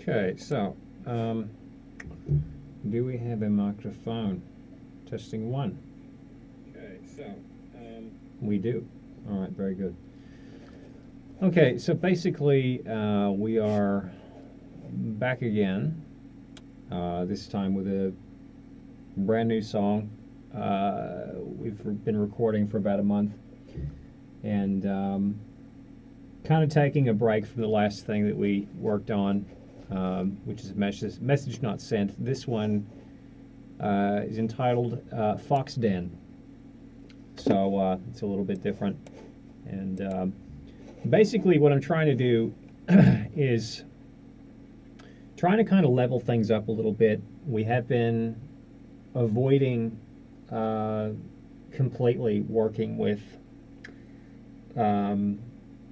Okay, so do we have a microphone? Testing one. Okay, so we do. All right, very good. Okay, so basically we are back again. This time with a brand new song. We've been recording for about a month, and kind of taking a break from the last thing that we worked on, which is message not sent. This one is entitled Fox Den, so it's a little bit different. And basically, what I'm trying to do is trying to kind of level things up a little bit. We have been avoiding completely working with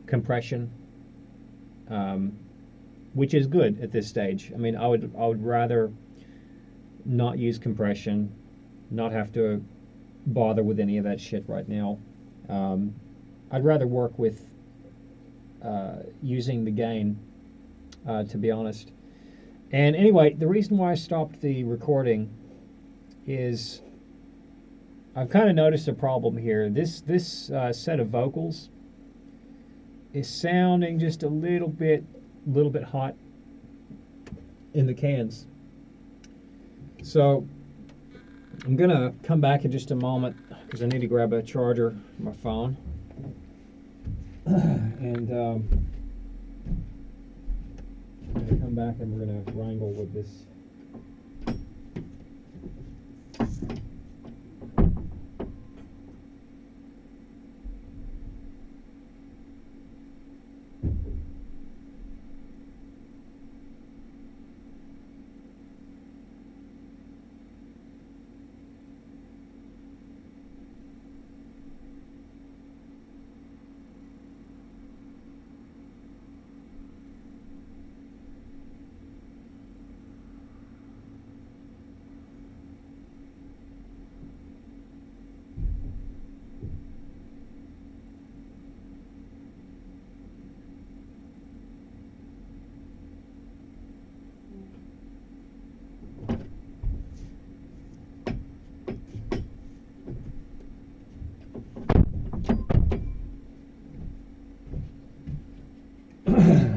compression, which is good at this stage. I mean, I would rather not use compression, not have to bother with any of that shit right now. I'd rather work with using the gain, to be honest. And anyway, the reason why I stopped the recording is I've kind of noticed a problem here. This set of vocals is sounding just a little bit hot in the cans. So I'm gonna come back in just a moment because I need to grab a charger for my phone. And I'm gonna come back and we're gonna wrangle with this.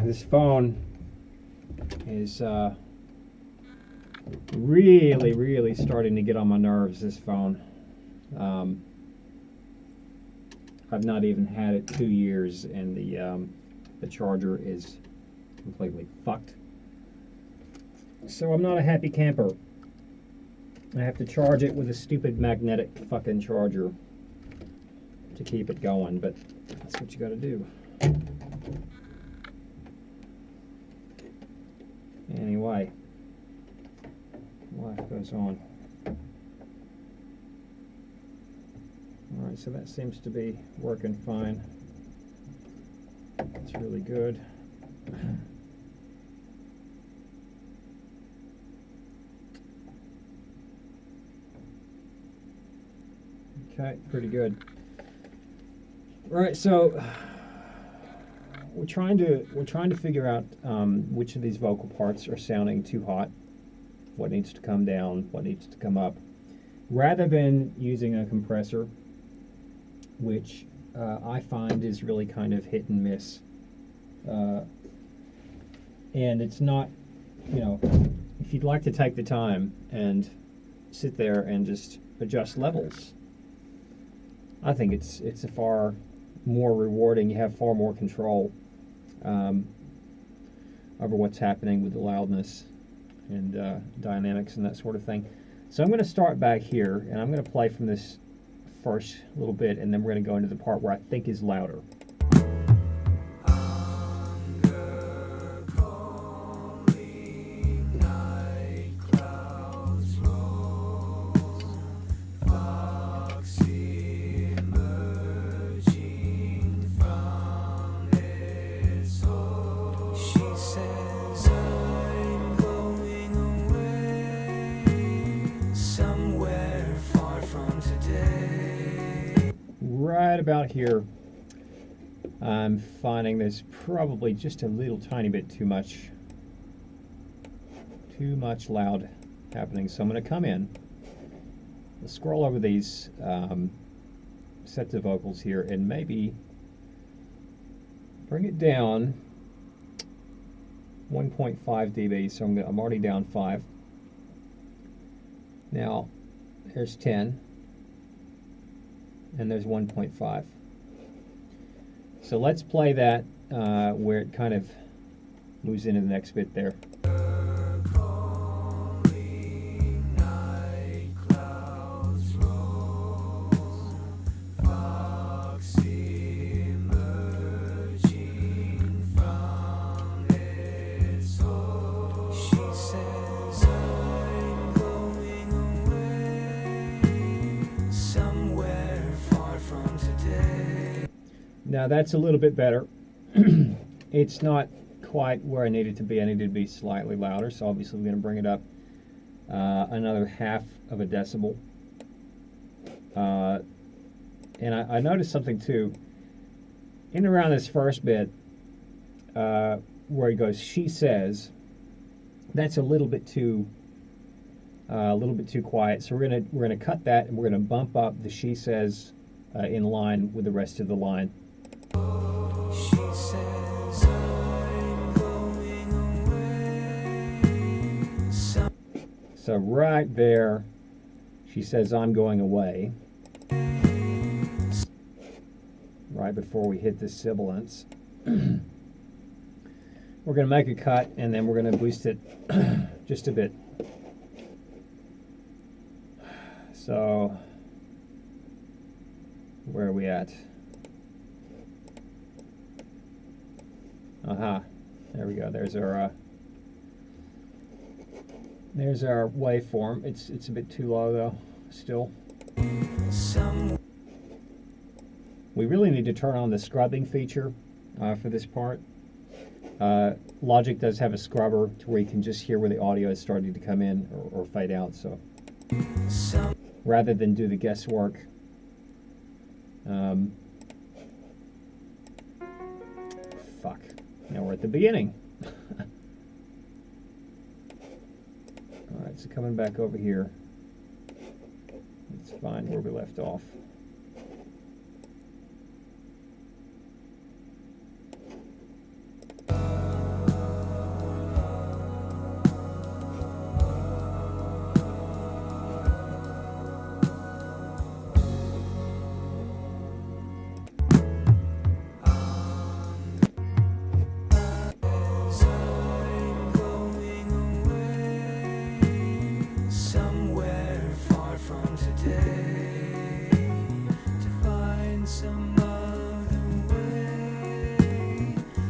This phone is really starting to get on my nerves, this phone. I've not even had it 2 years and the charger is completely fucked. So I'm not a happy camper. I have to charge it with a stupid magnetic fucking charger to keep it going, but that's what you gotta do. Anyway, life goes on. Alright, so that seems to be working fine. That's really good. Okay, pretty good. Alright, so we're trying to figure out which of these vocal parts are sounding too hot, what needs to come down, what needs to come up, rather than using a compressor, which I find is really kind of hit and miss. And it's not, if you'd like to take the time and sit there and just adjust levels, I think it's a far more rewarding. You have far more control over what's happening with the loudness and dynamics and that sort of thing. So I'm going to start back here and I'm going to play from this first little bit, and then we're going to go into the part where I think is louder. Right about here, I'm finding there's probably just a little tiny bit too much too much loud happening. So I'm going to come in, scroll over these sets of vocals here, and maybe bring it down 1.5 dB. So I'm already down 5. Now there's 10, and there's 1.5. So let's play that where it kind of moves into the next bit there. Now that's a little bit better. It's not quite where I need it to be. I need it to be slightly louder, so obviously I'm going to bring it up another half of a decibel. And I noticed something too. In around this first bit, where it goes, "she says," that's a little bit too quiet. So we're gonna cut that, and we're gonna bump up the "she says" in line with the rest of the line. So right there, she says, "I'm going away," right before we hit the sibilance. We're going to make a cut, and then we're going to boost it just a bit. So where are we at? Aha, there we go. There's our waveform. It's a bit too low though, still. We really need to turn on the scrubbing feature for this part. Logic does have a scrubber to where you can just hear where the audio is starting to come in or fade out. So rather than do the guesswork, fuck. Now we're at the beginning. Alright, so coming back over here, let's find where we left off.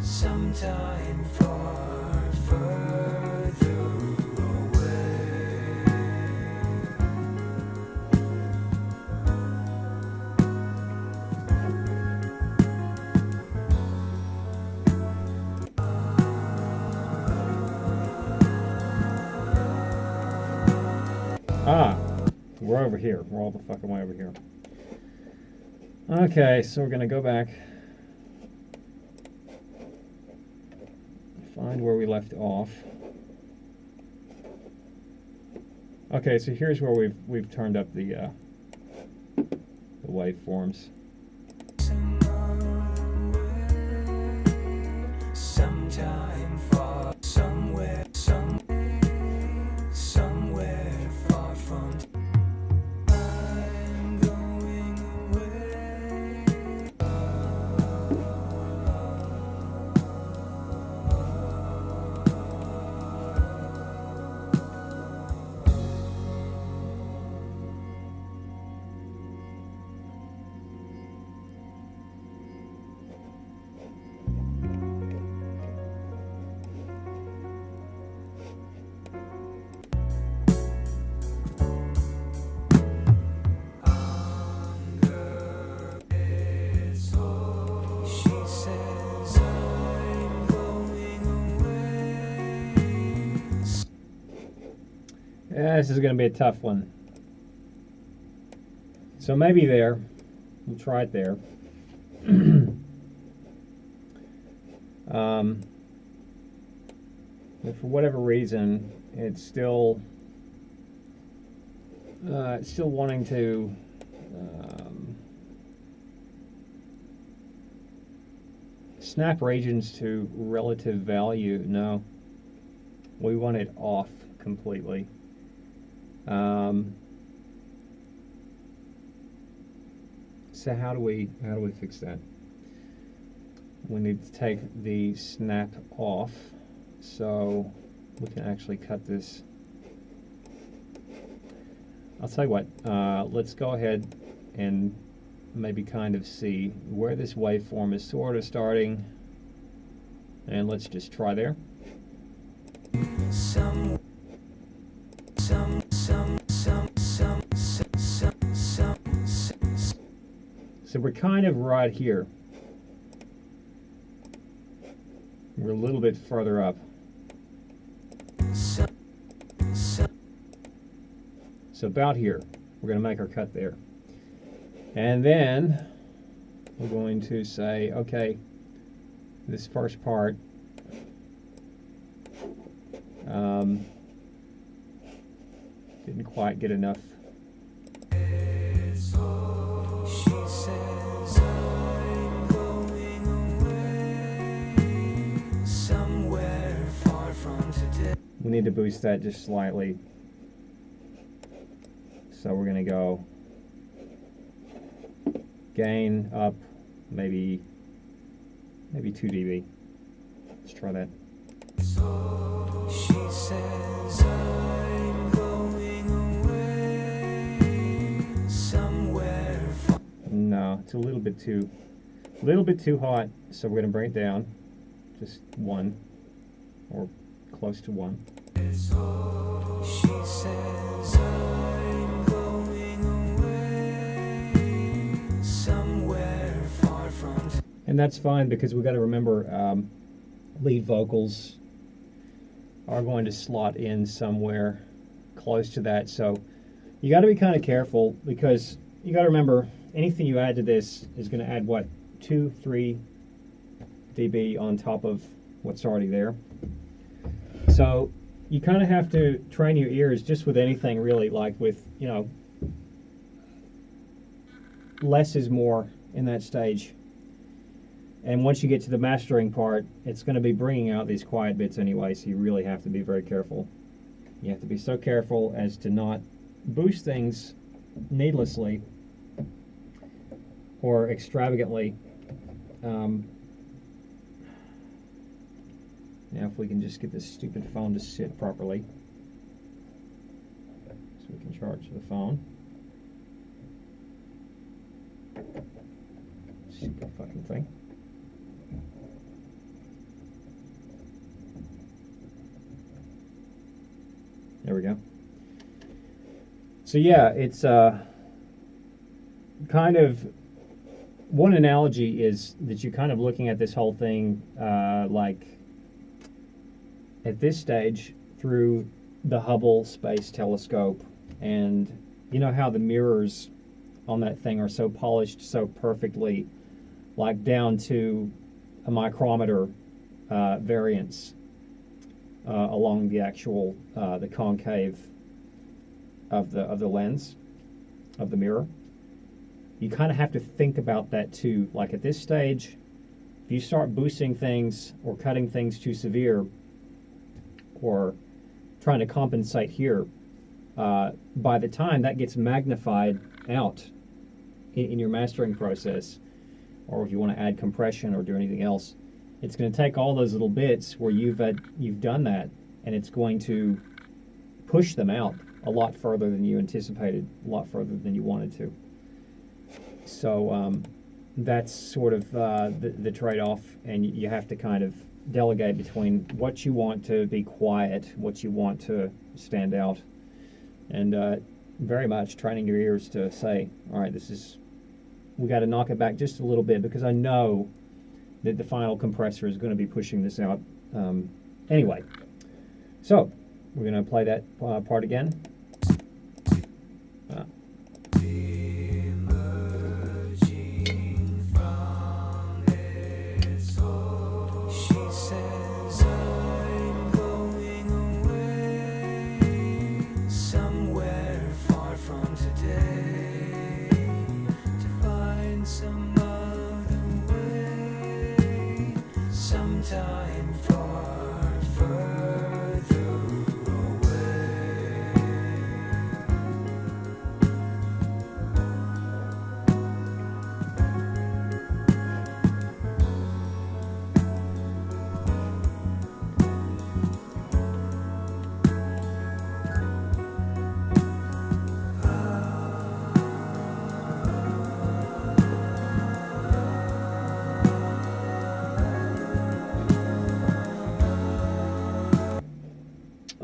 Sometime far further away. Ah, we're over here. We're all the fucking way over here. Okay, so we're going to go back. Find where we left off. Okay, so here's where we've turned up the waveforms. Sometime far, somewhere far from. I'm going away. Yeah, this is going to be a tough one. So maybe there. We'll try it there. But for whatever reason, it's still wanting to snap regions to relative value. No, we want it off completely. So how do we fix that? We need to take the snap off so we can actually cut this. I'll tell you what, let's go ahead and maybe kind of see where this waveform is sort of starting, and let's just try there. So we're kind of right here. We're a little bit further up. So about here, we're going to make our cut there. And then we're going to say, okay, this first part, didn't quite get enough. We need to boost that just slightly. So we're going to go gain up maybe 2 dB. Let's try that. She says I'm going away somewhere. No, it's a little bit too hot. So we're going to bring it down, just 1 or close to 1. She says I'm going away somewhere far from. And that's fine because we've got to remember lead vocals are going to slot in somewhere close to that. So you got to be kind of careful because you got to remember anything you add to this is going to add what, 2-3 dB on top of what's already there. So you kind of have to train your ears just with anything really, like with, you know, less is more in that stage. And once you get to the mastering part, it's going to be bringing out these quiet bits anyway, so you really have to be very careful. You have to be so careful as to not boost things needlessly or extravagantly. Now if we can just get this stupid phone to sit properly so we can charge the phone. Stupid fucking thing. There we go. So yeah, it's kind of, one analogy is that you're kind of looking at this whole thing like at this stage through the Hubble Space Telescope, and you know how the mirrors on that thing are so polished so perfectly, like down to a micrometer variance along the actual the concave of the lens of the mirror. You kind of have to think about that too. Like at this stage, if you start boosting things or cutting things too severe, or trying to compensate here, by the time that gets magnified out in your mastering process, or if you want to add compression or do anything else, it's going to take all those little bits where you've done that, and it's going to push them out a lot further than you anticipated, a lot further than you wanted to. So that's sort of the trade-off, and you have to kind of delegate between what you want to be quiet, what you want to stand out, and very much training your ears to say, all right, we got to knock it back just a little bit, because I know that the final compressor is going to be pushing this out anyway. So we're going to play that part again.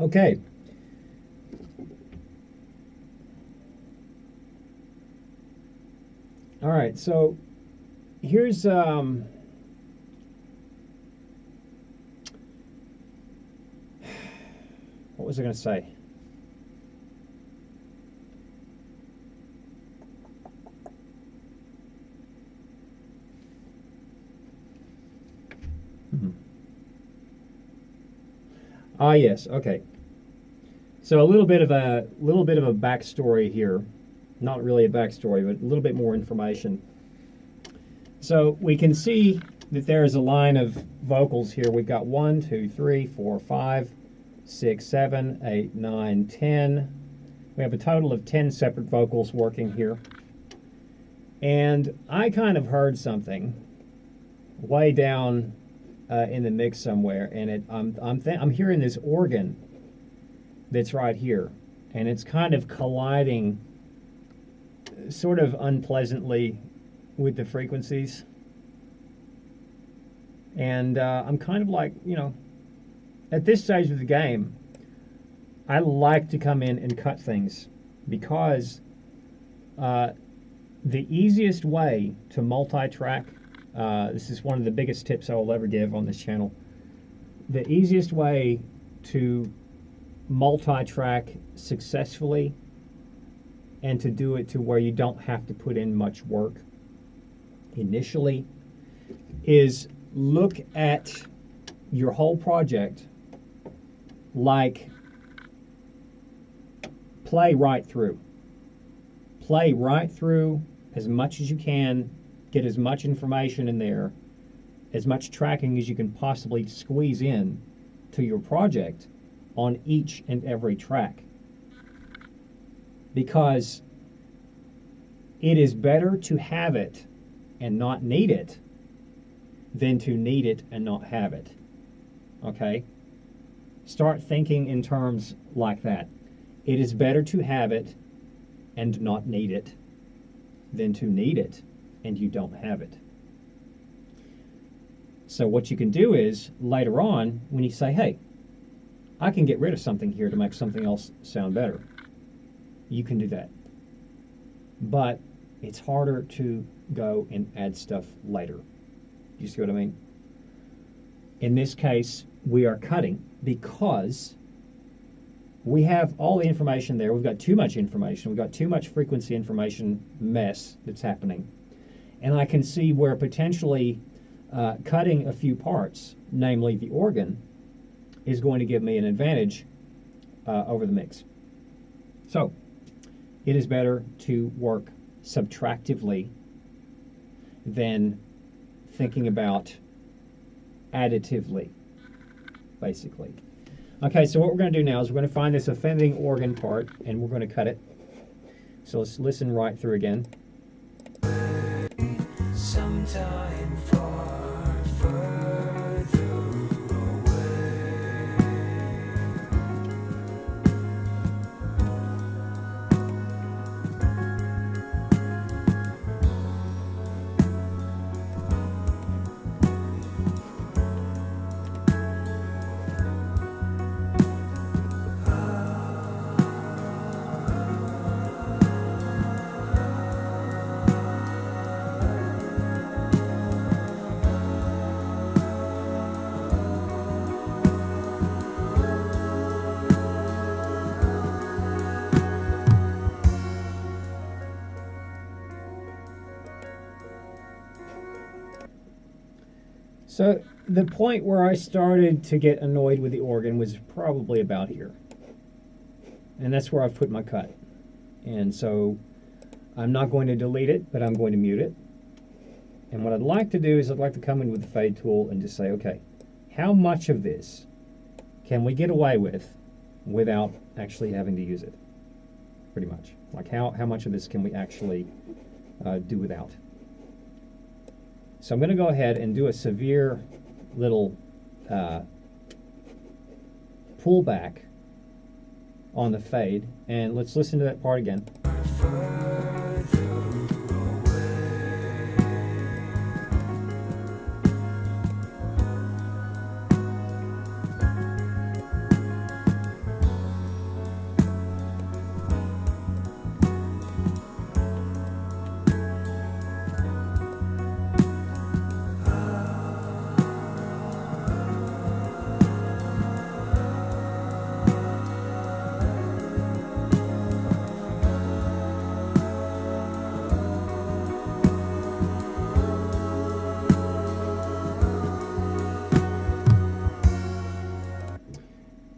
Okay. All right, so here's what was I going to say? Ah, yes. Okay. So a little bit of a backstory here. Not really a backstory, but a little bit more information. So we can see that there is a line of vocals here. We've got 1, 2, 3, 4, 5, 6, 7, 8, 9, 10. We have a total of 10 separate vocals working here. And I kind of heard something way down in the mix somewhere, and I'm hearing this organ that's right here, and it's kind of colliding sort of unpleasantly with the frequencies. And I'm kind of like, at this stage of the game, I like to come in and cut things, because the easiest way to multi-track, this is one of the biggest tips I will ever give on this channel, the easiest way to multi-track successfully and to do it to where you don't have to put in much work initially is look at your whole project like play right through. Play right through as much as you can, get as much information in there, as much tracking as you can possibly squeeze in to your project on each and every track. Because it is better to have it and not need it than to need it and not have it. Okay? Start thinking in terms like that. It is better to have it and not need it than to need it and you don't have it. So what you can do is later on, when you say, hey, I can get rid of something here to make something else sound better, you can do that. But it's harder to go and add stuff later. You see what I mean? In this case, we are cutting because we have all the information there. We've got too much information. We've got too much frequency information mess that's happening. And I can see where potentially cutting a few parts, namely the organ, is going to give me an advantage over the mix. So it is better to work subtractively than thinking about additively, basically. Okay, so what we're going to do now is we're going to find this offending organ part and we're going to cut it. So let's listen right through again. Sometime far further away. So the point where I started to get annoyed with the organ was probably about here. And that's where I've put my cut. And so I'm not going to delete it, but I'm going to mute it. And what I'd like to do is I'd like to come in with the fade tool and just say, okay, how much of this can we get away with without actually having to use it? Pretty much. Like how much of this can we actually do without? So I'm going to go ahead and do a severe little pullback on the fade, and let's listen to that part again.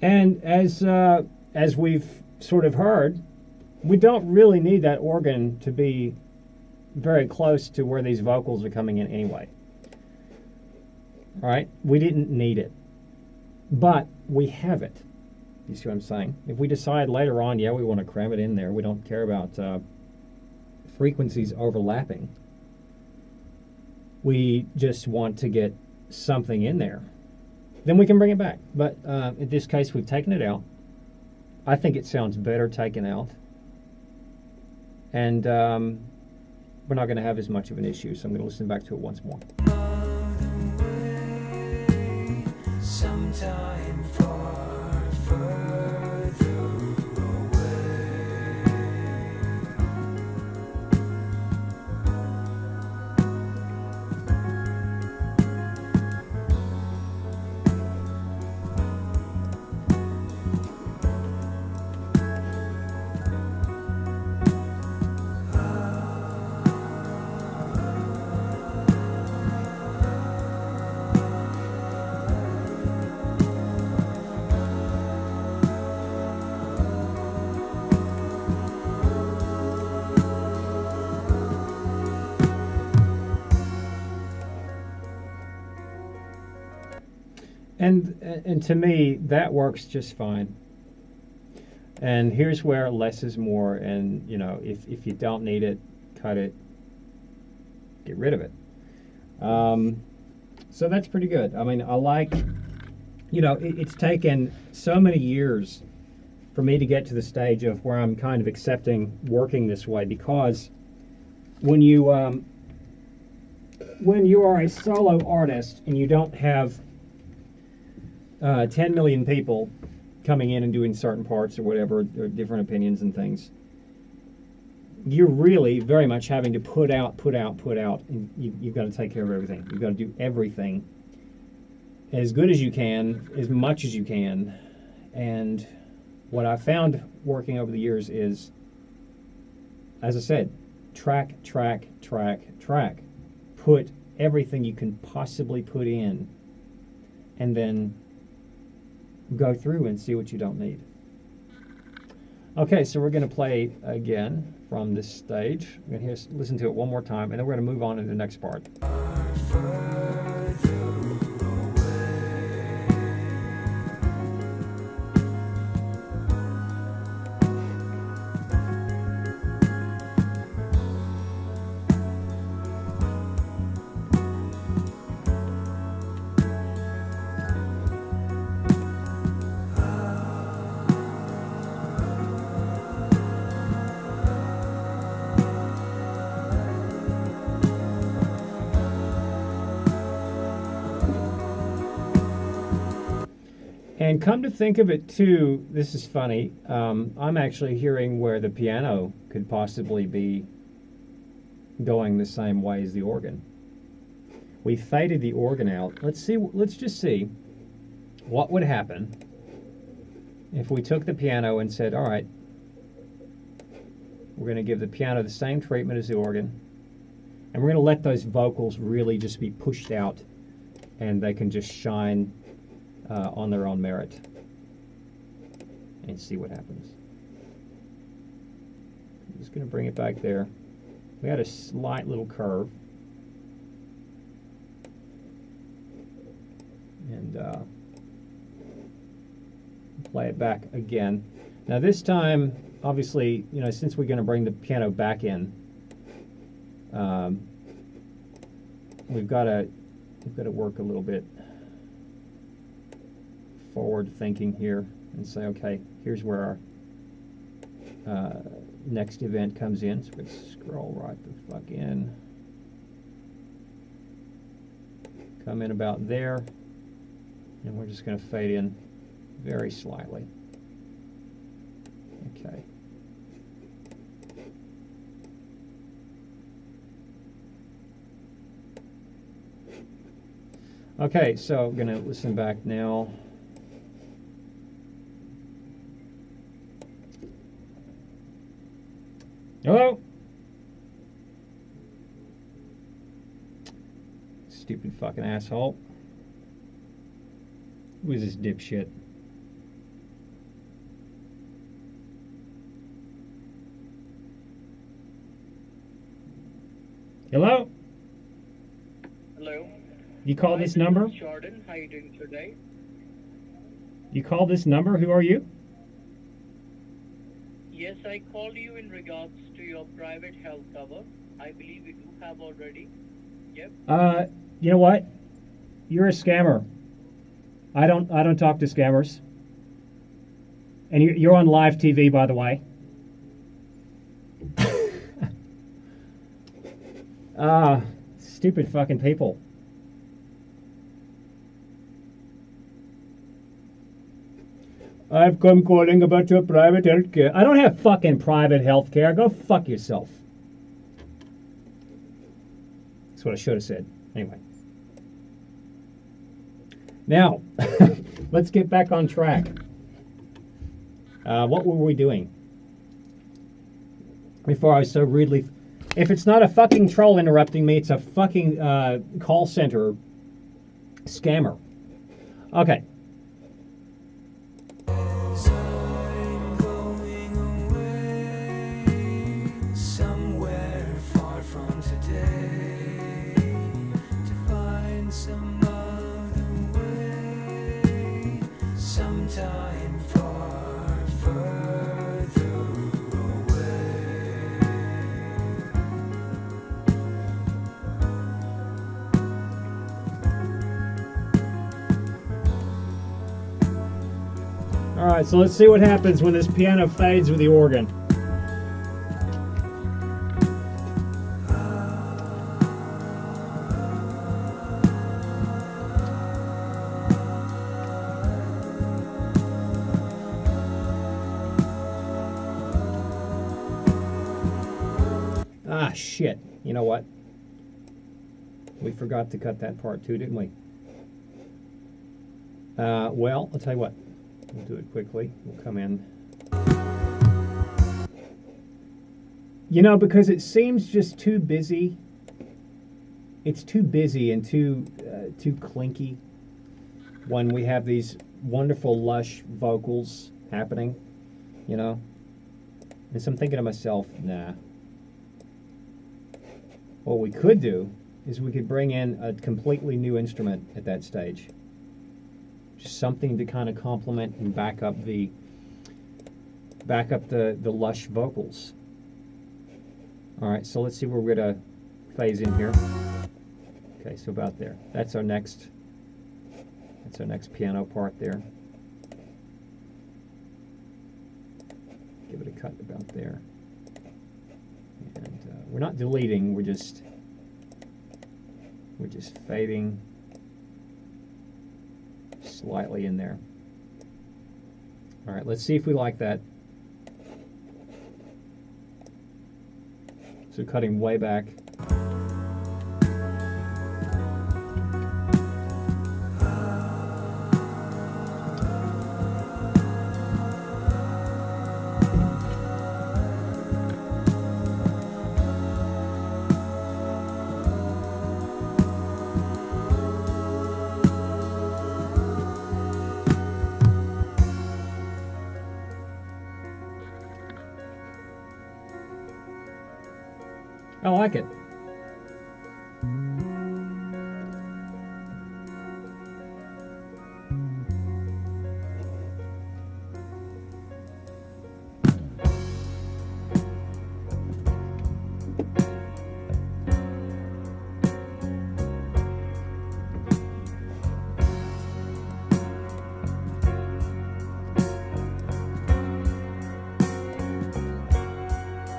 And as we've sort of heard, we don't really need that organ to be very close to where these vocals are coming in anyway. All right, we didn't need it, but we have it. You see what I'm saying? If we decide later on, yeah, we want to cram it in there, we don't care about frequencies overlapping. We just want to get something in there. Then we can bring it back. But in this case, we've taken it out. I think it sounds better taken out. And we're not going to have as much of an issue, so I'm going to listen back to it once more. Sometime far further away. And to me, that works just fine. And here's where less is more. And you know, if you don't need it, cut it, get rid of it. So that's pretty good. I mean, I like, you know, it's taken so many years for me to get to the stage of where I'm kind of accepting working this way, because when you are a solo artist and you don't have 10 million people coming in and doing certain parts or whatever, or different opinions and things, you're really very much having to put out, and you've got to take care of everything. You've got to do everything as good as you can, as much as you can. And what I found working over the years is, as I said, track. Put everything you can possibly put in, and then go through and see what you don't need. Okay, so we're going to play again from this stage. We're going to listen to it one more time, and then we're going to move on to the next part. And come to think of it too, this is funny, I'm actually hearing where the piano could possibly be going the same way as the organ. We faded the organ out. Let's just see what would happen if we took the piano and said, all right, we're going to give the piano the same treatment as the organ, and we're going to let those vocals really just be pushed out, and they can just shine on their own merit, and see what happens. I'm just going to bring it back there. We had a slight little curve, and play it back again. Now this time, obviously, you know, since we're going to bring the piano back in, we've got to work a little bit forward thinking here and say, okay, here's where our next event comes in. So we scroll right the fuck in, come in about there, and we're just going to fade in very slightly. Okay. Okay, so I'm going to listen back now. Hello? Stupid fucking asshole. Who is this dipshit? Hello? Hello. You call Hi, this number? is Jordan. How are you doing today? You call this number? Who are you? Yes, I called you in regards to your private health cover. I believe you do have already. Yep. You know what? You're a scammer. I don't talk to scammers. And you're on live TV, by the way. Stupid fucking people. I've come calling about your private health care. I don't have fucking private health care. Go fuck yourself. That's what I should have said. Anyway. Now, let's get back on track. What were we doing? Before I was so rudely... If it's not a fucking troll interrupting me, it's a fucking call center scammer. Okay. I'm going away somewhere far from today to find some other way, sometime far further away. All right, so let's see what happens when this piano fades with the organ. Ah, shit. You know what? We forgot to cut that part too, didn't we? Well, I'll tell you what. We'll do it quickly. We'll come in. You know, because it seems just too busy. It's too busy and too clinky when we have these wonderful, lush vocals happening, you know? And so I'm thinking to myself, nah. What we could do is we could bring in a completely new instrument at that stage. Just something to kind of complement and back up the lush vocals. All right, so let's see where we're gonna phase in here. Okay, so about there. That's our next piano part there. Give it a cut about there. And we're not deleting, we're just fading slightly in there. All right, let's see if we like that. So cutting way back. I like it.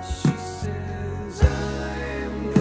She says I'm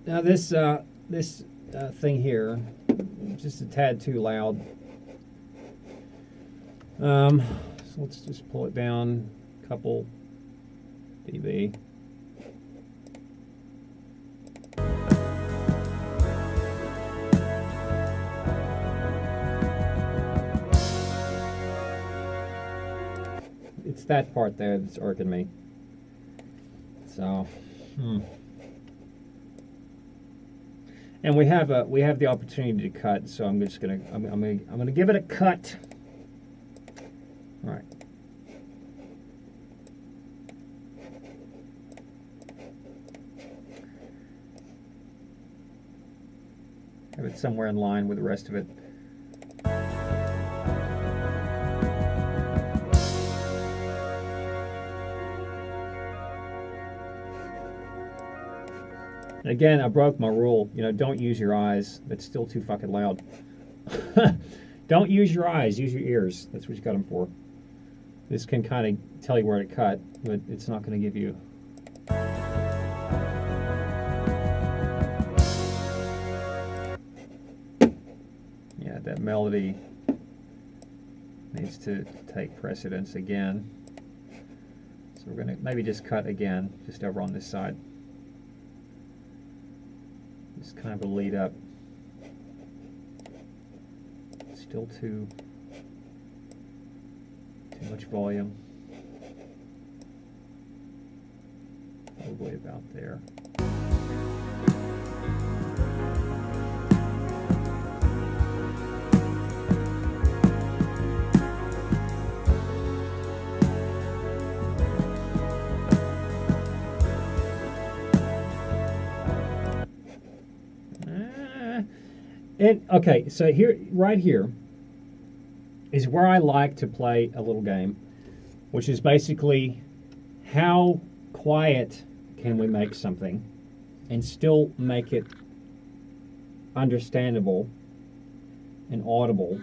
Now this thing here, just a tad too loud. So let's just pull it down a couple dB. It's that part there that's irking me. So, and we have the opportunity to cut. So I'm just gonna I'm gonna give it a cut. All right. Have it somewhere in line with the rest of it. Again, I broke my rule. You know, don't use your eyes. That's still too fucking loud. Don't use your eyes. Use your ears. That's what you got them for. This can kind of tell you where to cut, but it's not going to give you... Yeah, that melody needs to take precedence again. So we're going to maybe just cut again, just over on this side. Just kind of a lead up. Still too much volume. Probably about there. Okay, so here, right here, is where I like to play a little game, which is basically how quiet can we make something and still make it understandable and audible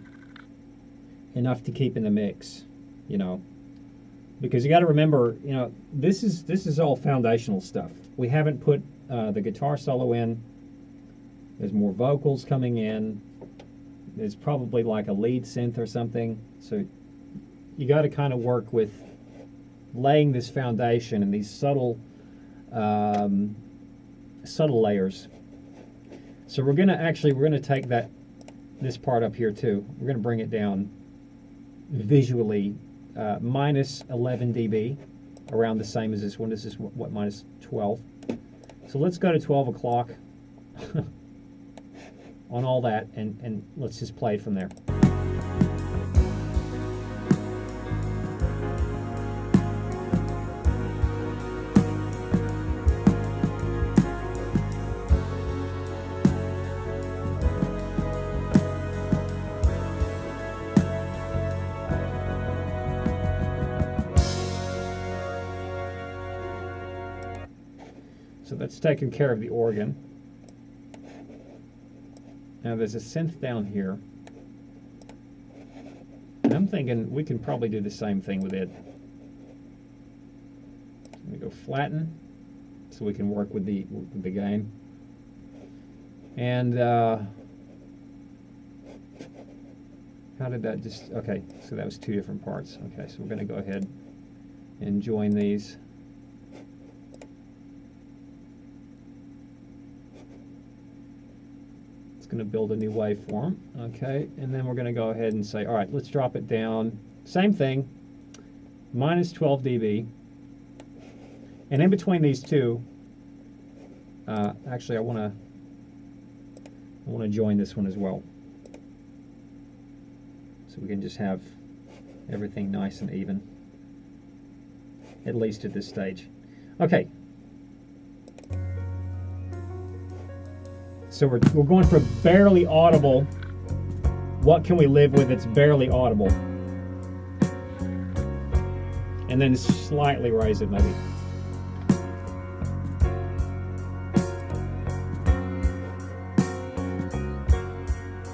enough to keep in the mix, you know. Because you got to remember, you know, this is all foundational stuff. We haven't put the guitar solo in. There's more vocals coming in. There's probably like a lead synth or something. So you got to kind of work with laying this foundation and these subtle layers. So we're gonna take this part up here too. We're gonna bring it down visually minus 11 dB, around the same as this one. This is what, minus 12. So let's go to 12 o'clock. On all that, and let's just play it from there. So that's taking care of the organ. Now there's a synth down here, and I'm thinking we can probably do the same thing with it. I'm going to go flatten, so we can work with the gain. And how did that just? Okay, so that was two different parts. Okay, so we're going to go ahead and join these. Going to build a new waveform. Okay, and then we're going to go ahead and say, all right, let's drop it down. Same thing, minus 12 dB. And in between these two, actually I want to join this one as well, so we can just have everything nice and even, at least at this stage. Okay. So we're going for barely audible. What can we live with that's barely audible? And then slightly raise it maybe.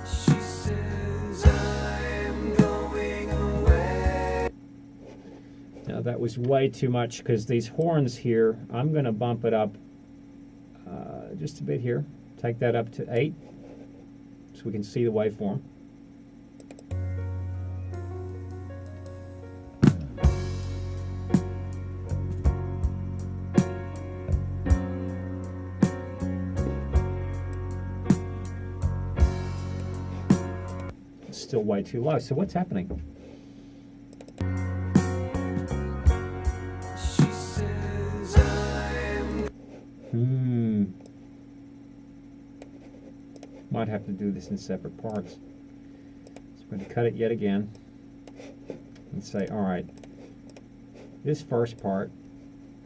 She says I'm going away. Now that was way too much, because these horns here, I'm going to bump it up just a bit here. Take that up to 8 so we can see the waveform. It's still way too low. So what's happening? She says I'm Might have to do this in separate parts. So I'm going to cut it yet again and say, all right, this first part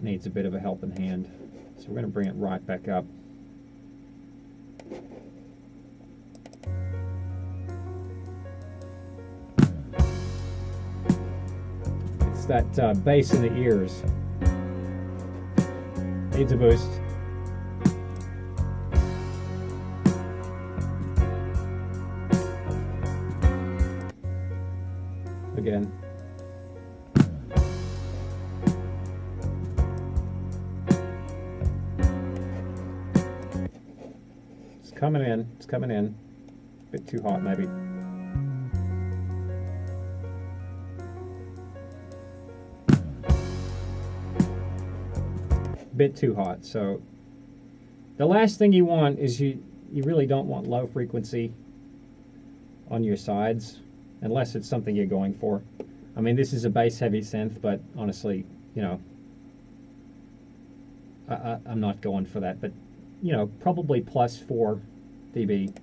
needs a bit of a helping hand. So we're going to bring it right back up. It's that bass in the ears. Needs a boost. Again. It's coming in. It's coming in. A bit too hot, maybe. Bit too hot. So the last thing you want is you really don't want low frequency on your sides unless it's something you're going for. I mean, this is a bass heavy synth, but honestly, you know, I'm not going for that, but you know, probably plus 4 dB.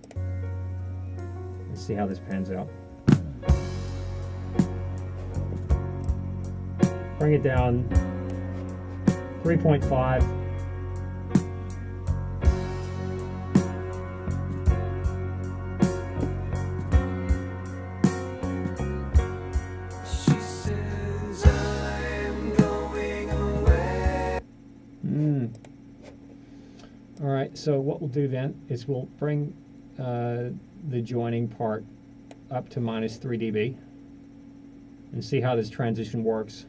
Let's see how this pans out. Bring it down 3.5. She says I'm going away. All right, so what we'll do then is we'll bring the joining part up to minus 3 dB and see how this transition works.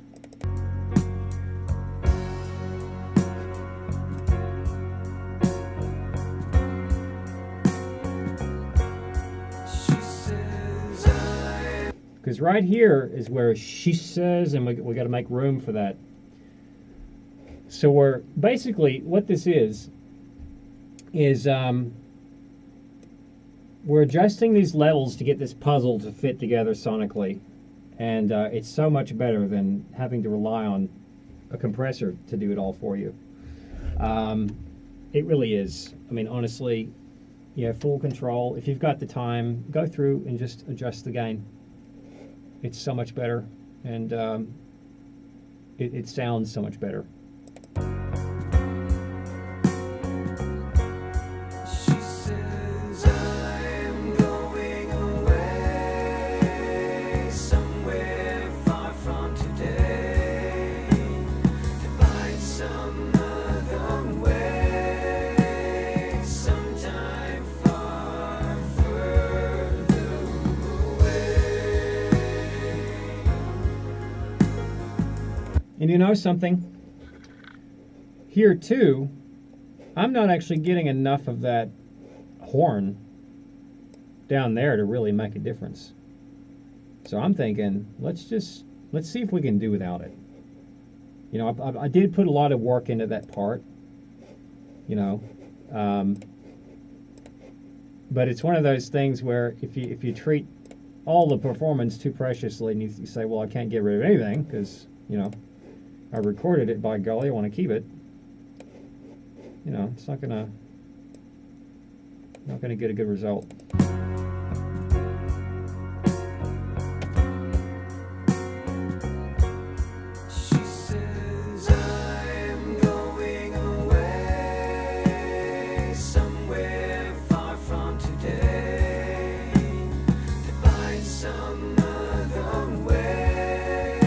She says I'm Because right here is where she says, and we got to make room for that. So we're basically, what this is we're adjusting these levels to get this puzzle to fit together sonically, and it's so much better than having to rely on a compressor to do it all for you. It really is. I mean, honestly, you have full control. If you've got the time, go through and just adjust the gain. It's so much better, and it sounds so much better. She says I'm going away somewhere far from today to find some other way, sometime far further away. And you know something? Here too, I'm not actually getting enough of that horn down there to really make a difference. So I'm thinking, let's see if we can do without it. You know, I did put a lot of work into that part, you know, but it's one of those things where if you treat all the performance too preciously and you say, well, I can't get rid of anything because, you know, I recorded it, by golly, I want to keep it. You know, it's not gonna get a good result. She says I'm going away somewhere far from today to find some other way,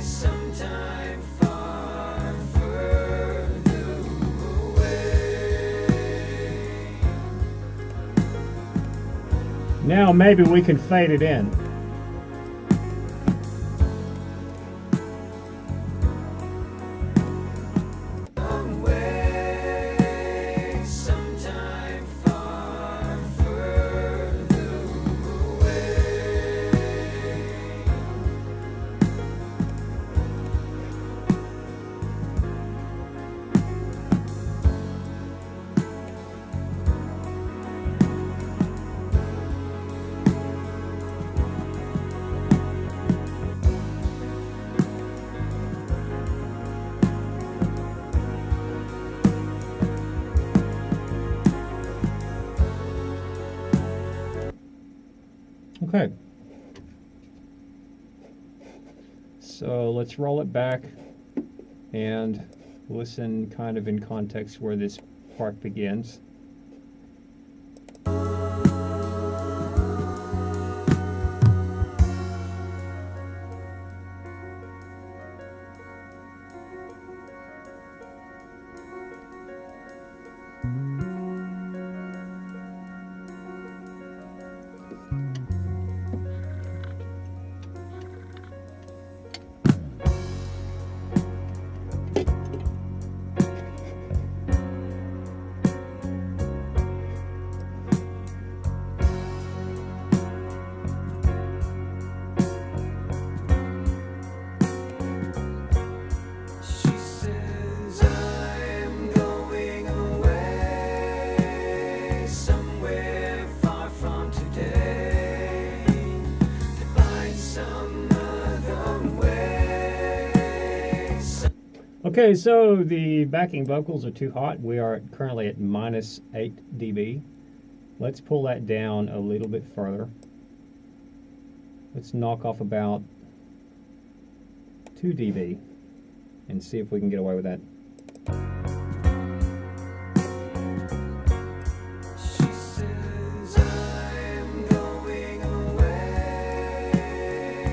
sometime far further away. Now maybe we can fade it in. Away, Okay. So let's roll it back and listen kind of in context where this part begins. She says I'm going away somewhere far from today to find some other way. Okay, so the backing vocals are too hot. We are currently at -8 dB. Let's pull that down a little bit further. Let's knock off about 2 dB and see if we can get away with that. She says I'm going away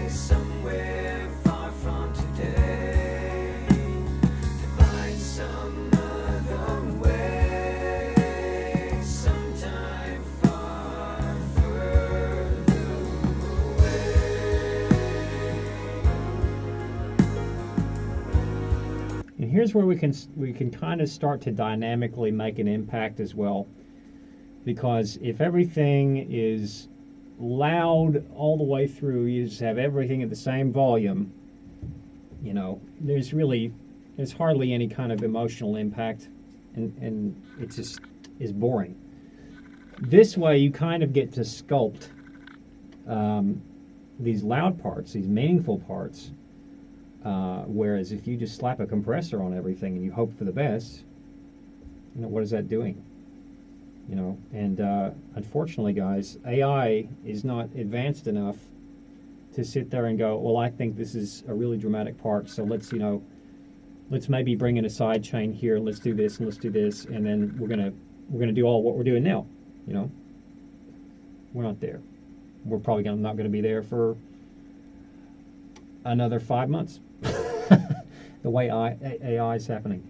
somewhere far from today to find some other way, sometime far further away. And here's where we can kind of start to dynamically make an impact as well, because if everything is loud all the way through, you just have everything at the same volume, you know, there's hardly any kind of emotional impact, and it just is boring. This way you kind of get to sculpt these loud parts, these meaningful parts, whereas if you just slap a compressor on everything and you hope for the best, you know, what is that doing? You know, and unfortunately, guys, AI is not advanced enough to sit there and go, well, I think this is a really dramatic part, so let's maybe bring in a side chain here, and let's do this and let's do this, and then we're gonna do all what we're doing now. You know, we're not there. We're probably not going to be there for another 5 months. The way AI is happening.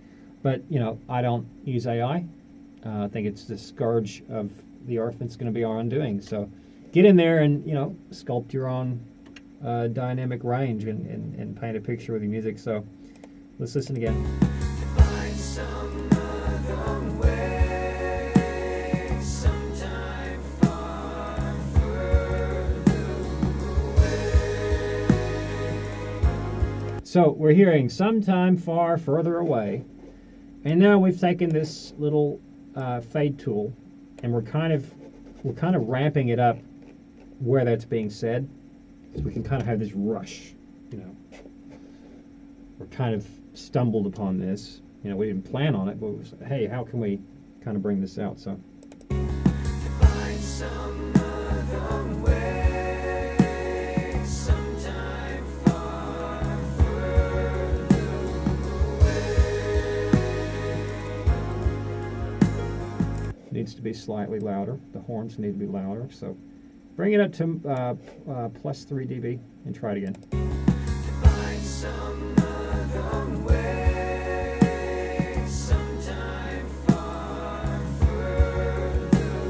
But, you know, I don't use AI. I think it's the scourge of the earth that's going to be our undoing. So get in there and, you know, sculpt your own dynamic range and paint a picture with your music. So let's listen again. Find some other way, sometime far further away. So we're hearing sometime far further away. And now we've taken this little fade tool, and we're kind of ramping it up where that's being said, so we can kind of have this rush. You know, we're kind of stumbled upon this. You know, we didn't plan on it, but it was, hey, how can we kind of bring this out? So. Find some other way, sometime far further away. Needs to be slightly louder. The horns need to be louder. So bring it up to +3 dB and try it again. Find some other way, sometime far further away.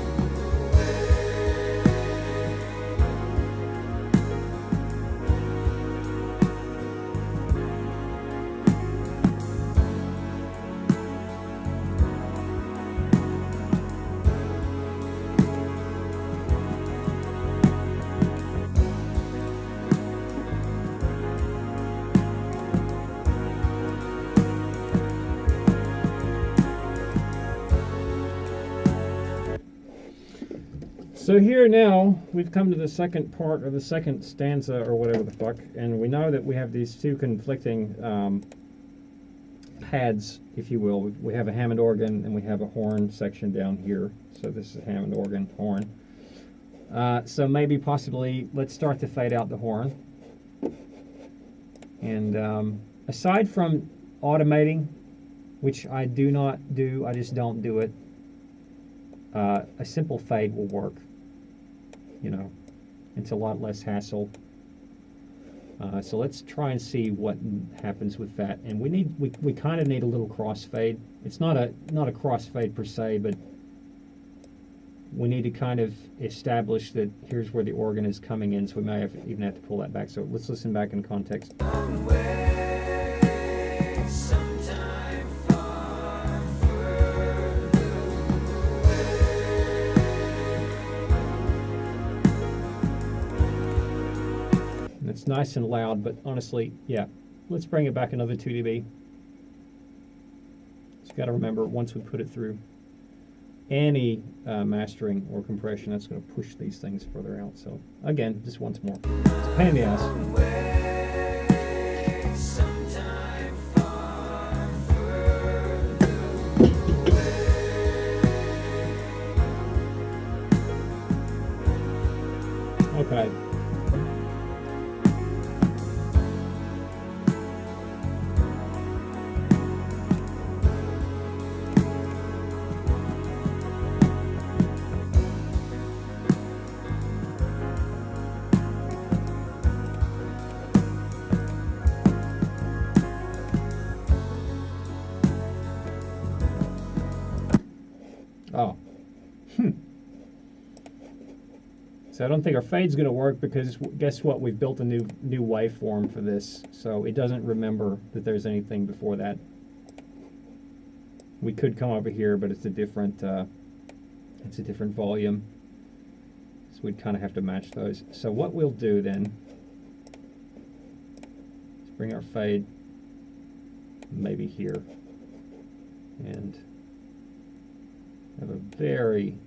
So here now, we've come to the second part, or the second stanza, or whatever the fuck, and we know that we have these two conflicting pads, if you will. We have a Hammond organ, and we have a horn section down here. So this is a Hammond organ, horn. So maybe possibly let's start to fade out the horn. And aside from automating, which I do not do, I just don't do it, a simple fade will work. You know, it's a lot less hassle. So let's try and see what happens with that. And we kind of need a little crossfade. It's not a crossfade per se, but we need to kind of establish that here's where the organ is coming in. So we may even have to pull that back. So let's listen back in context. Away, sometime far further And it's nice and loud, but honestly, yeah. Let's bring it back another 2 dB. Just got to remember, once we put it through any mastering or compression, that's going to push these things further out. So again, just once more. It's a pain in the ass. away, sometime far further Okay. Oh. So I don't think our fade's going to work because guess what? We've built a new waveform for this, so it doesn't remember that there's anything before that. We could come over here, but it's a different volume, so we'd kind of have to match those. So what we'll do then is bring our fade maybe here and have a very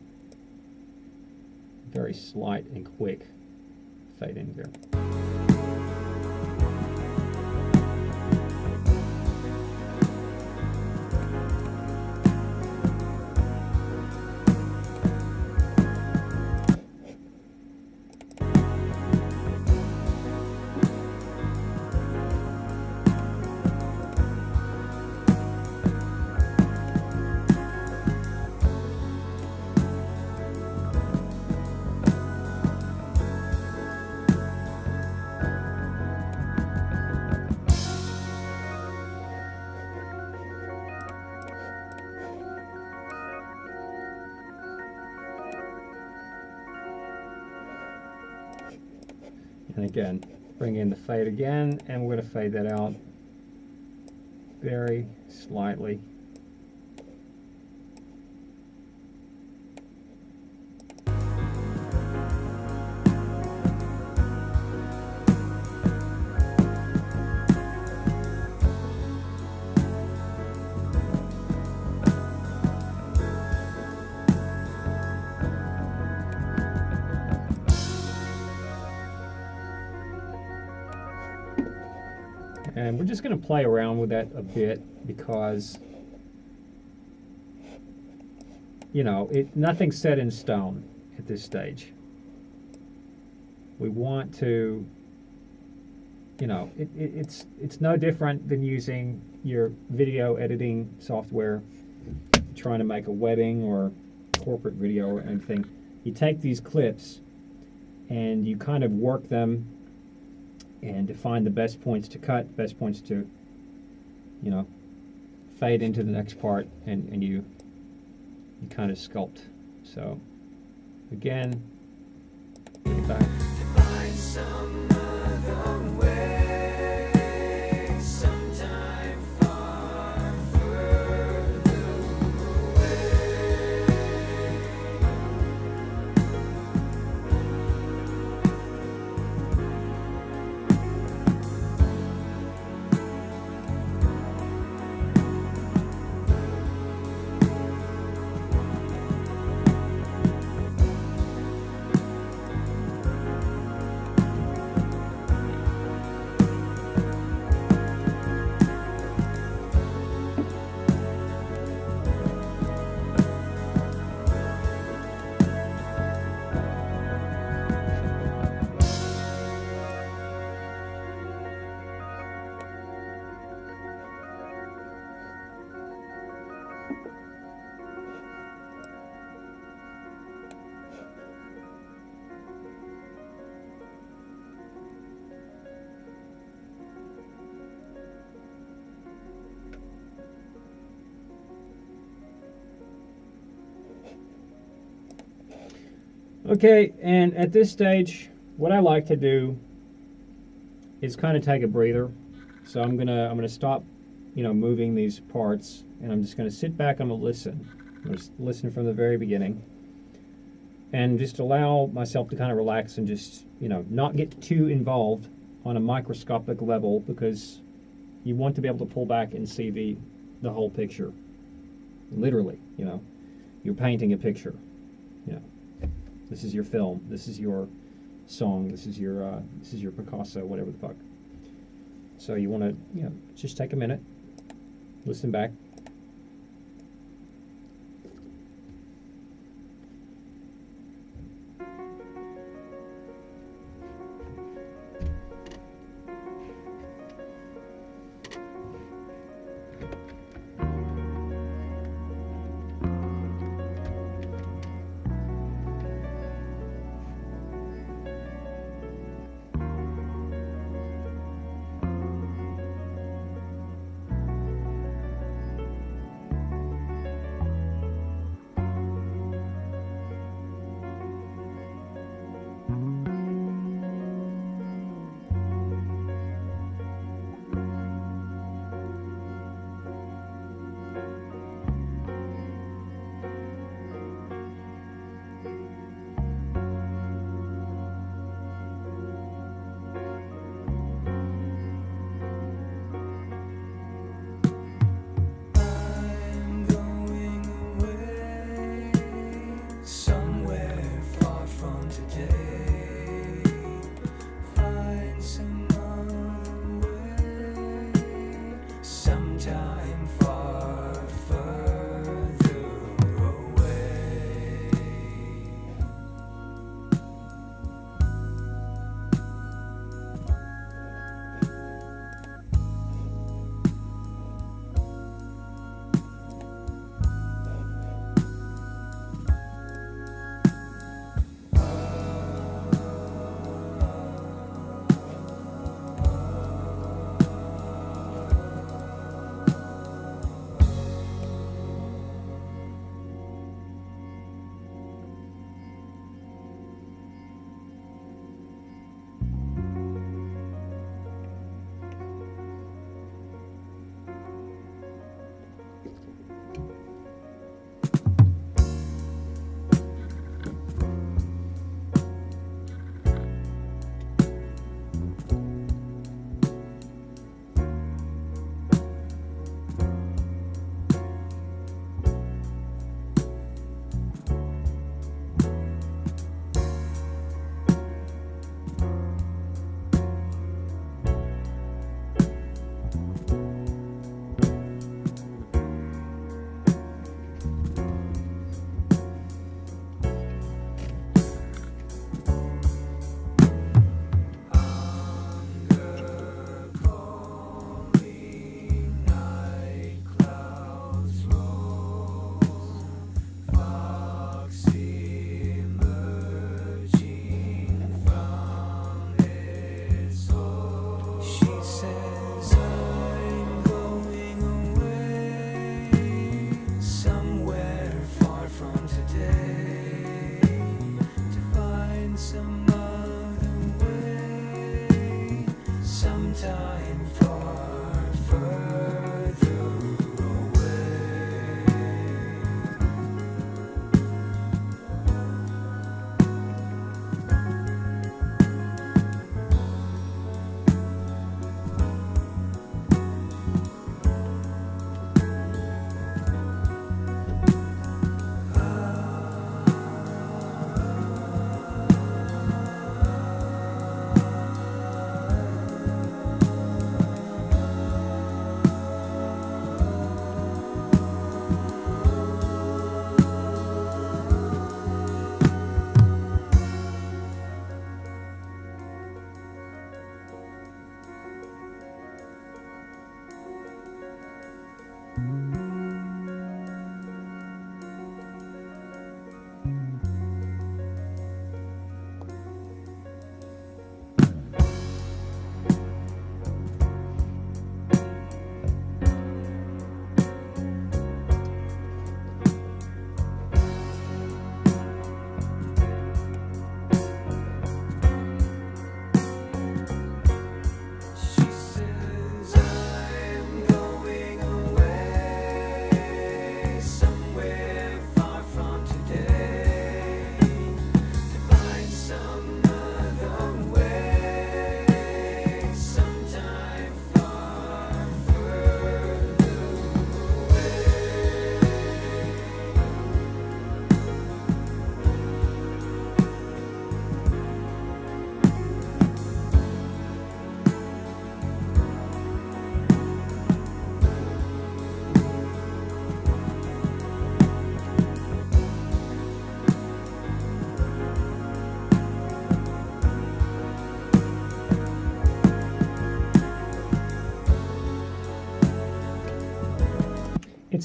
slight and quick fade in there. And again, bring in the fade again, and we're going to fade that out very slightly. And we're just going to play around with that a bit because, you know, nothing's set in stone at this stage. We want to, you know, it's no different than using your video editing software, trying to make a wedding or corporate video or anything. You take these clips and you kind of work them and define the best points to cut, best points to, you know, fade into the next part, and you kind of sculpt. So again, get it back. find some other way, sometime far further Okay, and at this stage, what I like to do is kind of take a breather. So I'm gonna stop, moving these parts, and I'm just gonna sit back. I'm gonna listen. I'm gonna listen from the very beginning, and just allow myself to kind of relax and just not get too involved on a microscopic level, because you want to be able to pull back and see the whole picture. Literally, you're painting a picture. You know, this is your film. This is your song. This is your Picasso, whatever the fuck. So you want to just take a minute, listen back.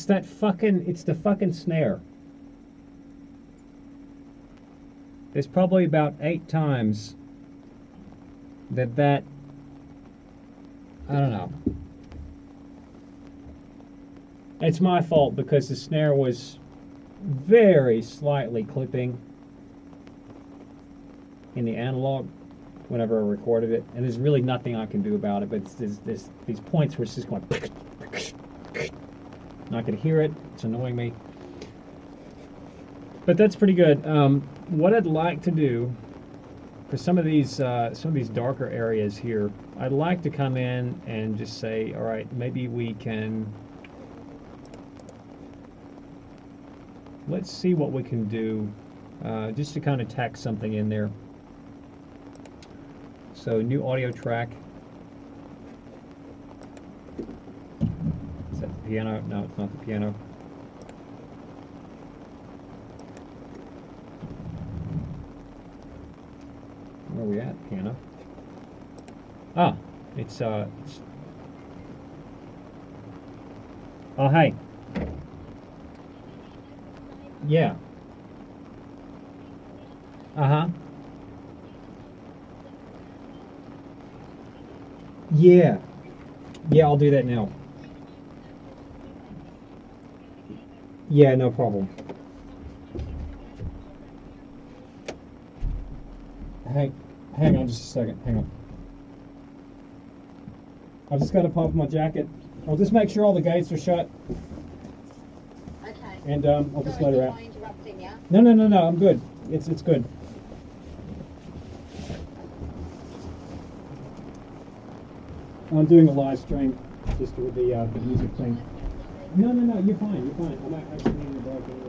it's the fucking snare. There's probably about 8 times that I don't know. It's my fault because the snare was very slightly clipping in the analog whenever I recorded it, and there's really nothing I can do about it. But there's these points where it's just going. Not gonna hear it. It's annoying me. But that's pretty good. What I'd like to do for some of these darker areas here, I'd like to come in and just say, all right, maybe we can. Let's see what we can do, just to kind of tack something in there. So new audio track. Is that the piano? No, it's not the piano. Where are we at, piano? Ah, it's oh, hey. Yeah. Uh-huh. Yeah. Yeah, I'll do that now. Yeah, no problem. Hang on just a second. Hang on. I've just got to pop my jacket. I'll just make sure all the gates are shut. Okay. And I'll just let her out. Am I interrupting you? No. I'm good. It's good. I'm doing a live stream just with the music thing. No. You're fine. You're fine. I'm actually in the dark anyway.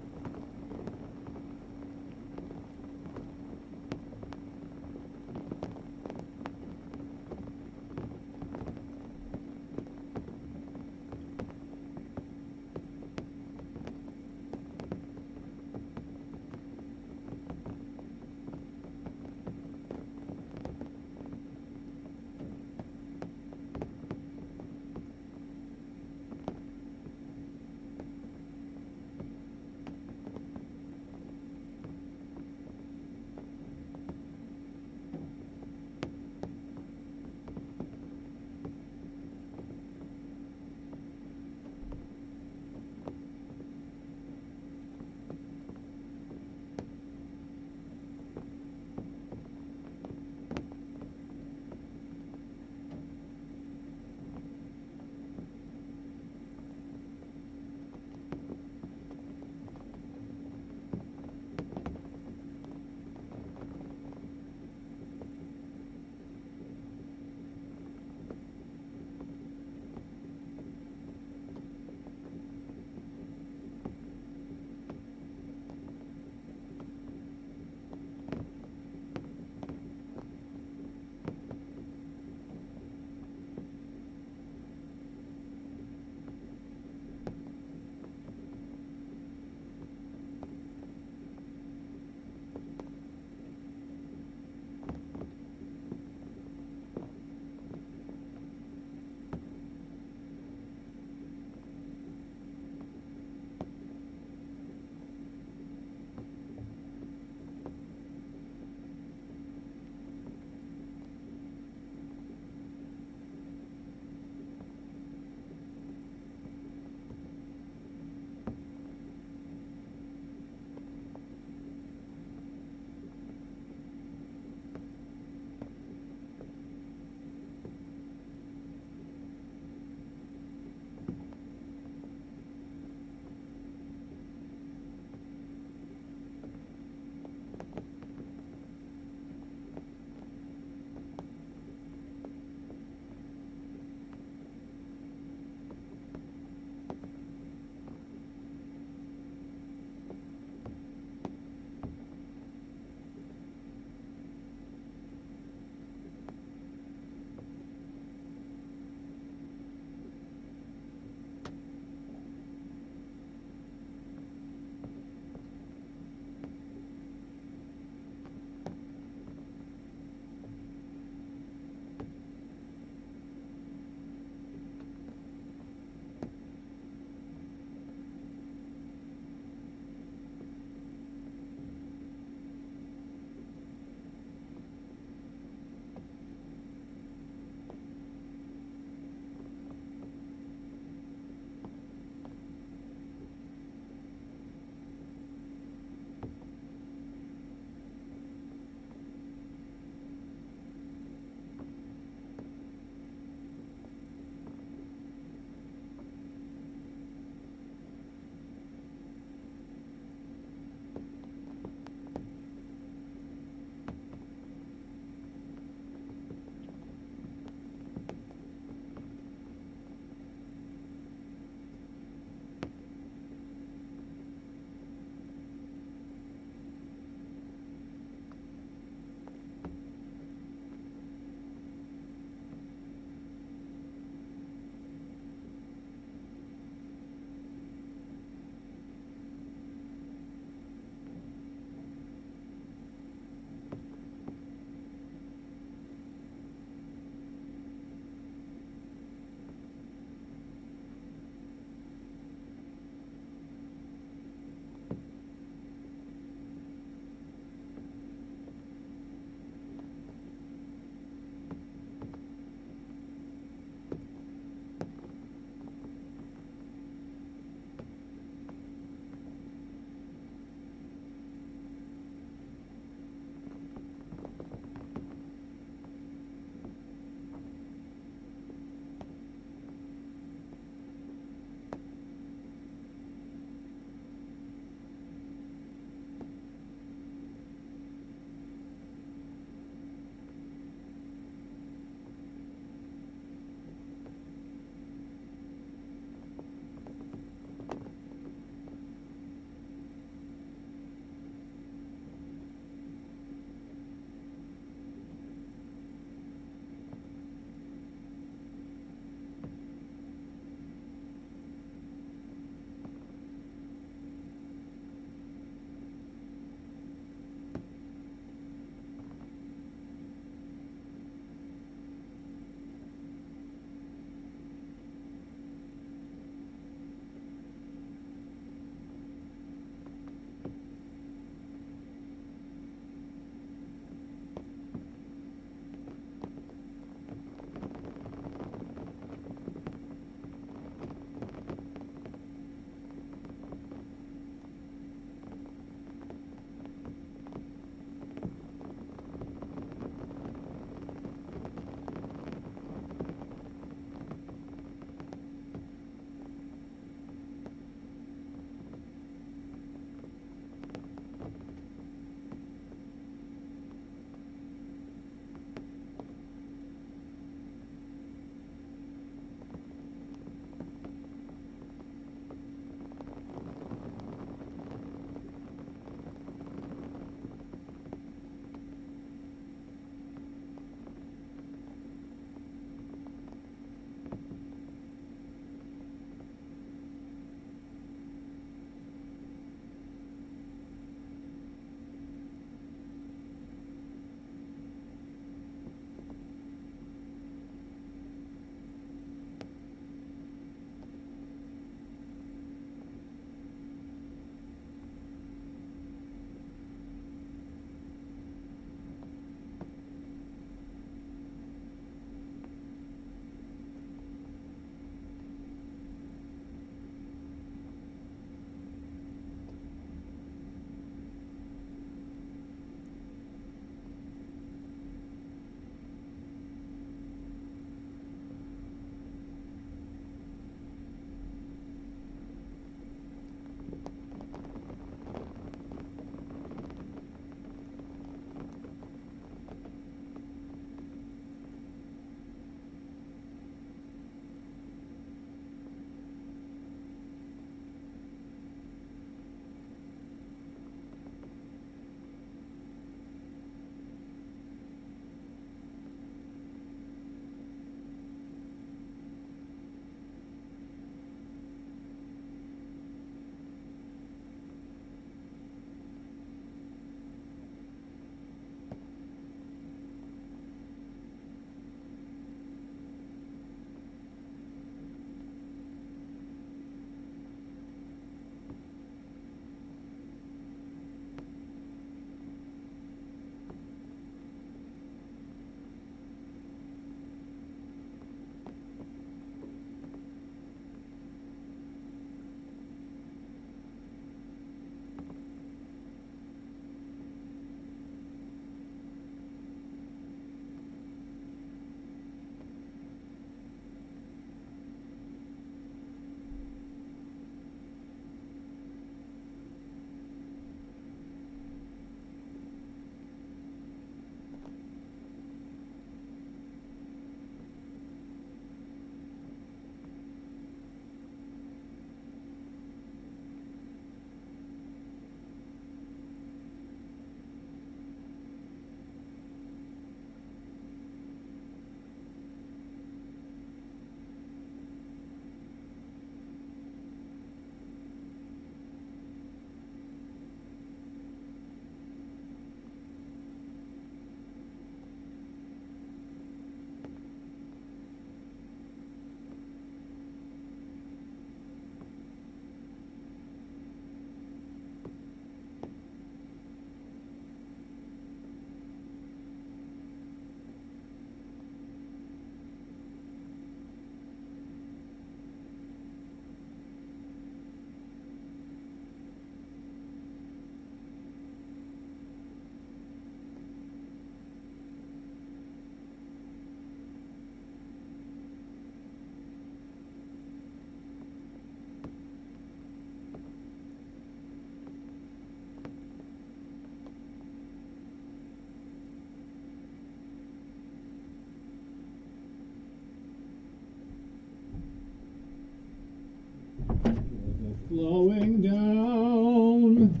flowing down.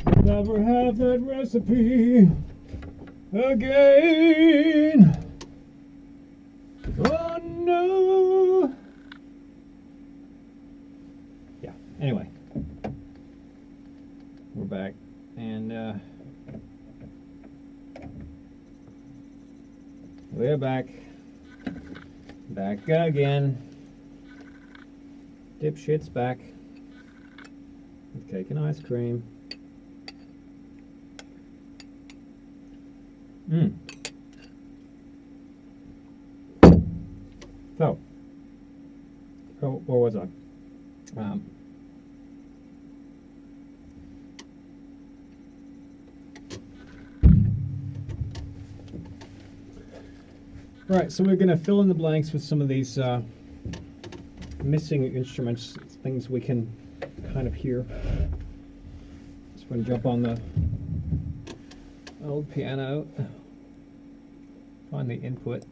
I'll never have that recipe again. Oh no. Yeah, anyway. We're back. And we're back. Back again. Dipshit's back. With cake and ice cream. So, where was I? Right, so we're going to fill in the blanks with some of these missing instruments, things we can kind of hear. Just going to jump on the old piano, find the input.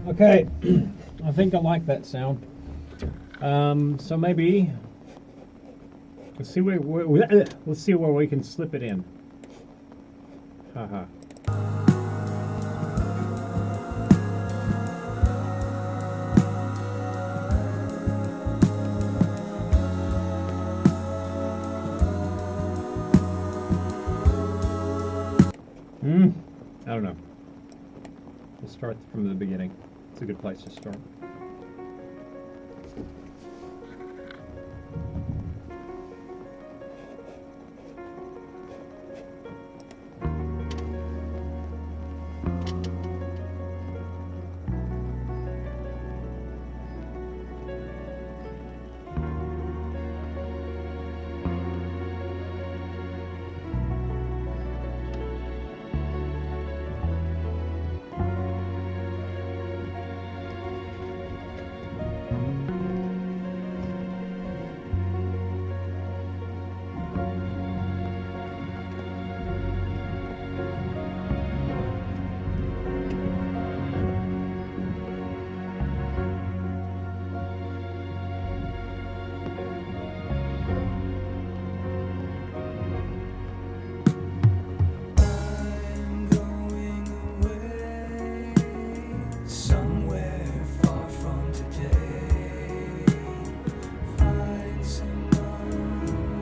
Okay, I think I like that sound. So maybe let's see let's see where we can slip it in. Haha. I don't know. We'll start from the beginning. It's a good place to start. I'm going away somewhere far from today. Find some other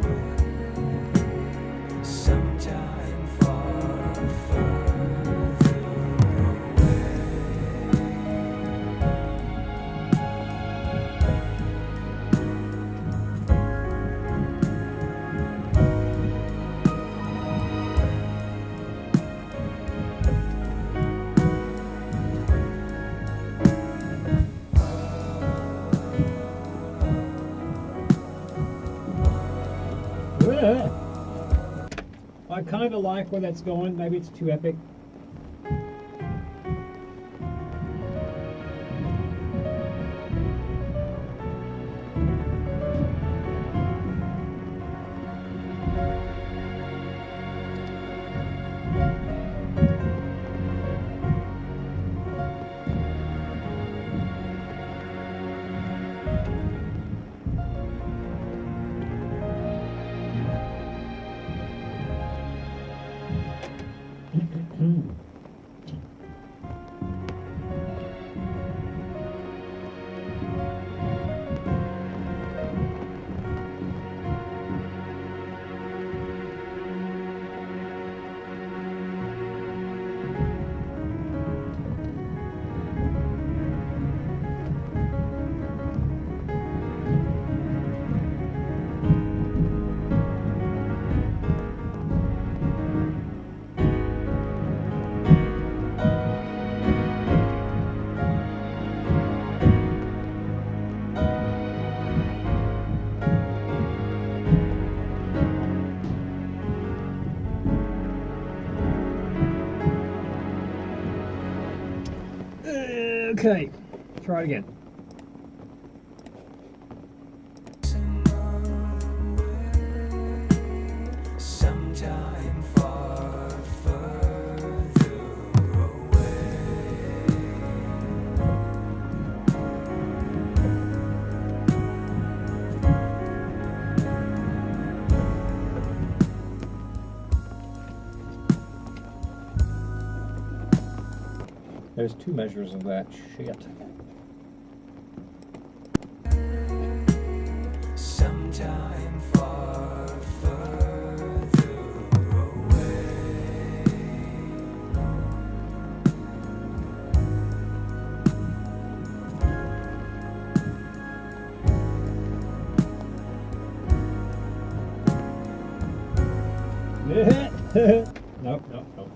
way, sometime far further I kind of like where that's going. Maybe it's too epic. Okay, try it again. sometime far further away. There's two measures of that shit. Sometime far further away. Nope, nope, nope.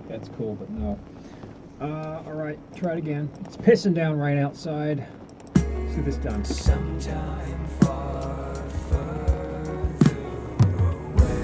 That's cool, but no. All right, try it again. It's pissing down right outside. Let's get this done. Sometime far further away.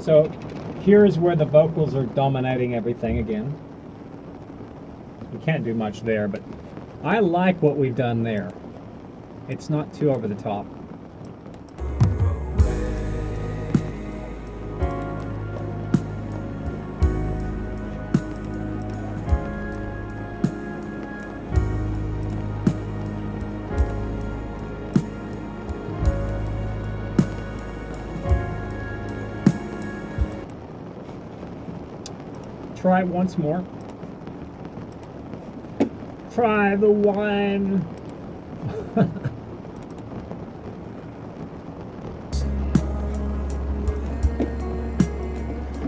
So here's where the vocals are dominating everything again. You can't do much there, but I like what we've done there. It's not too over the top. Try it once more. Try the one.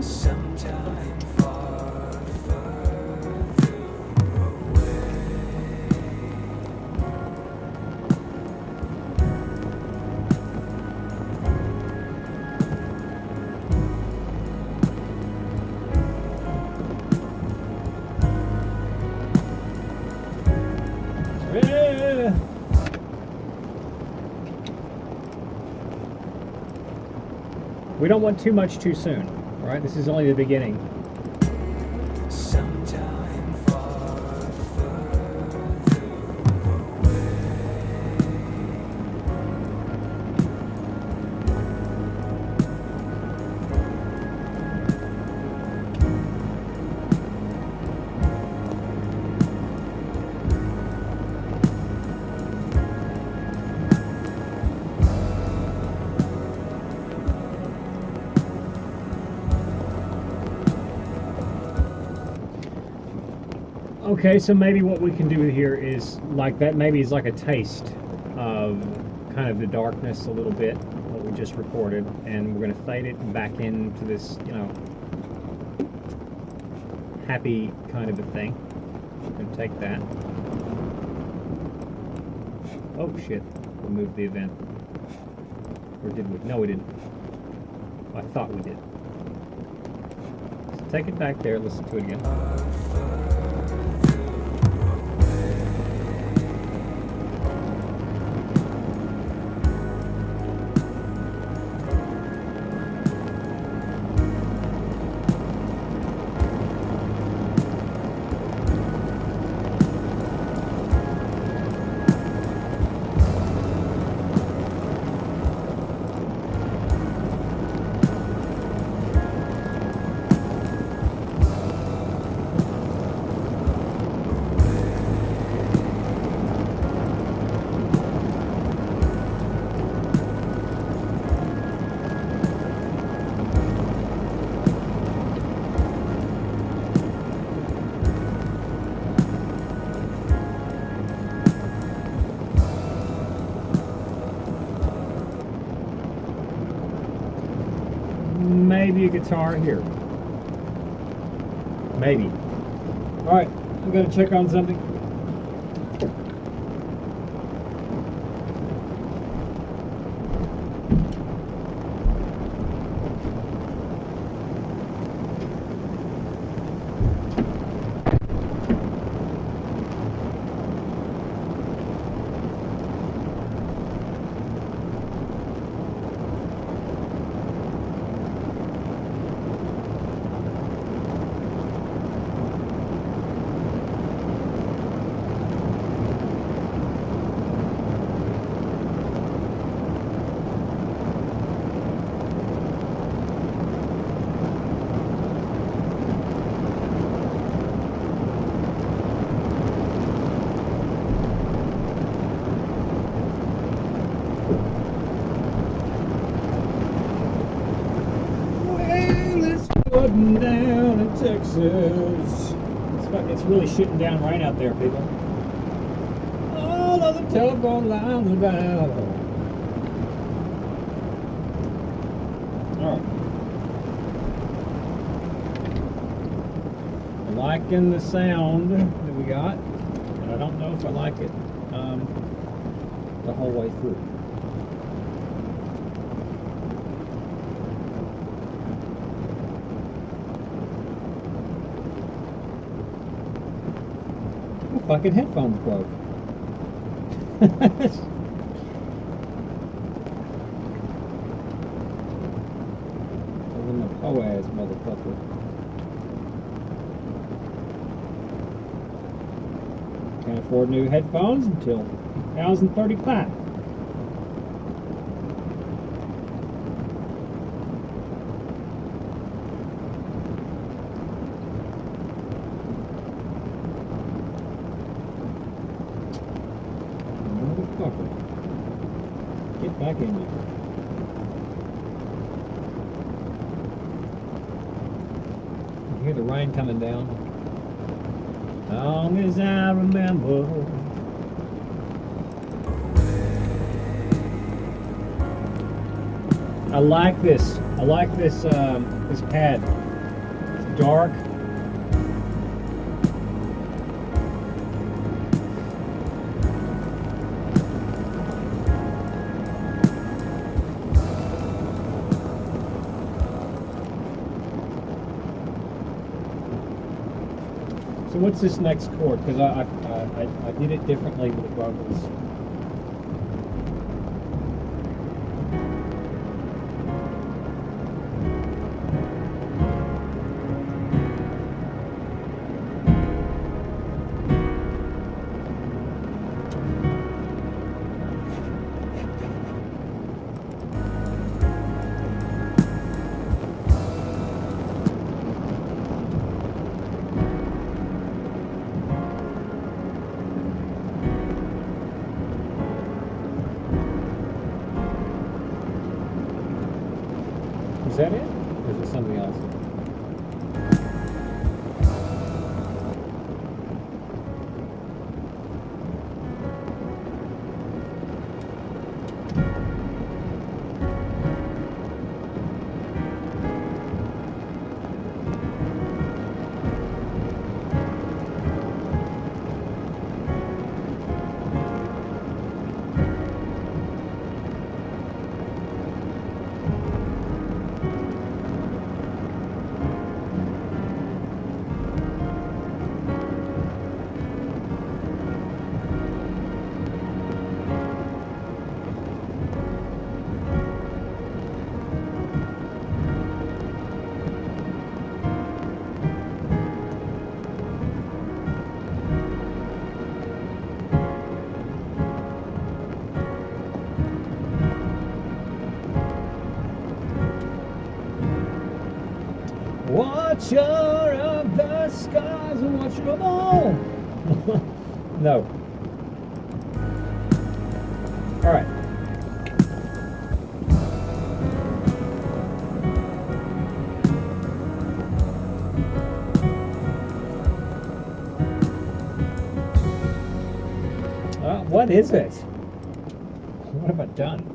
Sometime far further away. Yeah. We don't want too much too soon, all right? This is only the beginning. Sometime far further Okay, so maybe what we can do here is like that. Maybe is like a taste of kind of the darkness a little bit, what we just recorded, and we're going to fade it back into this, you know, happy kind of a thing. We're going to take that. Oh shit! We moved the event, or did we? No, we didn't. I thought we did. So take it back there. Listen to it again. Maybe a guitar here. Maybe. All right, I'm gonna check on something. Flooding down in Texas. It's really shooting down rain out there, people. All of the telephone lines are down. Alright. I'm liking the sound that we got, and I don't know if I like it the whole way through. Fucking headphones broke. Pull them apart. Oh, ass motherfucker. Can't afford new headphones until 2035. Motherfucker. Get back in there. You hear the rain coming down? Long as I remember. I like this. I like this this pad. It's dark. So what's this next chord? Because I did it differently with the vocals. Is that it? Or is it something else? Watcher of the skies and watcher of all. No. All right. What is it? What have I done?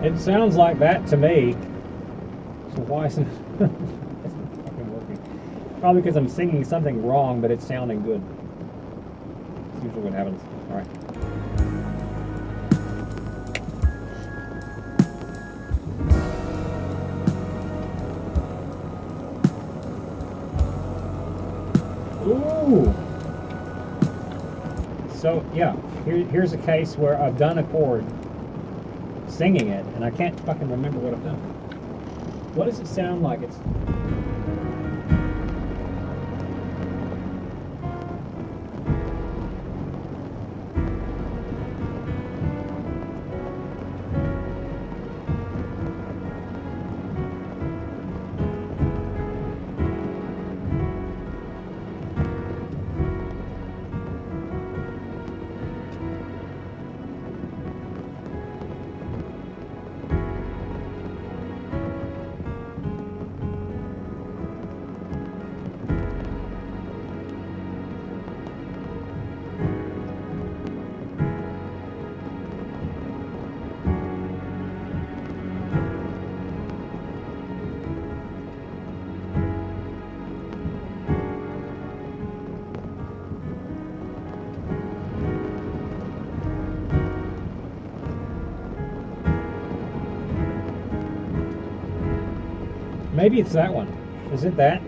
It sounds like that to me. So why isn't it's not fucking working? Probably because I'm singing something wrong, but it's sounding good. That's usually what happens. All right. Ooh. So yeah, here's a case where I've done a chord, singing it, and I can't fucking remember what I've done. What does it sound like? It's Maybe it's that one. Is it that?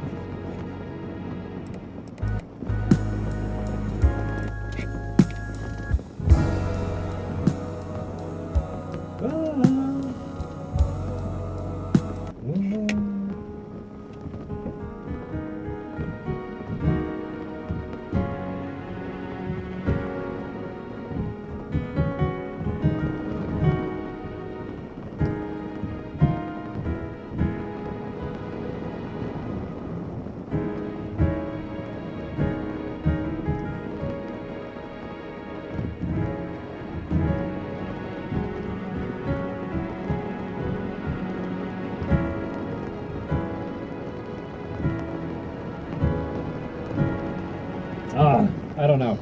I don't know.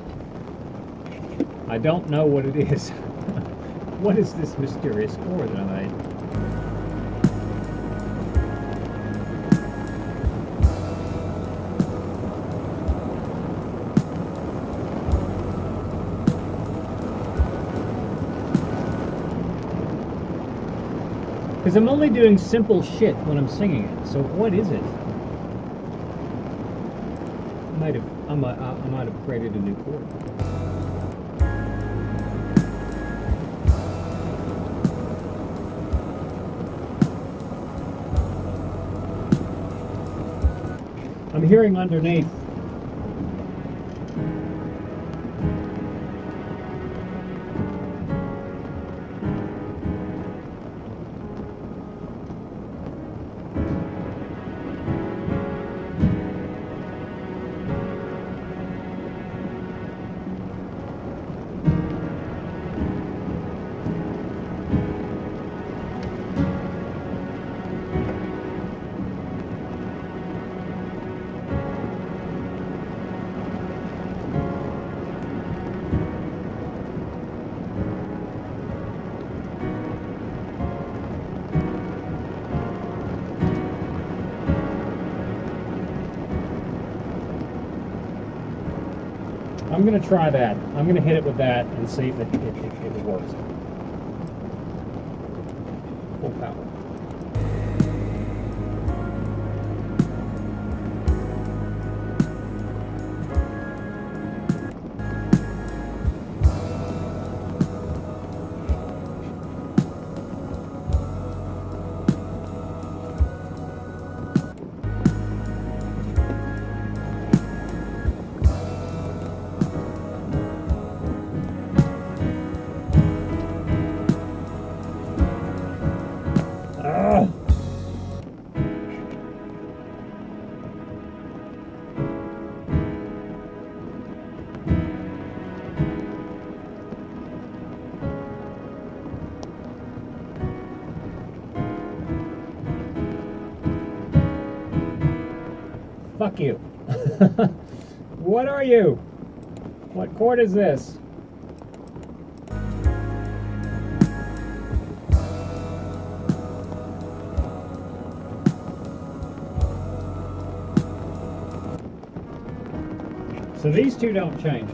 I don't know what it is. What is this mysterious chord that I made? Because I'm only doing simple shit when I'm singing it. So what is it? I might have created a new chord. I'm hearing underneath. I'm going to try that. I'm going to hit it with that and see if it works. Full power. Fuck you. What are you? What chord is this? So these two don't change.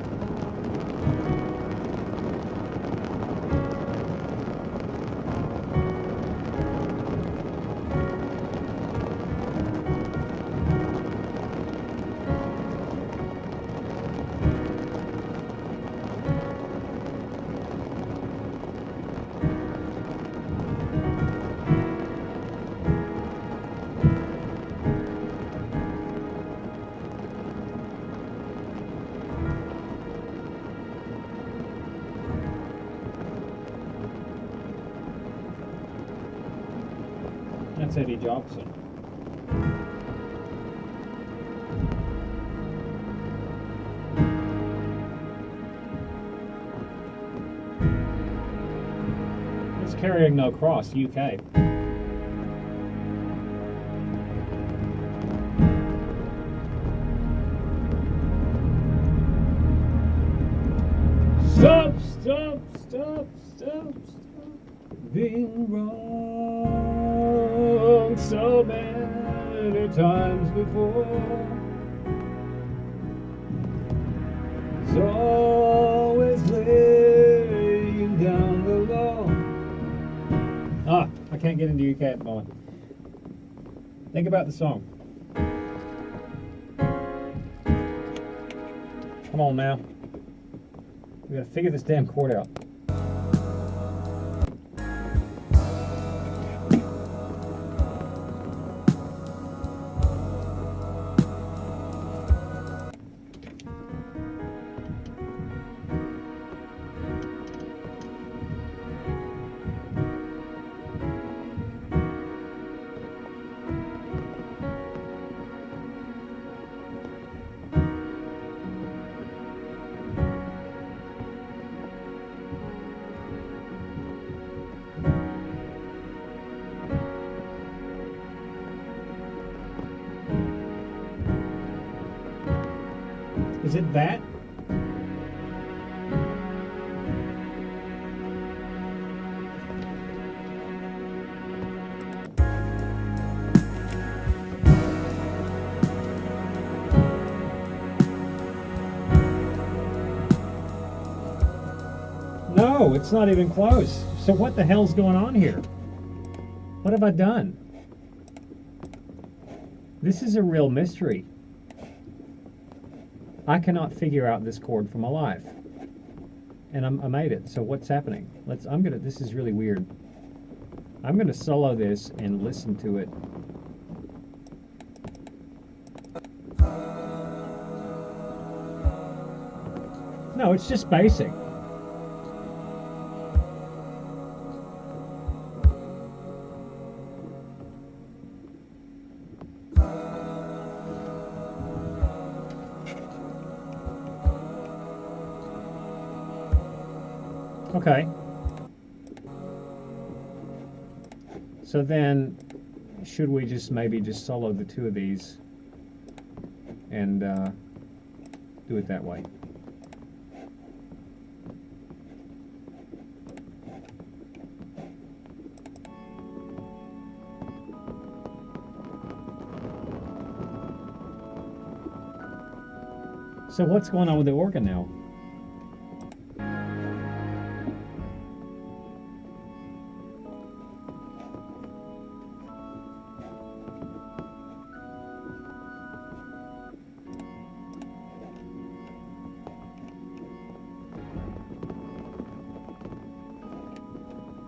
That's Eddie Jobson. It's Carrying No Cross, UK. Stop, stop, stop, stop, stop being wrong so many times before. It's always laying down the law. I can't get into UK at the moment. Think about the song. Come on now. We gotta figure this damn chord out. Is it that? No, it's not even close. So what the hell's going on here? What have I done? This is a real mystery. I cannot figure out this chord for my life. And I made it. So what's happening? This is really weird. I'm gonna solo this and listen to it. No, it's just basic. Okay. So then, should we maybe just solo the two of these and do it that way? So what's going on with the organ now?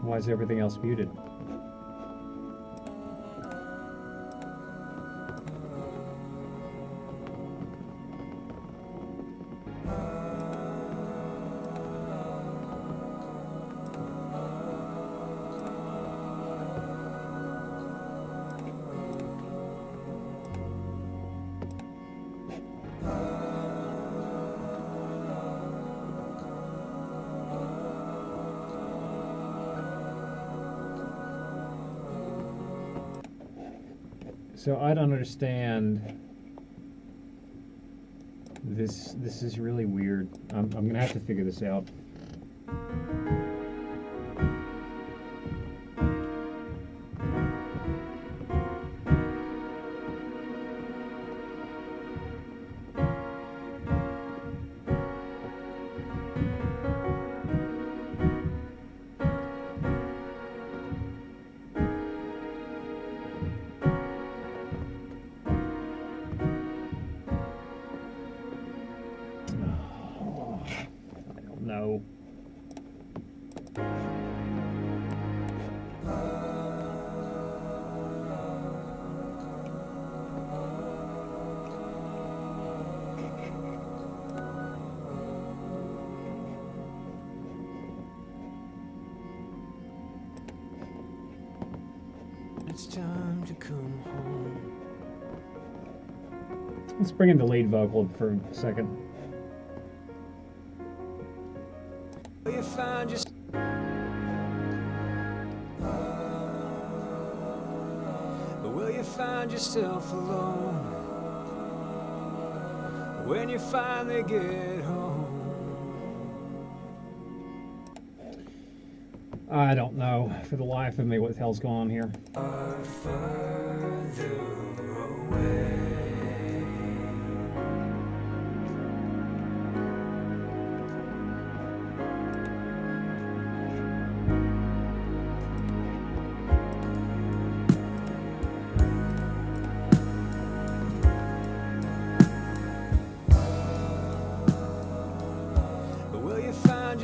Why is everything else muted? So I don't understand. This is really weird. I'm gonna have to figure this out. No. It's time to come home. Let's bring in the lead vocal for a second. Will you find yourself? Will you find yourself alone when you finally get home? I don't know for the life of me what the hell's going on here. Further away.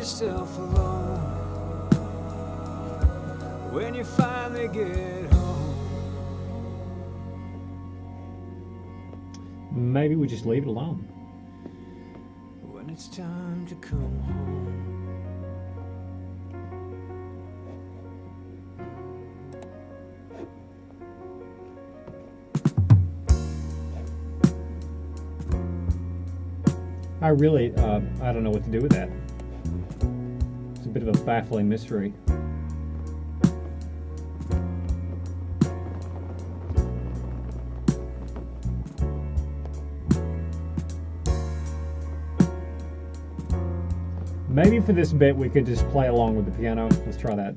yourself alone. When you finally get home. Maybe we just leave it alone. When it's time to come home. I really, I don't know what to do with that. It's a bit of a baffling mystery. Maybe for this bit we could just play along with the piano. Let's try that.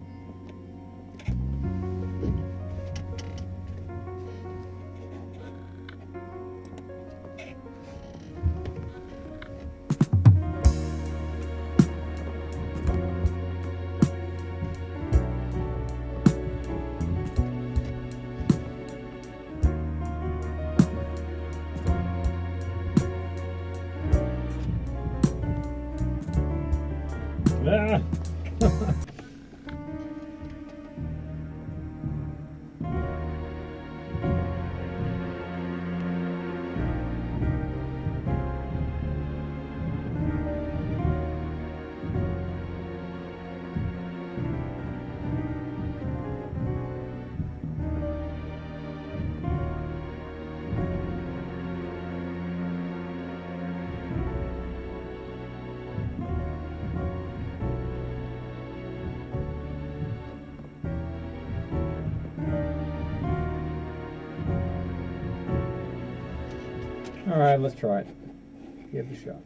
Ah. All right, let's try it. Give it a shot.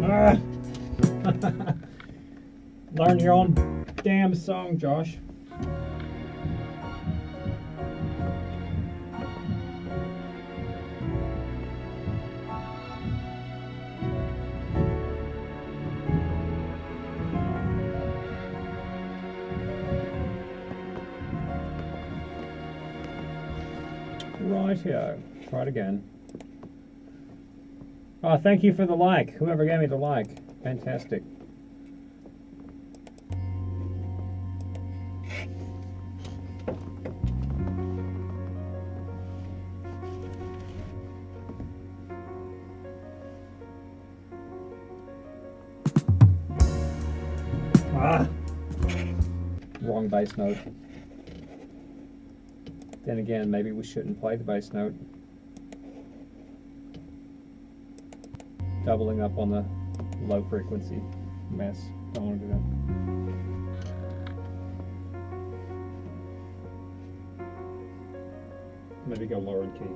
Ah. Learn your own damn song, Josh. Rightio. Try it again. Oh, thank you for the like. Whoever gave me the like. Fantastic. Ah! Wrong bass note. Then again, maybe we shouldn't play the bass note. Doubling up on the low frequency mess. Don't want to do that. Maybe go lower in key.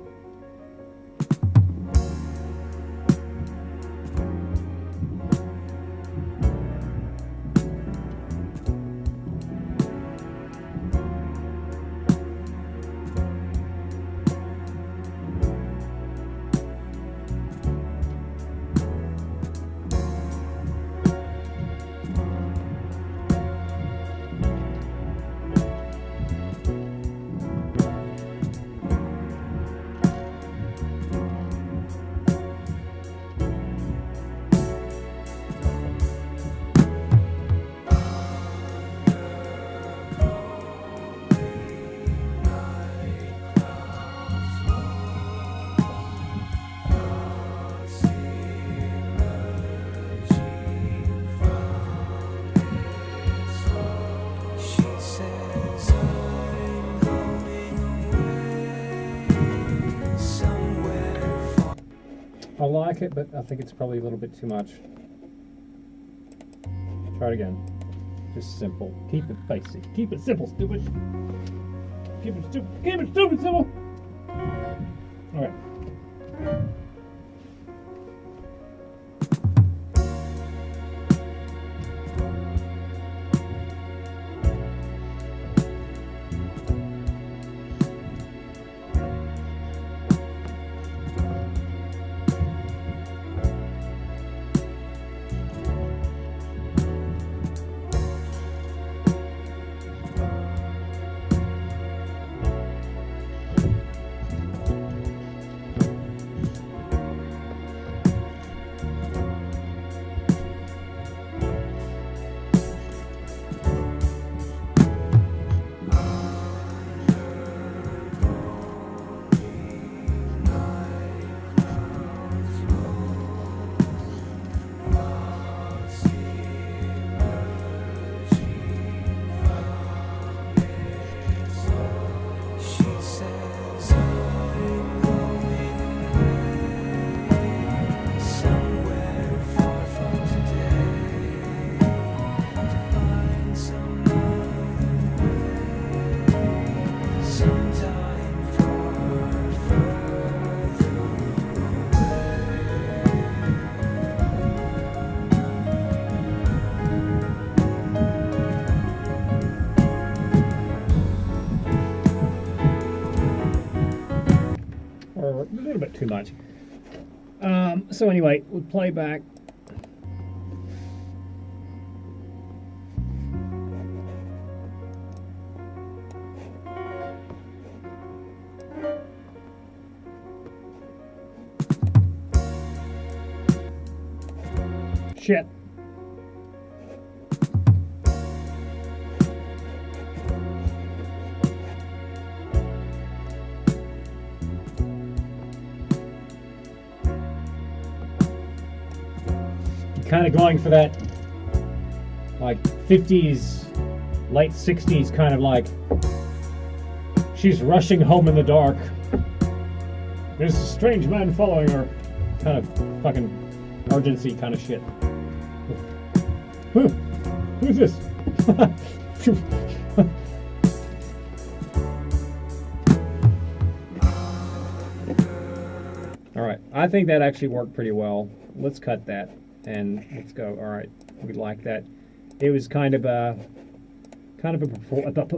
I like it, but I think it's probably a little bit too much. Try it again. Just simple. Keep it basic. Keep it simple, stupid. Keep it stupid. Keep it stupid, simple. All right. She says I'm going somewhere far from today to find some other way, sometime far further Or a little bit too much. So anyway, we'll play back. Shit. Kind of going for that like 50s, late 60s kind of like she's rushing home in the dark. There's a strange man following her. Kind of fucking urgency kind of shit. Who's this? All right, I think that actually worked pretty well. Let's cut that and let's go. All right, we like that. It was kind of a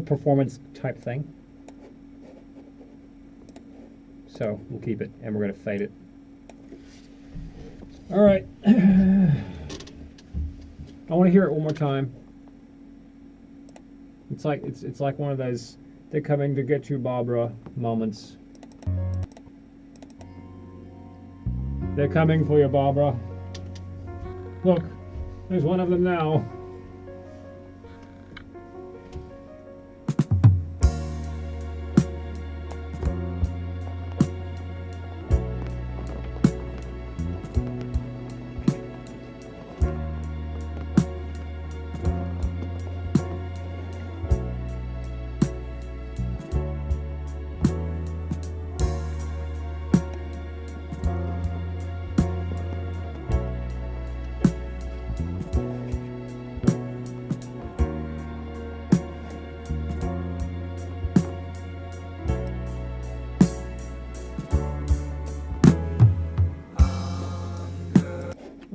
performance type thing. So we'll keep it, and we're going to fade it. All right. I want to hear it one more time. It's like one of those "they're coming to get you, Barbara" moments. They're coming for you, Barbara. Look, there's one of them now.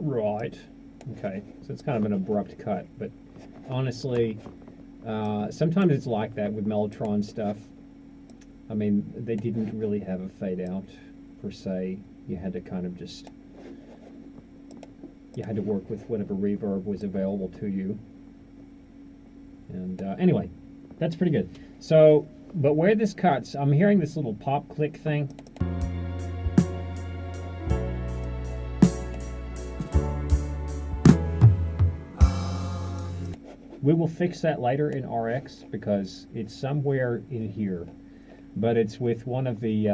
Right. Okay. So it's kind of an abrupt cut, but honestly, sometimes it's like that with Mellotron stuff. I mean, they didn't really have a fade out per se. You had to kind of you had to work with whatever reverb was available to you. And anyway, that's pretty good. So, but where this cuts, I'm hearing this little pop click thing. We will fix that later in RX because it's somewhere in here, but it's with one of the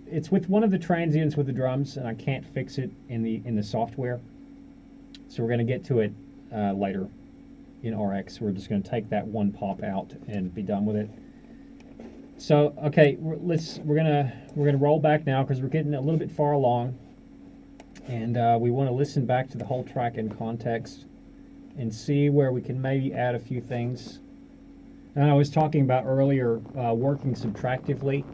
it's with one of the transients with the drums, and I can't fix it in the software. So we're going to get to it later in RX. We're just going to take that one pop out and be done with it. So okay, we're gonna roll back now because we're getting a little bit far along. And we want to listen back to the whole track in context and see where we can maybe add a few things. And I was talking about earlier working subtractively,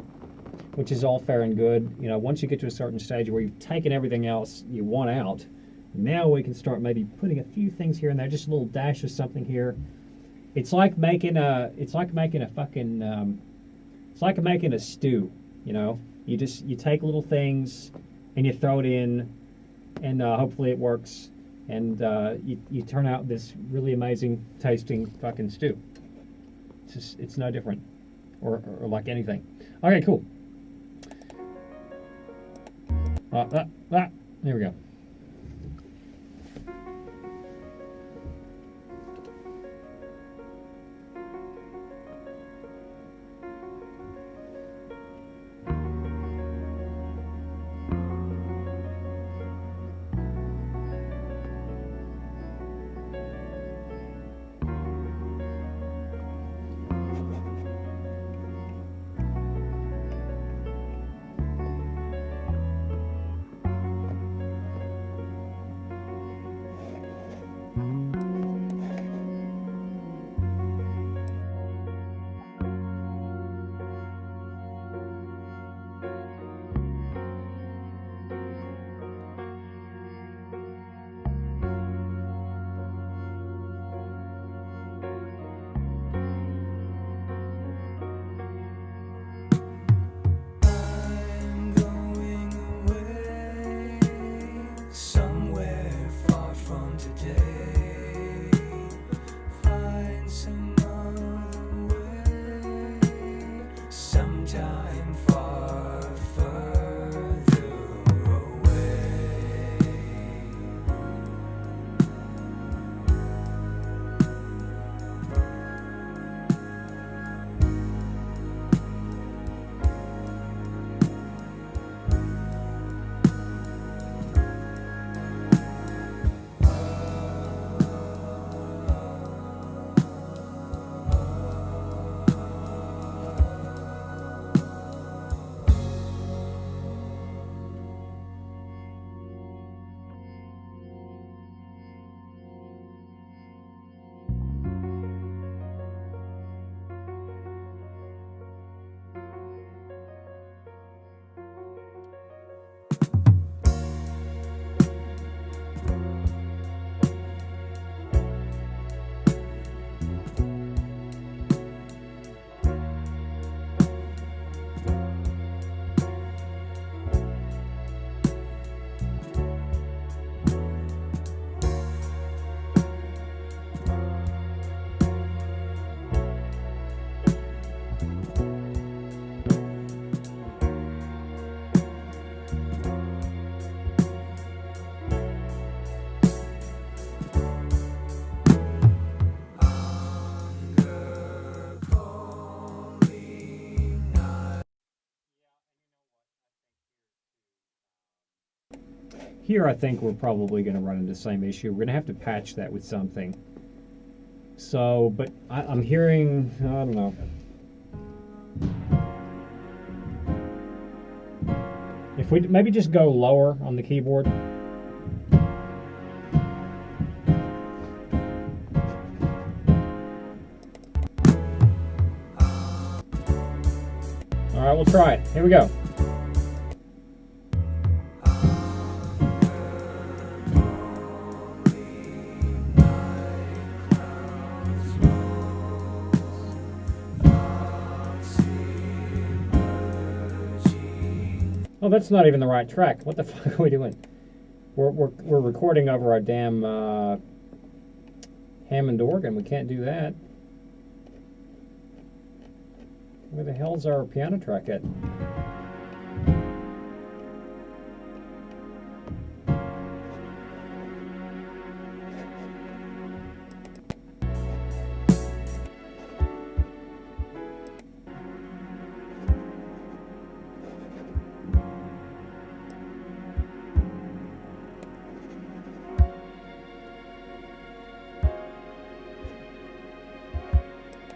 which is all fair and good. You know, once you get to a certain stage where you've taken everything else you want out, now we can start maybe putting a few things here and there, just a little dash of something here. It's like making a stew. You know, you take little things and you throw it in, and hopefully it works, and you turn out this really amazing tasting fucking stew. It's no different, or like anything. Okay, cool. There we go. I'm going away somewhere far from today. Find some other way, sometime far further away. Here, I think we're probably going to run into the same issue. We're going to have to patch that with something. So, but I'm hearing, I don't know. If we maybe just go lower on the keyboard. All right, we'll try it. Here we go. Oh, that's not even the right track. What the fuck are we doing? We're recording over our damn Hammond organ. We can't do that. Where the hell's our piano track at?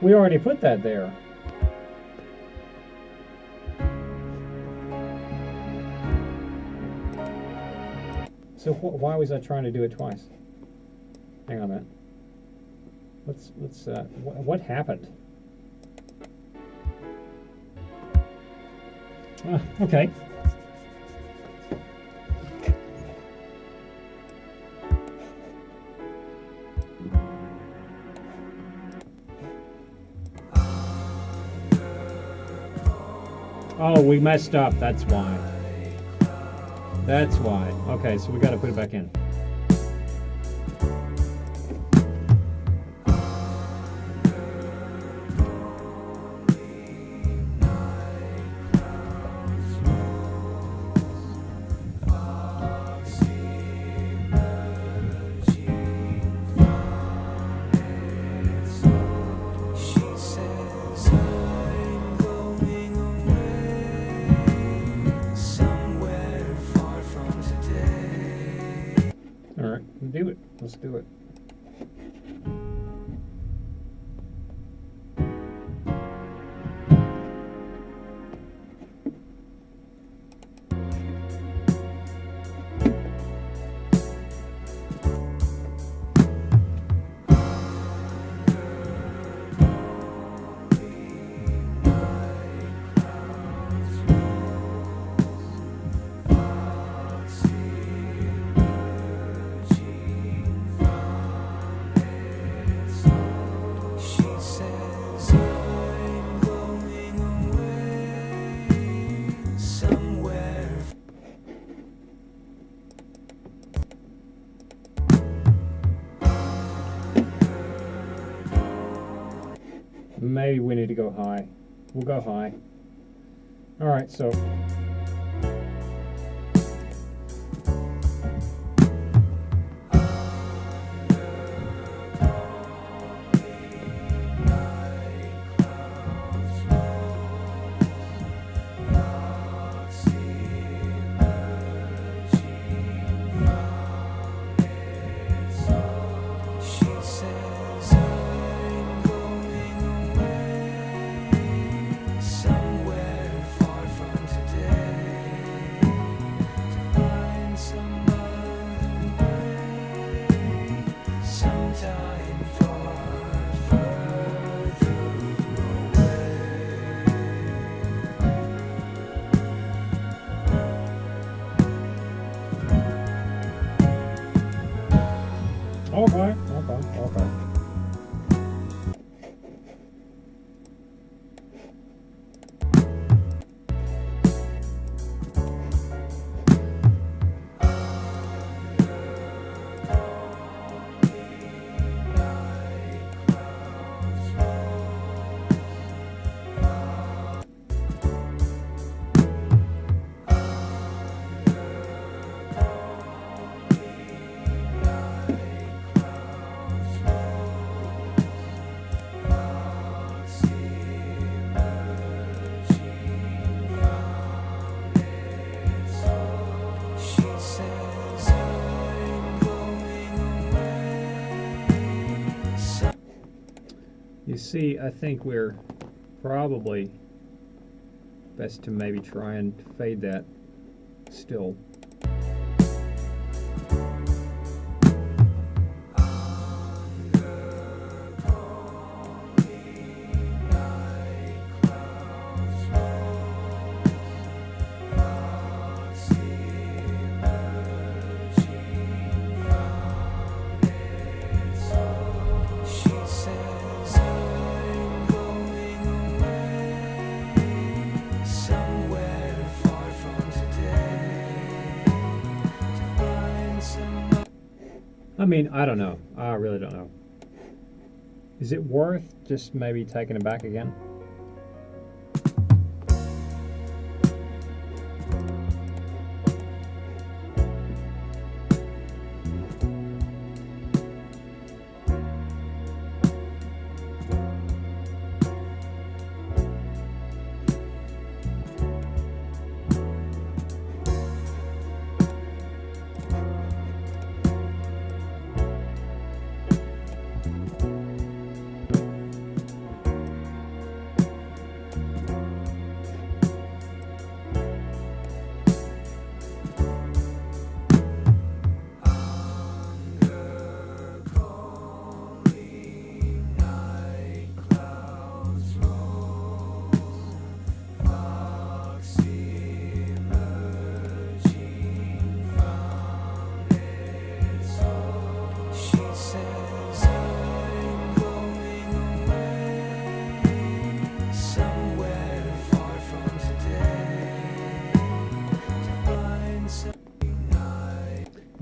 We already put that there. So why was I trying to do it twice? Hang on a minute. What happened? Okay. Oh, we messed up. That's why. That's why. Okay, so we got to put it back in. All right, do it. Let's do it. Maybe we need to go high. We'll go high. All right, so okay. You see, I think we're probably best to maybe try and fade that still. I mean, I don't know. I really don't know. Is it worth just maybe taking it back again?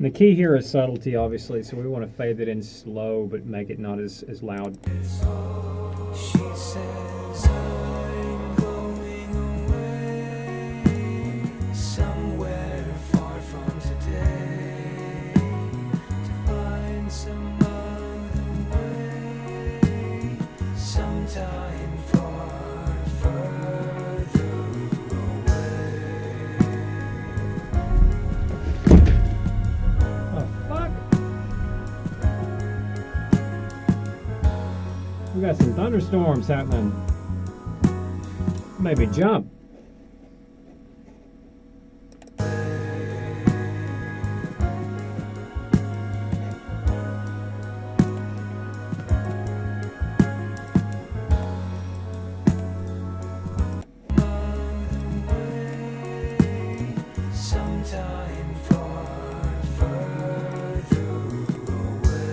the key here is subtlety, obviously, so we want to fade it in slow, but make it not as loud. She says I'm going away somewhere far from today to find some other way, sometime far further away. Oh, fuck! We got some thunderstorms happening. Maybe jump. Sometime far further away.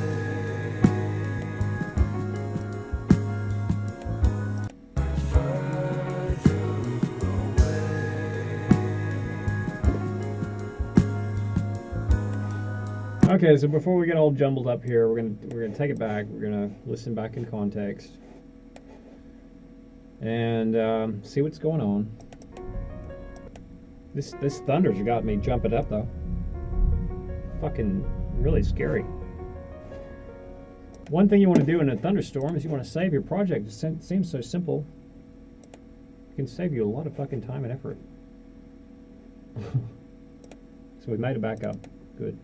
Further away. Okay, so before we get all jumbled up here, we're gonna take it back. We're gonna listen back in context and see what's going on. This thunder's got me jumping up though. Fucking really scary. One thing you want to do in a thunderstorm is you want to save your project. It seems so simple. It can save you a lot of fucking time and effort. So we made it back up. Good.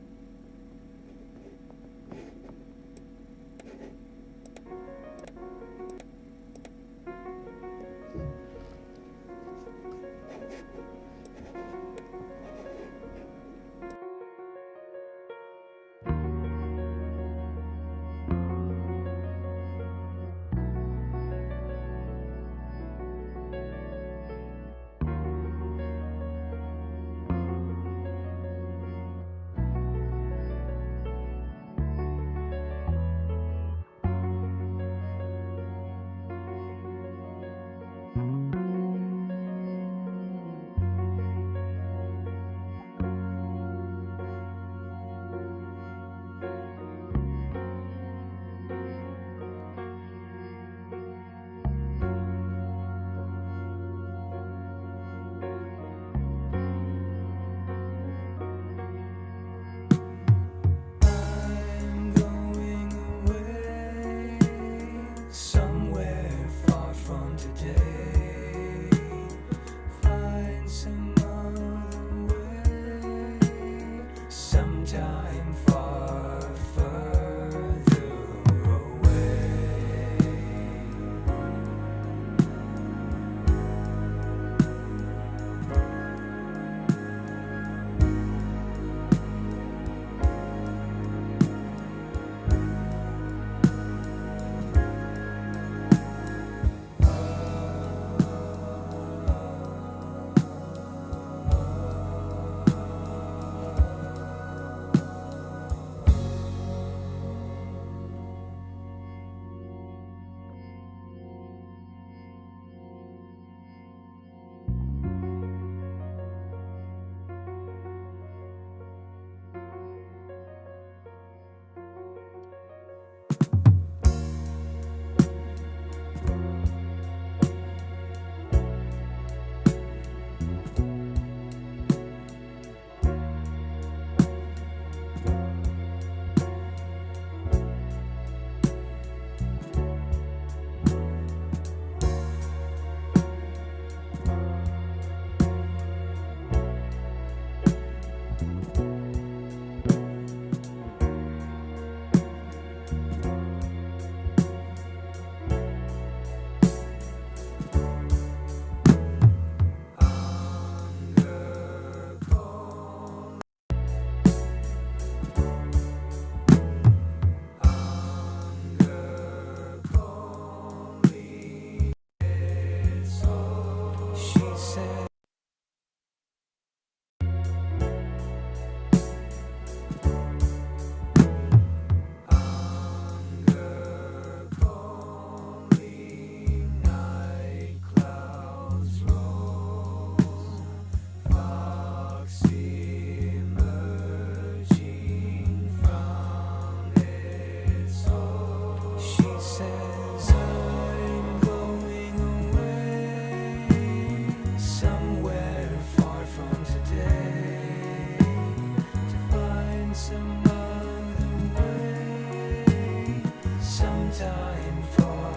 sometime far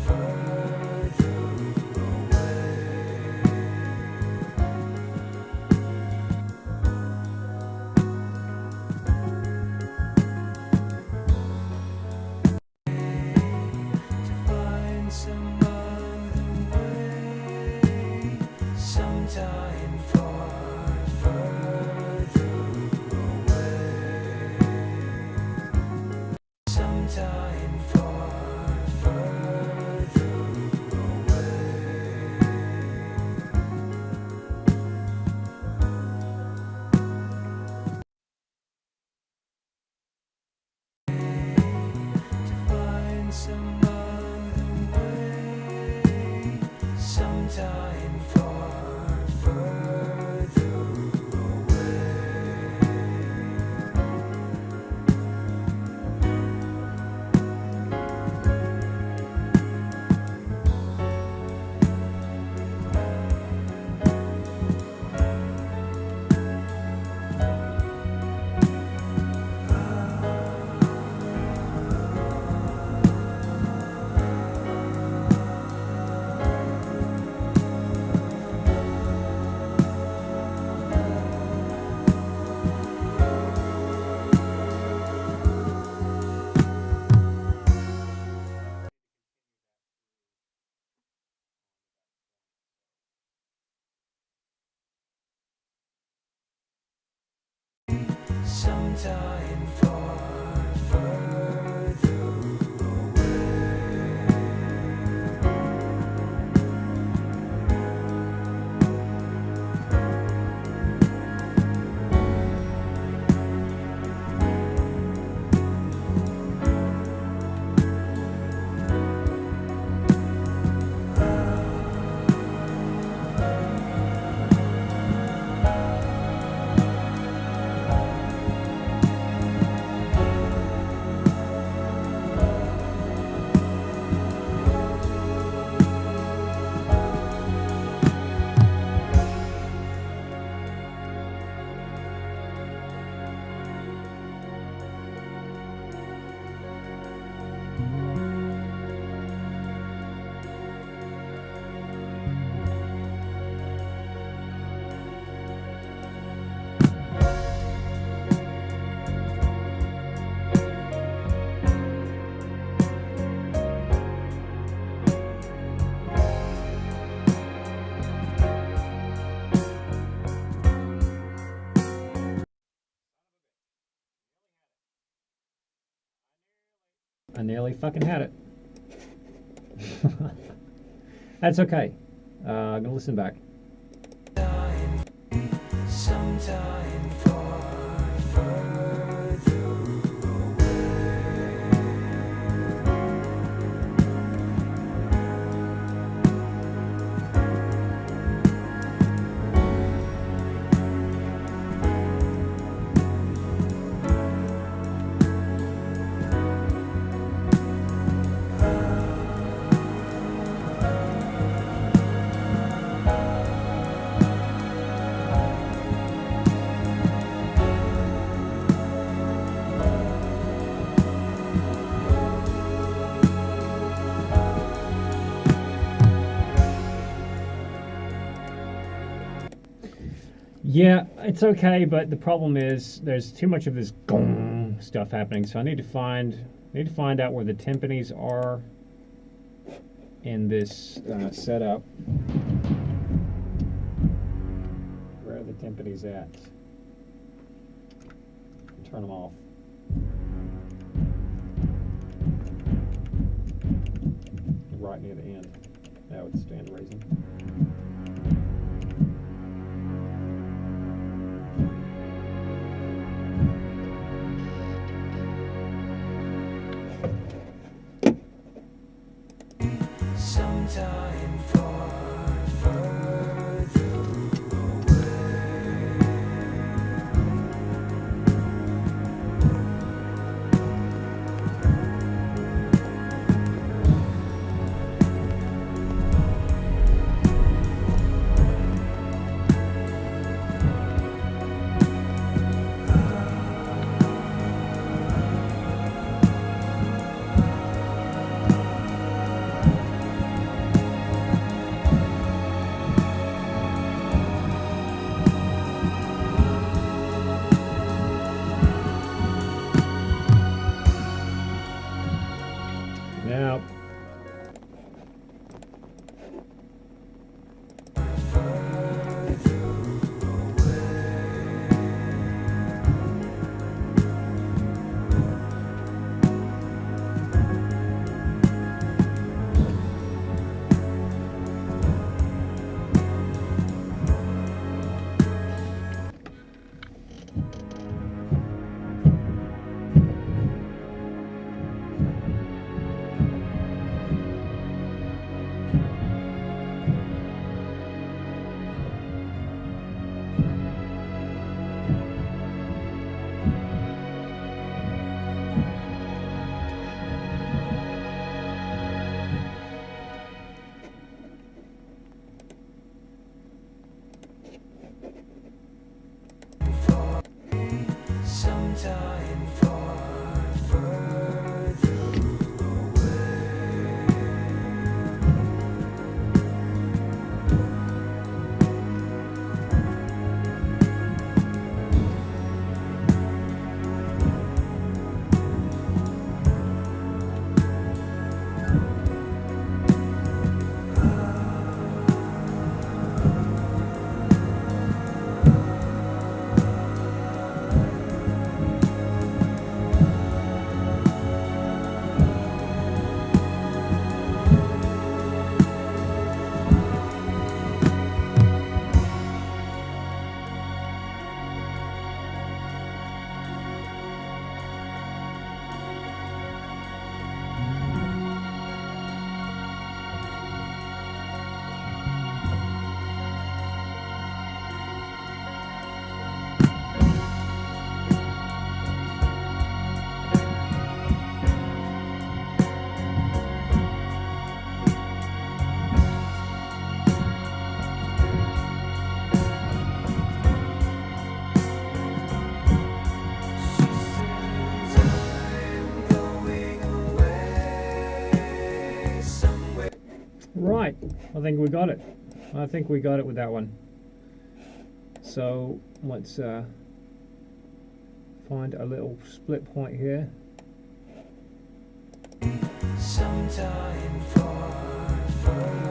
further to find some other way, sometime far further away, sometime far further to find some other way, sometime far further sometime far further I nearly fucking had it. That's okay. I'm gonna listen back. sometime far further Yeah, it's okay, but the problem is there's too much of this gong stuff happening. So I need to find out where the timpanis are in this setup. Where are the timpanis at? Turn them off. Right near the end. That would stand to reason. sometime far further away. Now. Sometime far further Right, I think we got it. I think we got it with that one. So let's find a little split point here. sometime far further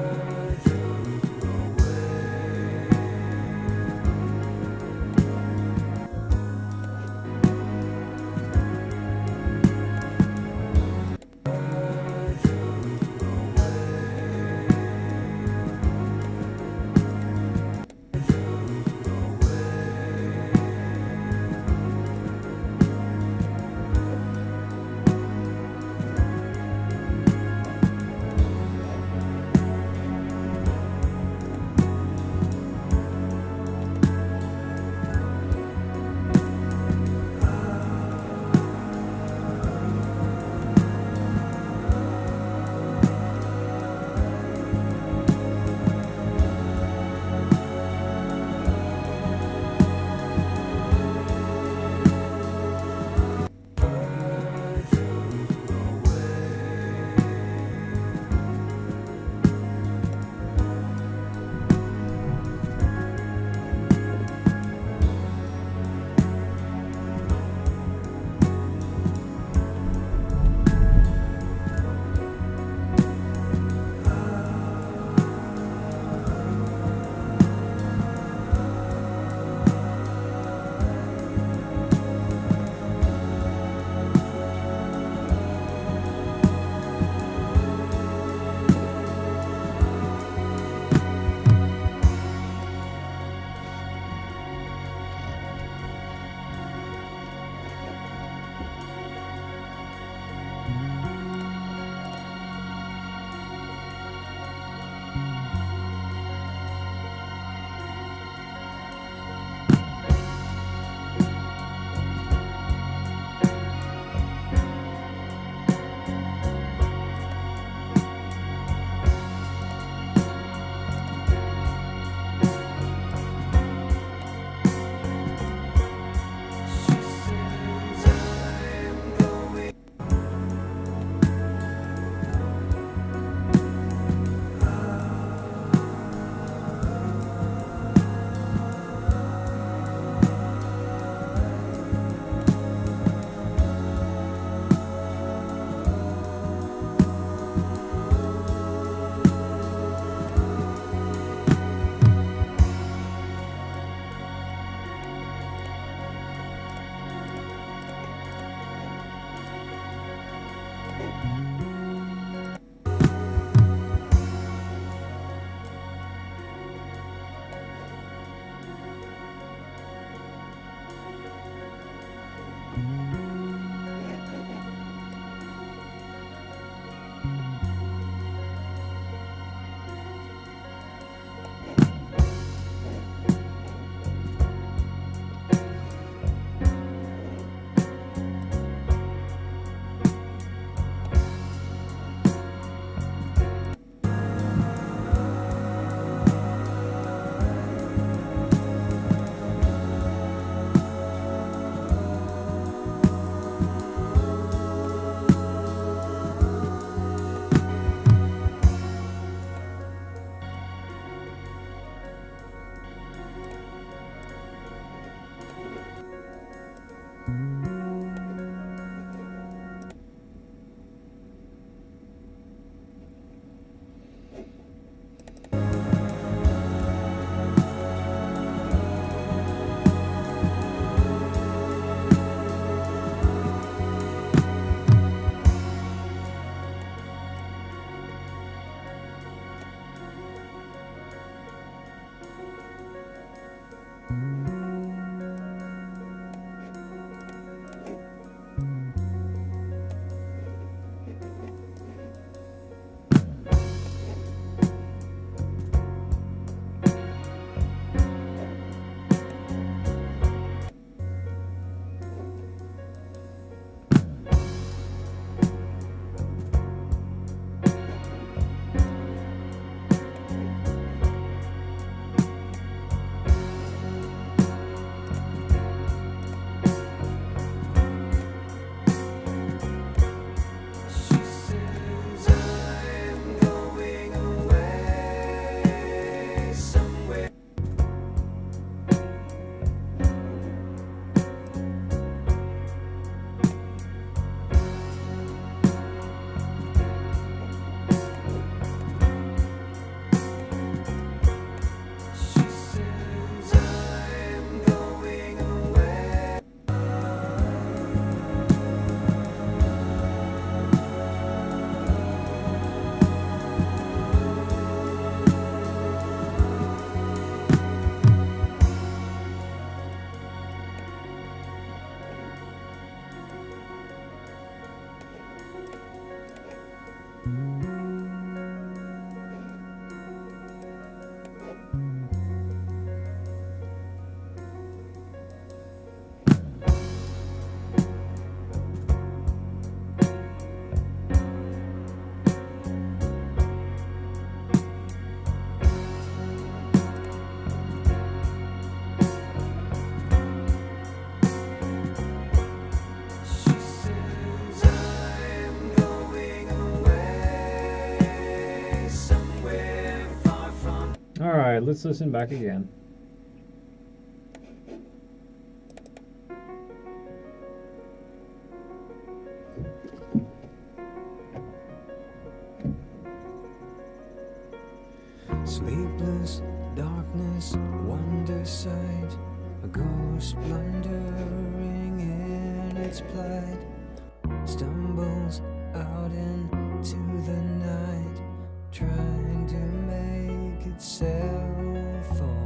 right, let's listen back again. Sleepless darkness, wonder sight, a ghost blundering in its plight, stumbles out into the night, trying to make itself alright.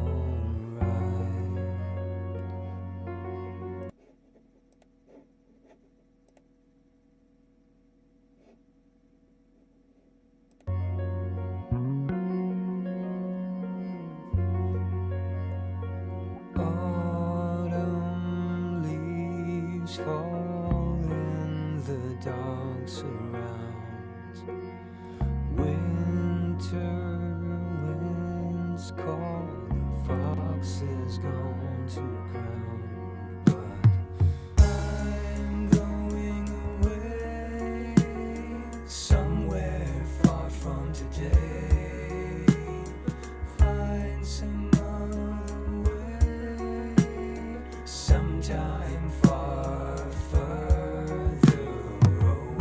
Autumn leaves fall in the dark surrounds. Winter winds call, the fox is gone to ground. But I'm going away, somewhere far from today. Find some other way, sometime far further away.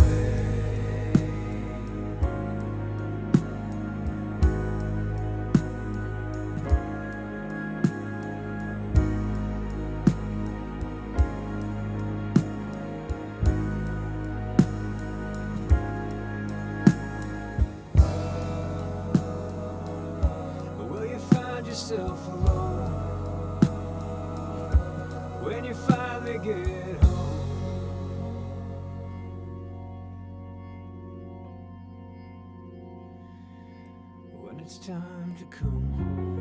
Will you find yourself alone when you finally get home? When it's time to come home.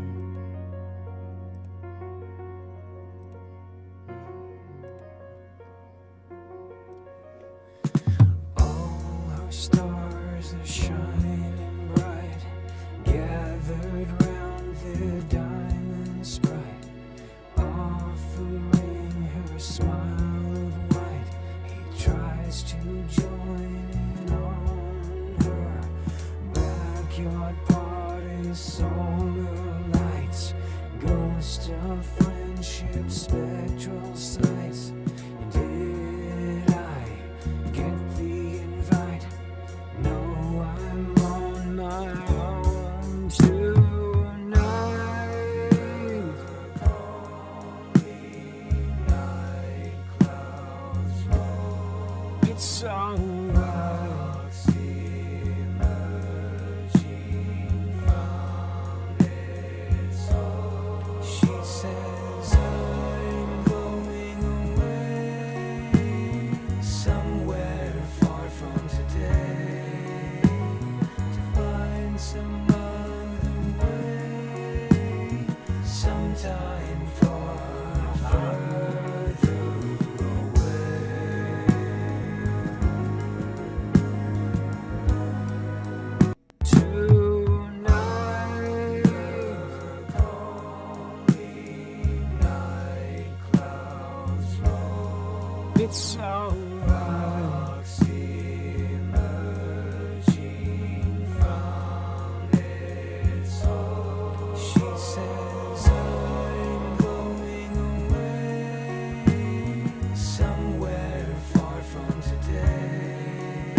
All our stars are shining bright, gathered round their diamond sprite, offering her smile of white. He tries to join in on her backyard party, solar lights, ghost of friendship, spectral sights. And did I get the invite? No, I'm on my own tonight. It's alright. She says I'm going away, somewhere far from today, to find some other way, sometime far further away. Tonight, it's alright. She says I'm going away, somewhere far from today,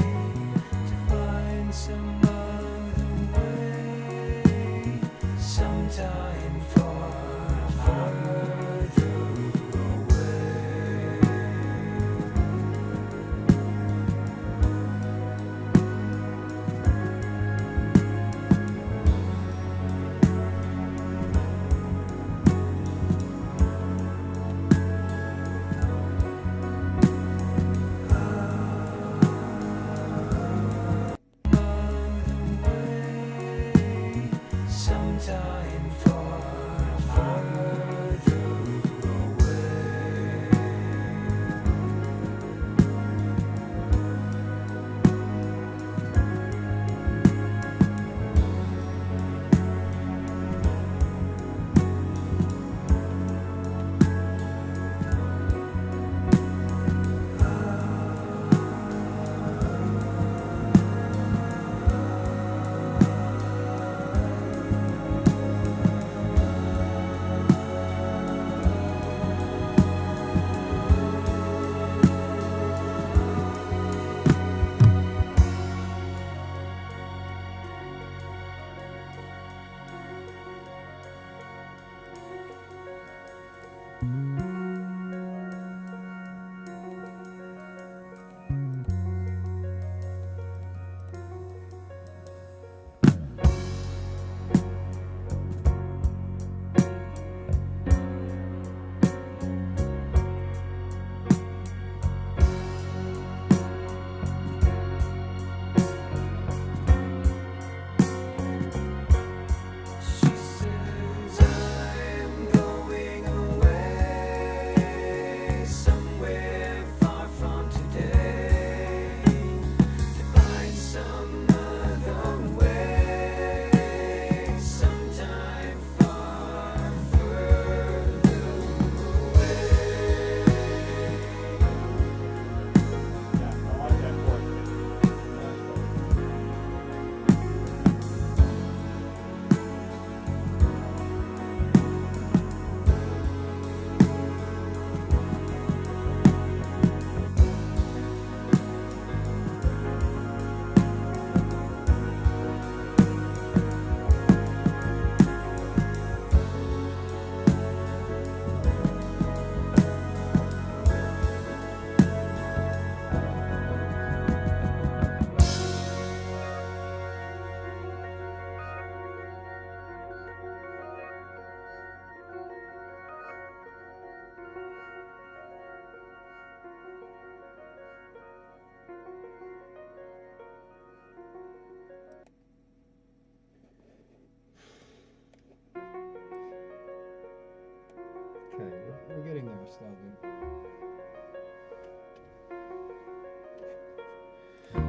to find some other way, sometime far further away. Sometime far further away.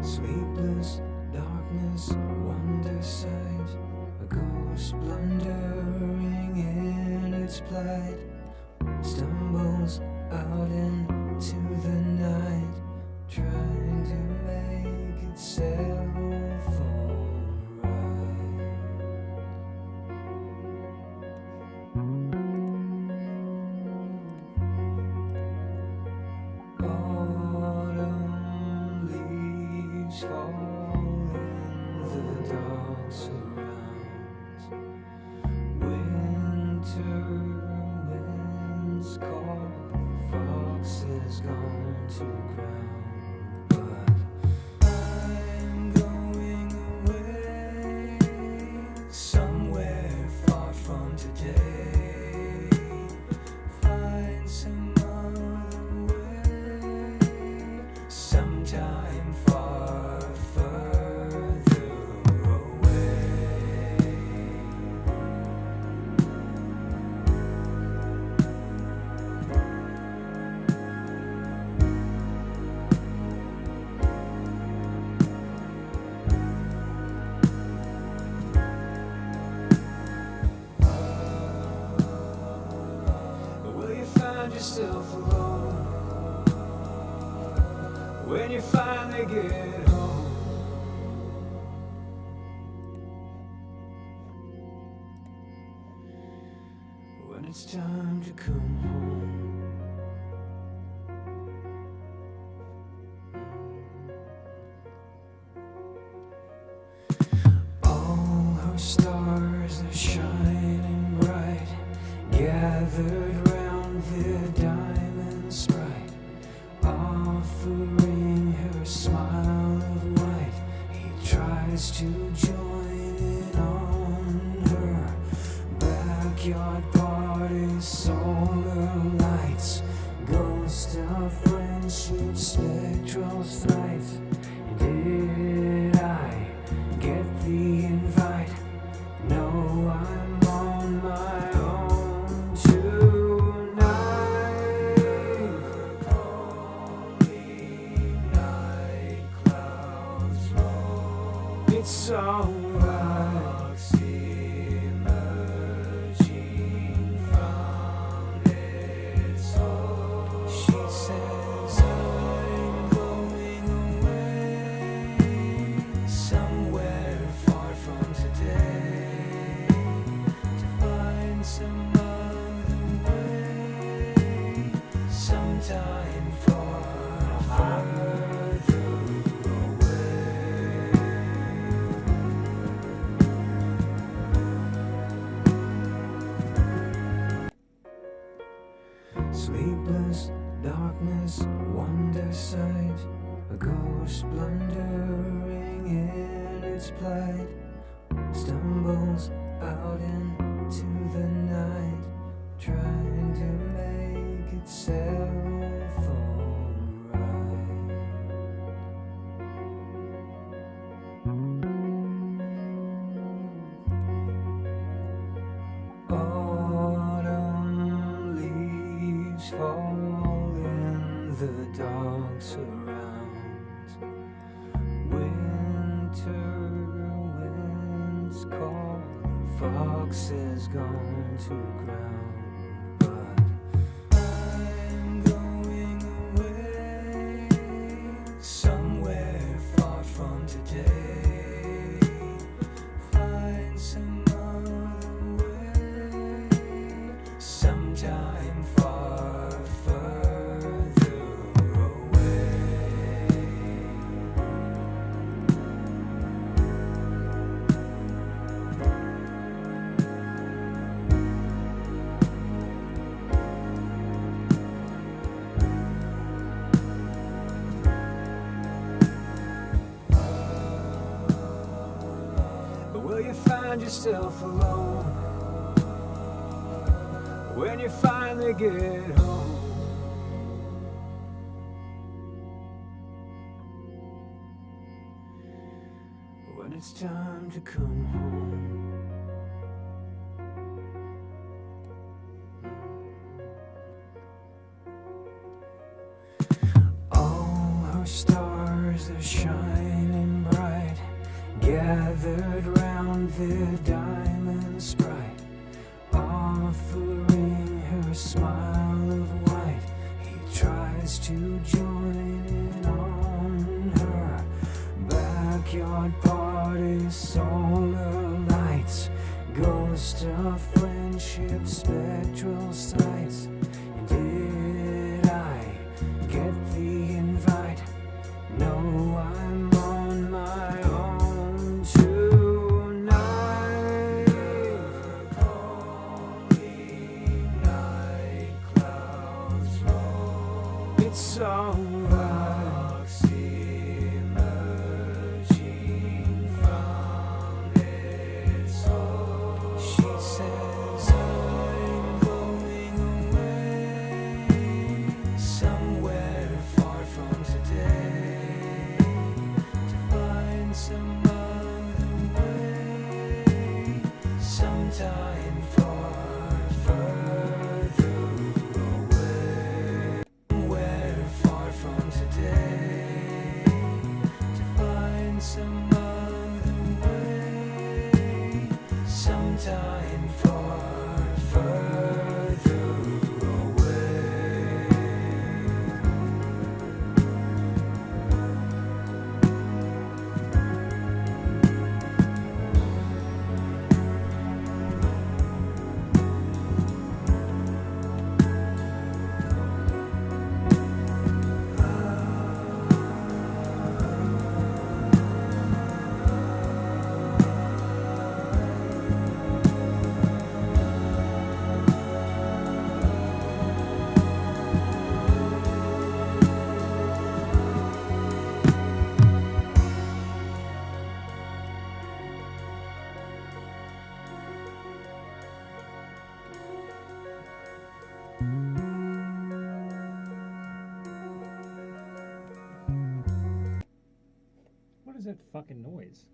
Sleepless darkness, wonder sight, a ghost blundering in its plight, stumbles out into the night, trying to make itself alright. Autumn leaves fall in the dark surrounds. Winter winds call, fox is gone to ground. But I'm going away, somewhere far from today. Find some other way, sometime far further away. Will you find yourself alone when you finally get home? When it's time to come home. All her stars are shining bright, gathered round the diamond sprite, offering her smile of white. He tries to join in on her backyard party, solar lights, ghost of friendship, spectral strife. Did I get the invite? No, I'm on my own tonight. Call me night clouds roll. It's alright. Emerging from its hole. She says I'm going away, somewhere far from today, to find some other way, sometime far further away. Sleepless darkness, wonder sight, a ghost blundering in its plight, stumbles out into the night, trying to make itself alright. Autumn leaves fall in the dark surrounds. Winter winds call, fox is gone to ground. But I'm going away, somewhere far from today. Find some other way, sometime far further away. Will you find yourself alone when you finally get home? When it's time to come home. All our stars are shining their diamonds bright, offering her smile of white. He tries to join in on her backyard party, solar lights, ghost of friendship, spectral sights. And did I get the invite? No, I'm on my own tonight. Calling night clouds roll. It's alright. Emerging from its hole. She says I'm going away somewhere far from today to find some other way, sometime far further away. Somewhere far from today to find some other way, sometime far further away. What is that fucking noise?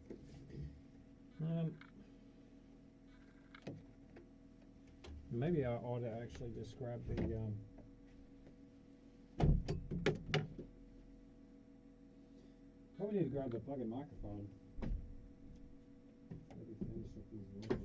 Maybe I ought to actually just grab the probably need to grab the fucking microphone. Maybe finish up these voices.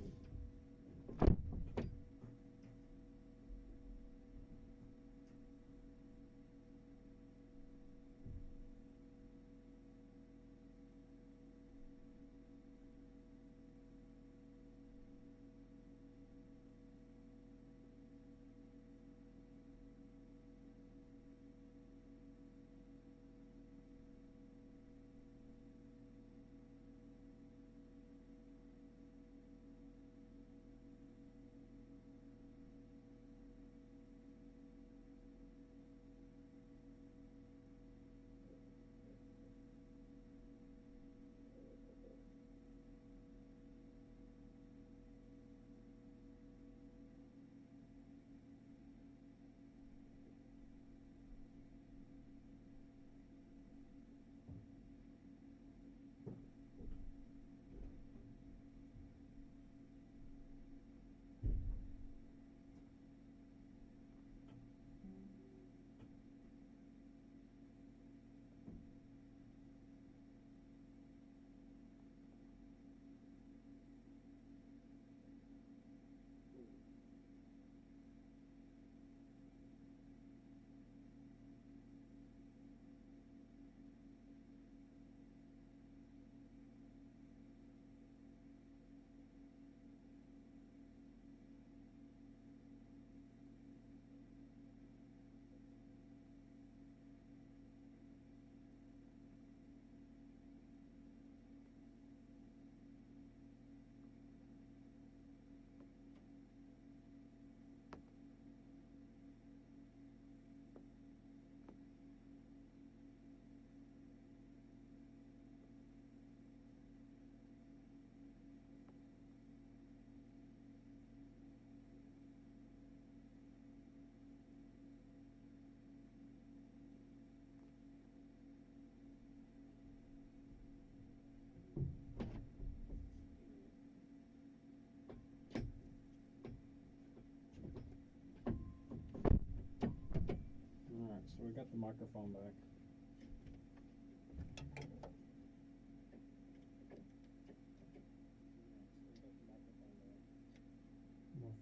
So we got the microphone back.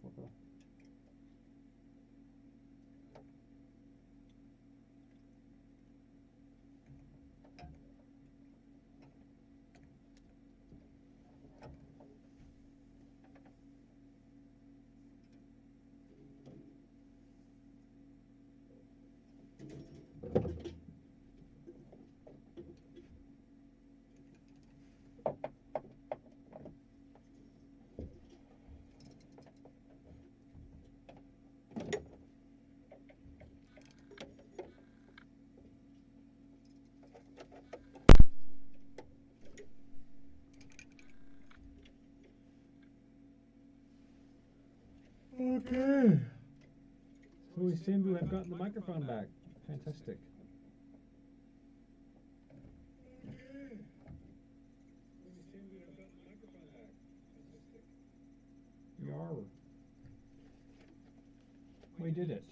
motherfucker. Okay. So we seem to have gotten the microphone back. Fantastic. Yar. We did it.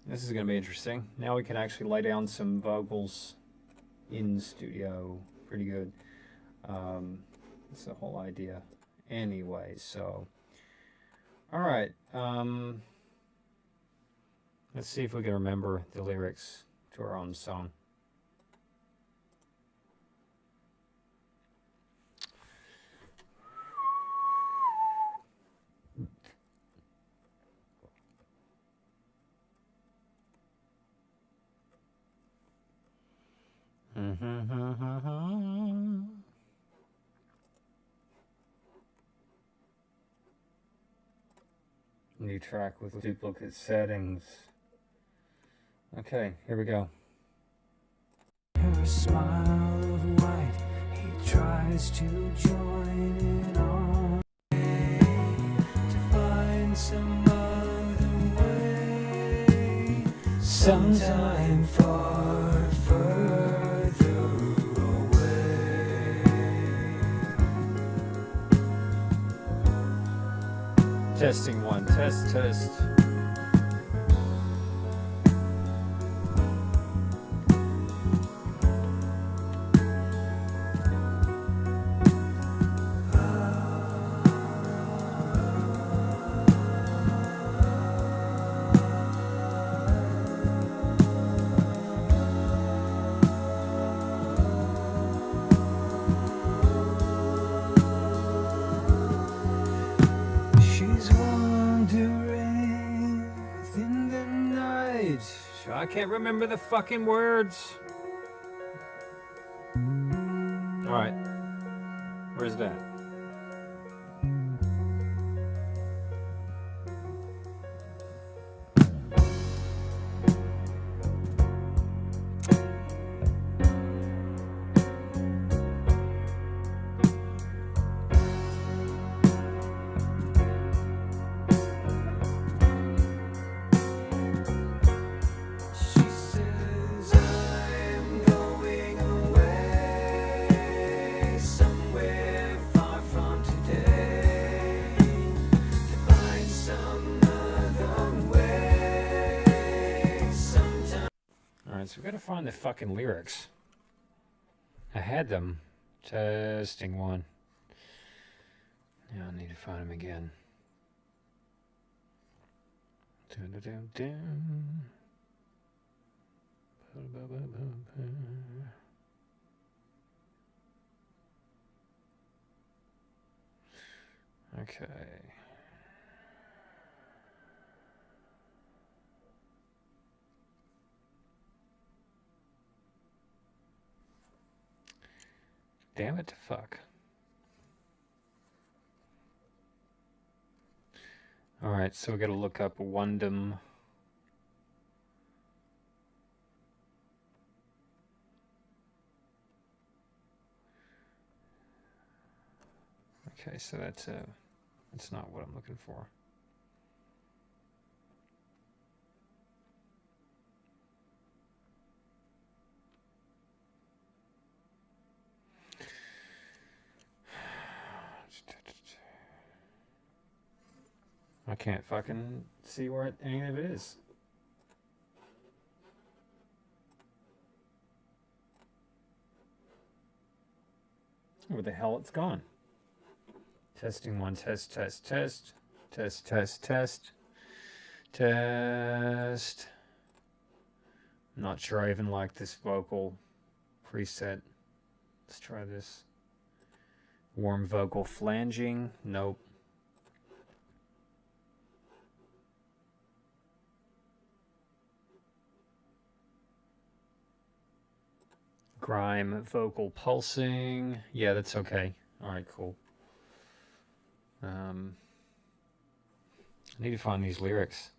This is going to be interesting. Now we can actually lay down some vocals in studio. Pretty good. That's the whole idea. Anyway, so. Alright. Let's see if we can remember the lyrics to our own song. New track with duplicate settings. Okay, here we go. Her smile of white, he tries to join it on to find some other way, sometime far further away. Testing one, test. She's wandering within the night. I can't remember the fucking words. Alright. Where's that? She says I'm going away somewhere far from today to find some other way sometime. Alright, so we gotta find the fucking lyrics. I had them. Testing one. Now I need to find them again. Dun-dun-dun-dun. Ba-ba-ba-ba-ba. Okay. Damn it to fuck. Alright, so we gotta look up Wondom. Okay, so that's not what I'm looking for. I can't fucking see where any of it is. Where the hell it's gone? Testing one, test, test, test, test, test, test, test. Not sure I even like this vocal preset. Let's try this. Warm vocal flanging. Nope. Grime vocal pulsing. Yeah, that's okay. Alright, cool. I need to find these lyrics.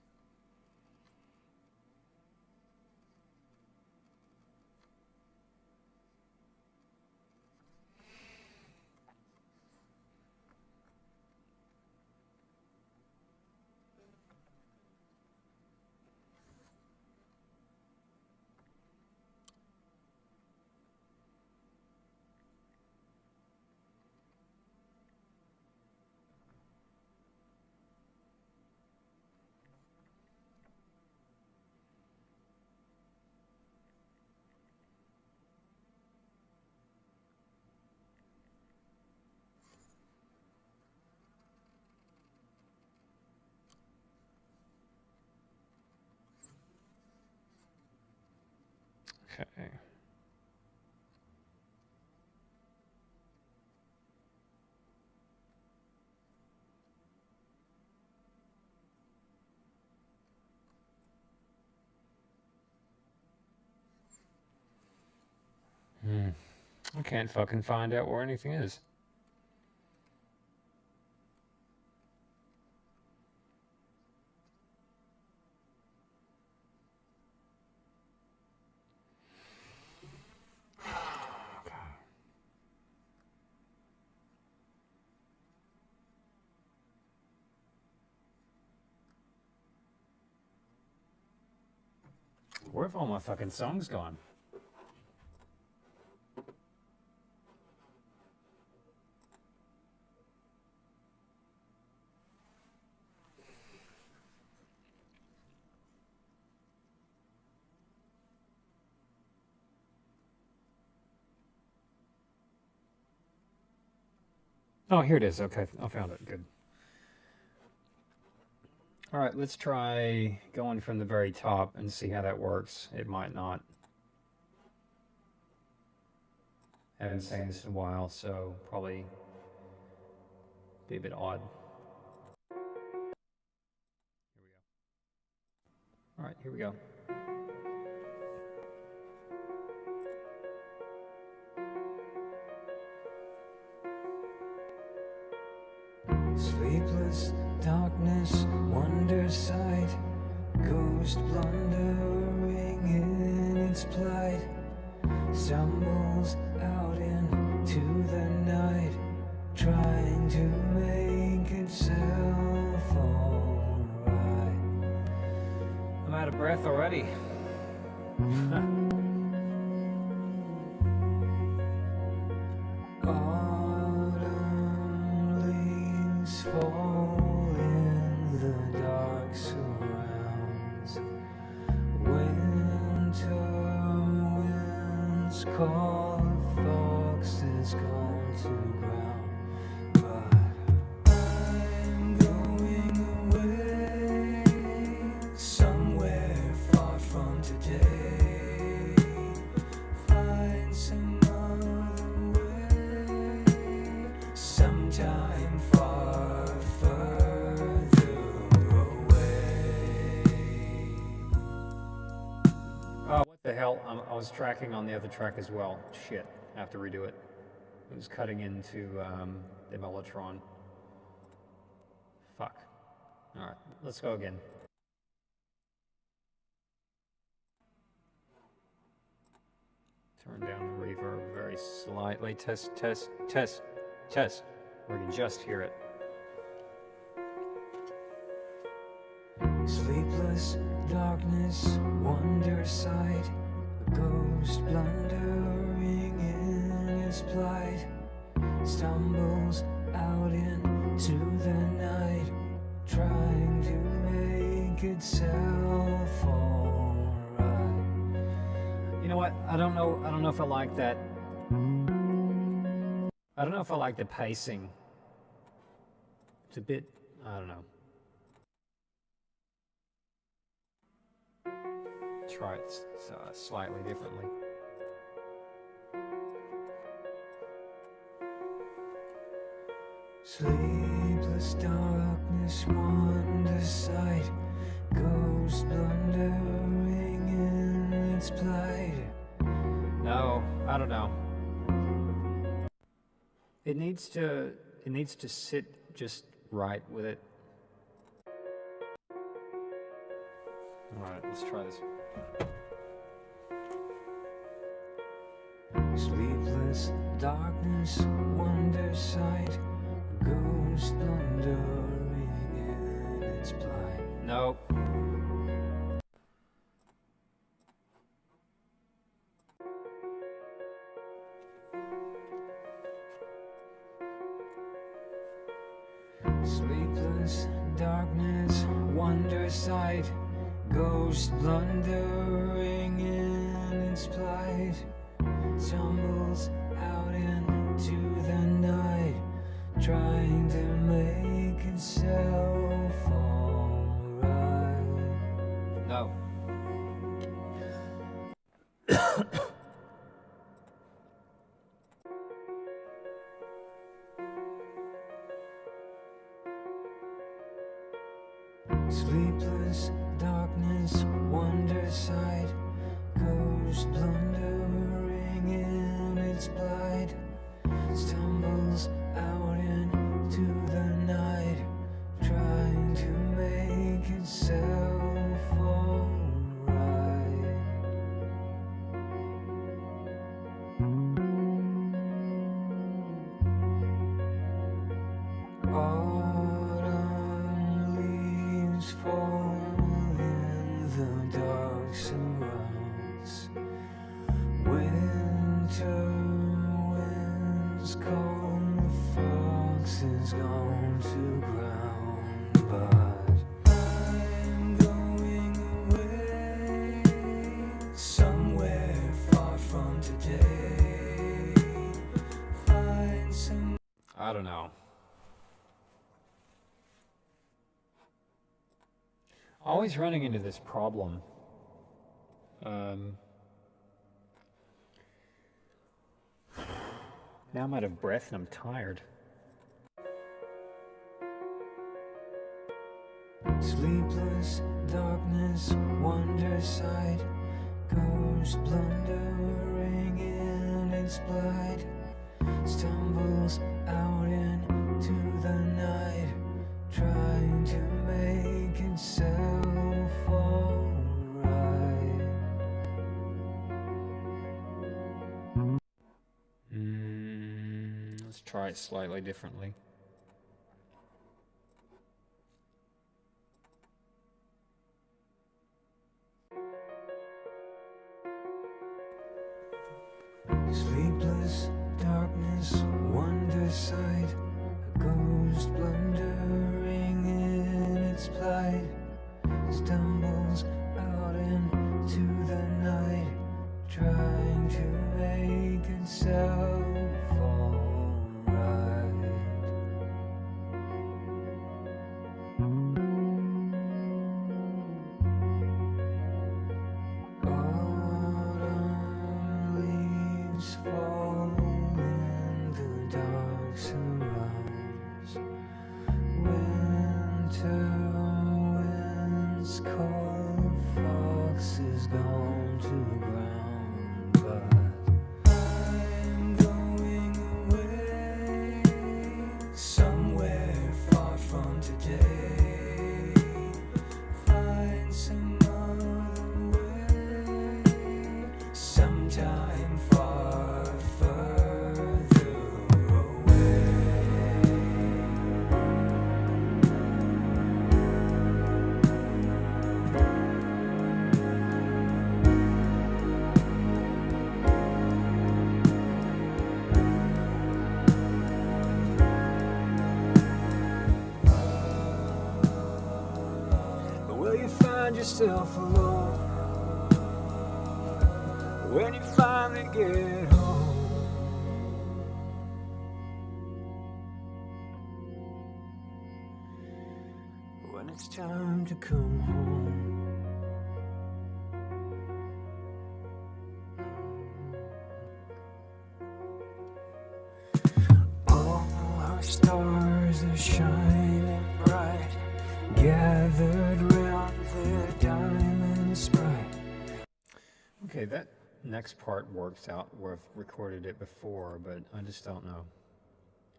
Okay. I can't fucking find out where anything is. Where have all my fucking songs gone? Oh, here it is. Okay, I found it. Good. All right, let's try going from the very top and see how that works. It might not. Haven't sang this in a while, so probably be a bit odd. Here we go. All right, here we go. Sleepless darkness, wonder sight, ghost blundering in its plight, stumbles out into the night, trying to make itself alright. I'm out of breath already. Fall in the dark surrounds. Winter winds call, the fox is gone to ground. But I'm going away, somewhere far from today. Find some other way, sometime far further away. Oh, what the hell? I was tracking on the other track as well. Shit, I have to redo it. It was cutting into the Mellotron. Fuck. Alright, let's go again. Turn down the reverb very slightly. Test, test, test, test. We can just hear it. Sleepless darkness, wonder sight, a ghost blundering in its plight, stumbles out into the night, trying to make itself alright. You know what? I don't know if I like that I don't know if I like the pacing. It's a bit, I don't know. Try it slightly differently. Sleepless darkness, wonder sight, ghost blundering in its plight. No, I don't know. It needs to sit just right with it. All right, let's try this. Sleepless darkness, wonder sight, ghost blundering in its plight. Nope. Sleepless darkness, wonder sight, ghost blundering in its plight, tumbles out into the night, trying to make itself alright. No. Sleepless darkness, wonder sight, ghost blundering in its plight, stumbles out into the night, trying to make itself alright. Autumn leaves fall in the dark surrounds. Winter winds cold, the fox is gone to ground. But I'm going away, somewhere far from today. Find some. I don't know. Always running into this problem. Now I'm out of breath and I'm tired. Sleepless darkness, wonder sight, ghost blundering in its plight, stumbles out into the night, trying to make itself alright. Let's try it slightly differently. Sleepless darkness, wonder sight, a ghost blundering in its plight, stumbles out into the night, trying to make itself alright. Autumn leaves fall in the dark surrounds. Winter winds call, the fox is gone to ground. But I'm going away, somewhere far from today. Find some other way, sometime far further away. Will you find yourself alone when you finally get home? it's time to come home. All our stars are shining bright, gathered round the diamond sprite. Okay, that next part works out. We've recorded it before, but I just don't know.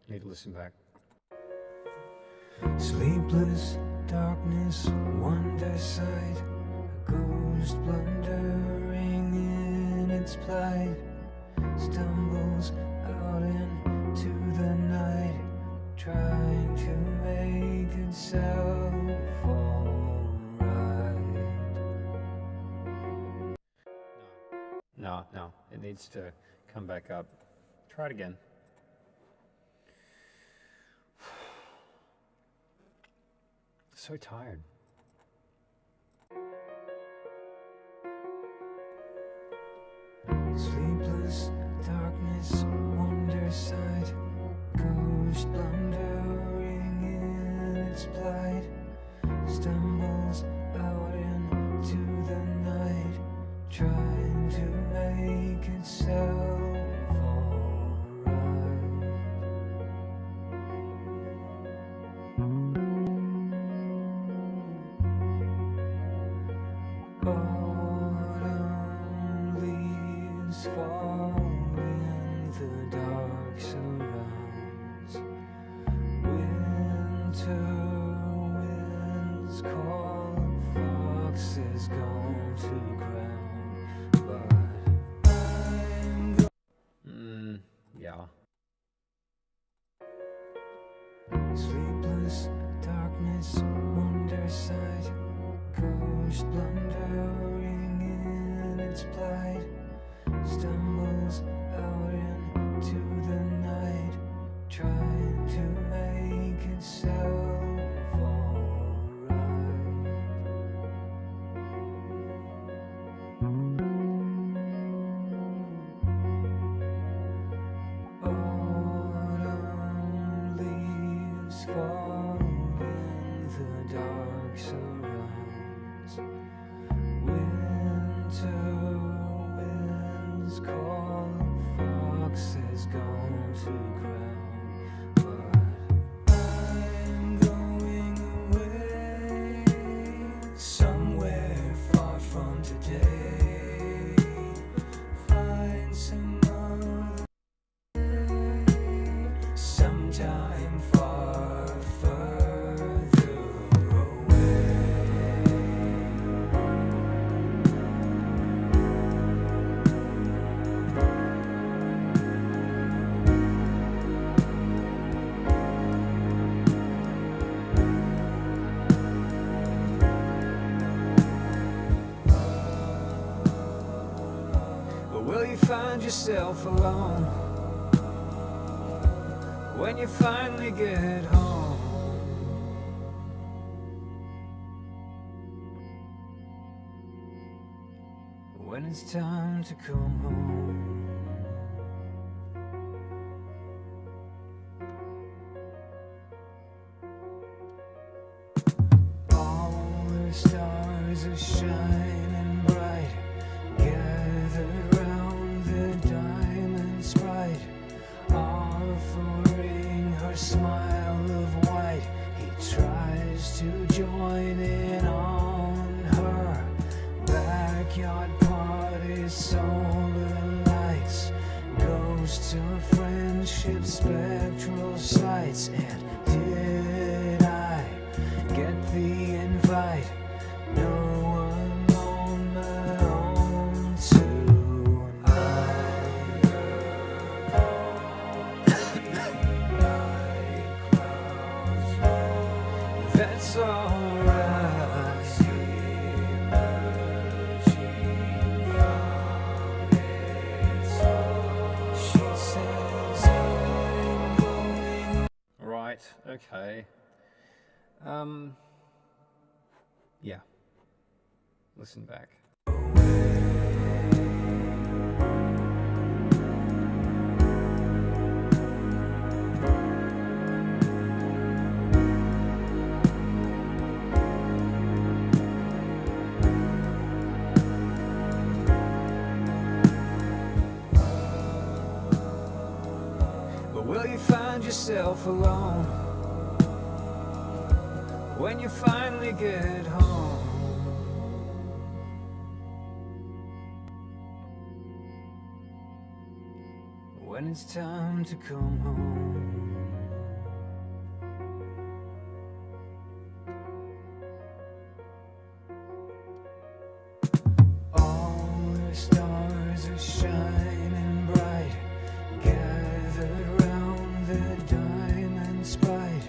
Need to listen back. Sleepless darkness, wonder sight, a ghost blundering in its plight, stumbles out into the night, trying to make itself alright. No, it needs to come back up. Try it again. So tired. Sleepless darkness, wonder sight, ghost blundering in its plight, stumbles out into the night, trying to make itself alright. Autumn leaves fall in the dark surrounds. Winter winds call, foxes gone to ground. But I'm Yeah. sleepless darkness, wonder sight, ghost blundering in its plight, stumbles out into the night, trying to make itself alright. Autumn leaves fall in the dark surrounds. Winter winds call, foxes gone to ground. But I'm going away, somewhere far from today. Find some other sometime far further away. But will you find yourself alone when you finally get home? When it's time to come home. All the stars are shining bright, gathered round the diamond sprite, offering her smile of white. He tries to join in on her backyard party, solar lights, ghosts of friendship, spectral sights. And did I get the invite? No, I'm on my own tonight. That's alright. She says I'm going. Right, okay. Yeah. Listen back. yourself alone when you finally get home. When it's time to come home. All the stars are shining bright, gathered round the diamond sprite,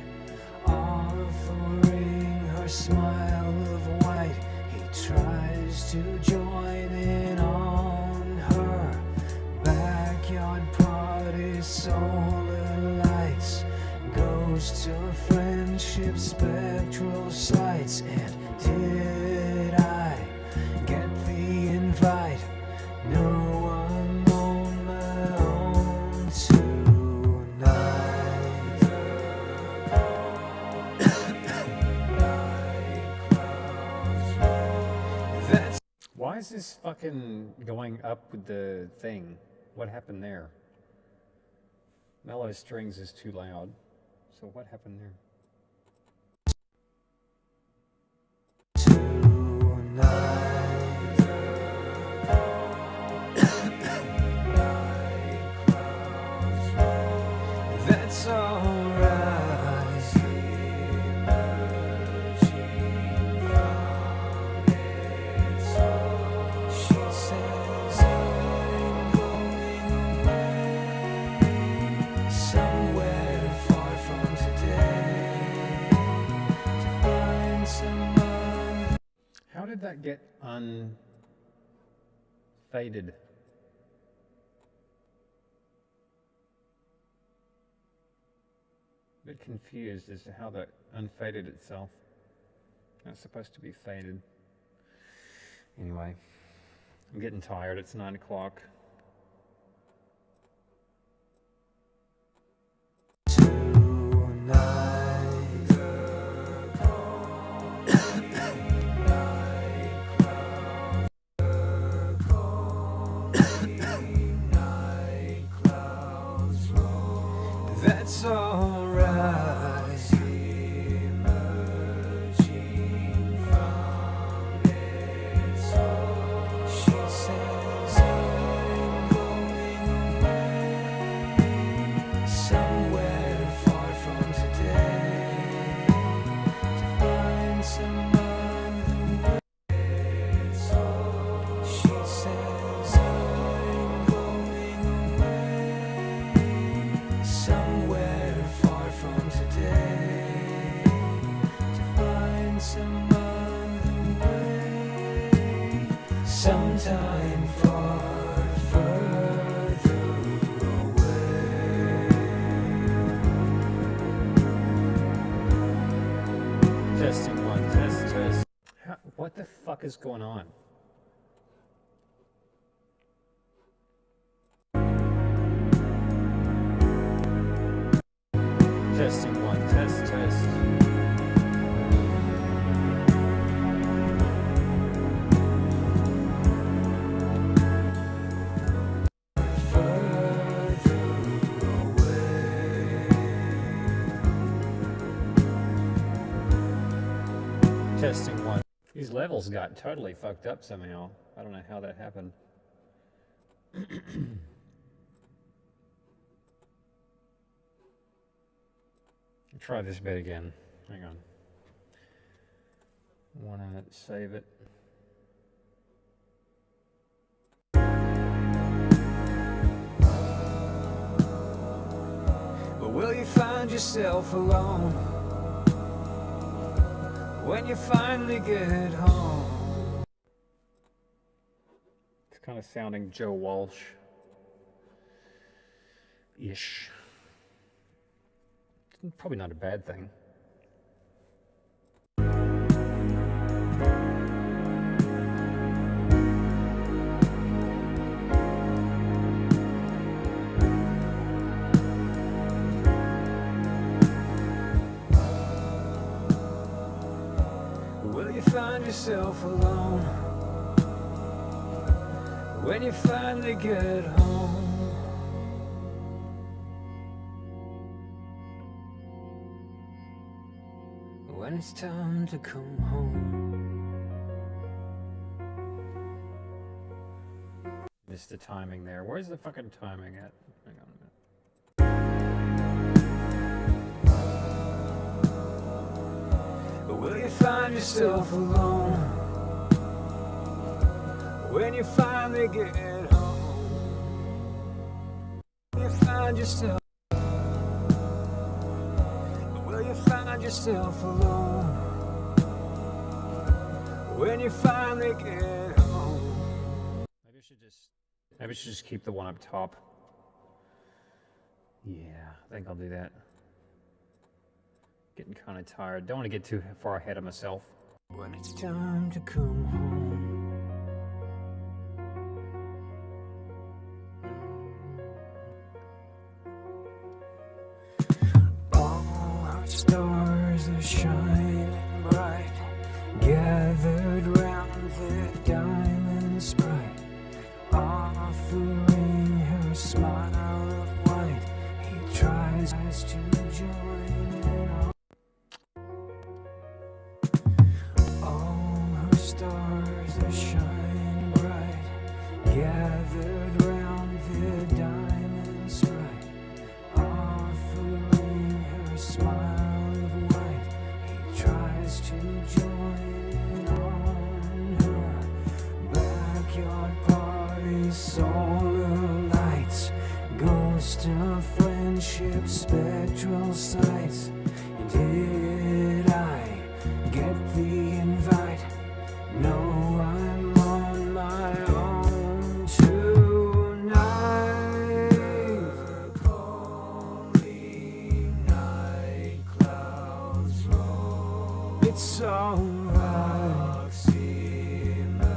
offering her smile of white. He tries to join in on her backyard party, solar lights, ghosts of friendship, spectral sights. And did I get the invite? No, I'm on my own tonight. That's Why is this fucking going up with the thing? What happened there? Mellow strings is too loud. So what happened there? That's alright. She says I'm going away somewhere far from today to find someone. How did that get unfaded? A bit confused as to how that unfaded itself. That's supposed to be faded. Anyway, I'm getting tired. It's 9 o'clock. That's alright. Emerging from it. She says I'm going away somewhere far from today to find some other way. She says I'm going away somewhere far from today to find some other way. Sometime far further away. Testing one, test. What the fuck is going on? Testing one, test. Testing one. These levels got totally fucked up somehow. I don't know how that happened. Try this bit again. Hang on. Wanna save it. But will you find yourself alone when you finally get home? It's kind of sounding Joe Walsh-ish. Probably not a bad thing. Will you find yourself alone when you finally get home? when it's time to come home. Missed the timing there. Where's the fucking timing at? Hang on a minute. Will you find yourself alone when you finally get home? Will you find yourself? Will you find yourself alone when you finally get home? Maybe I should just keep the one up top. Yeah, I think I'll do that. Getting kind of tired. Don't want to get too far ahead of myself. When it's time to come home. All our stars are shining bright, gathered round the diamond sprite, offering her smile of white. He tries to join in all. All her stars are shining bright, gathered round the diamond sprite, offering her smile of white. He tries to join in on her backyard party, solar lights, ghost of friendship, spectral sights. And did I get the invite? No, I'm on my own tonight. The calling night clouds roll. It's alright. Rocks emerging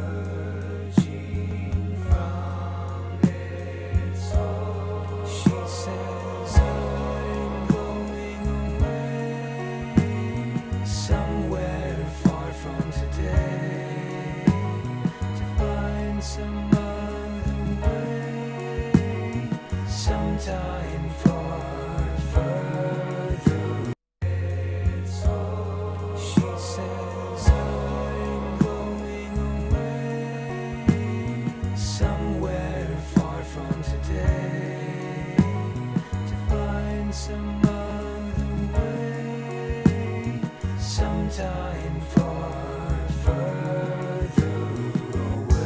from its hole. She says I'm going away somewhere far from today to find some other way, sometime far further. She says I'm going away somewhere far from today to find some other way, sometime far further away.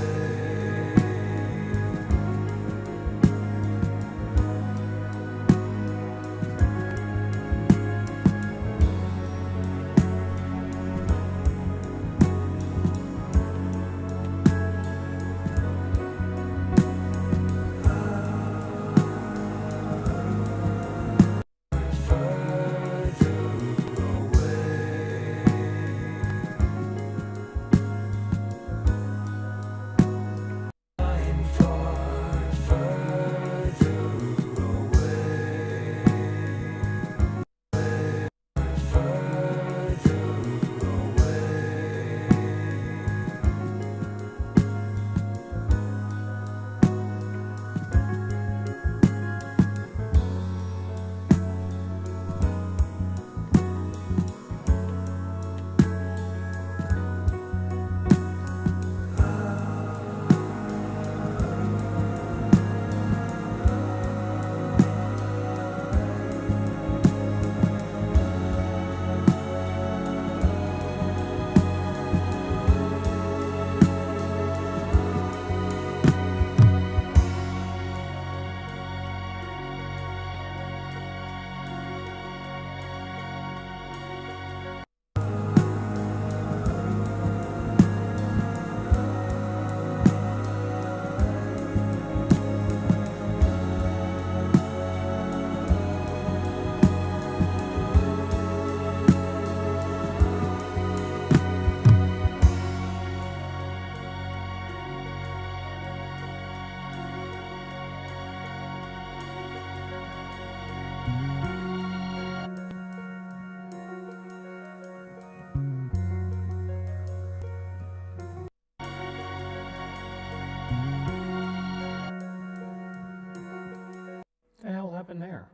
What the hell happened there?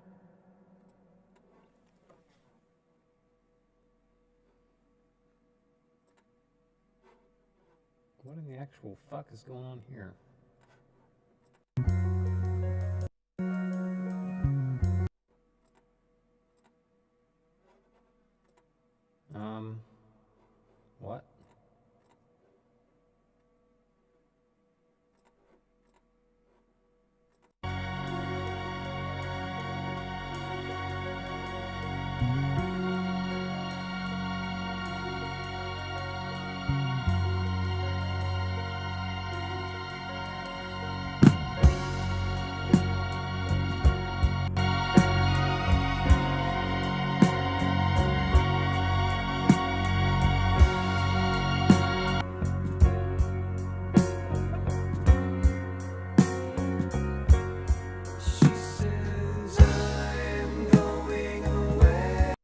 What in the actual fuck is going on here? What? She says I'm going away.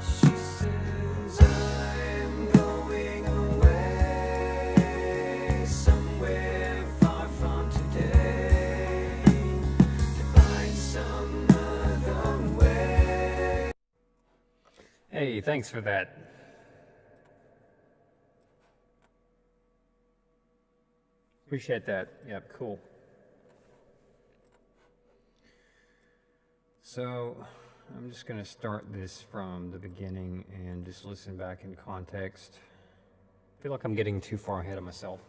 She says I'm going away somewhere far from today to find some other way. Hey, thanks for that. Appreciate that. Yep, cool. So, I'm just going to start this from the beginning and just listen back in context. I feel like I'm getting too far ahead of myself.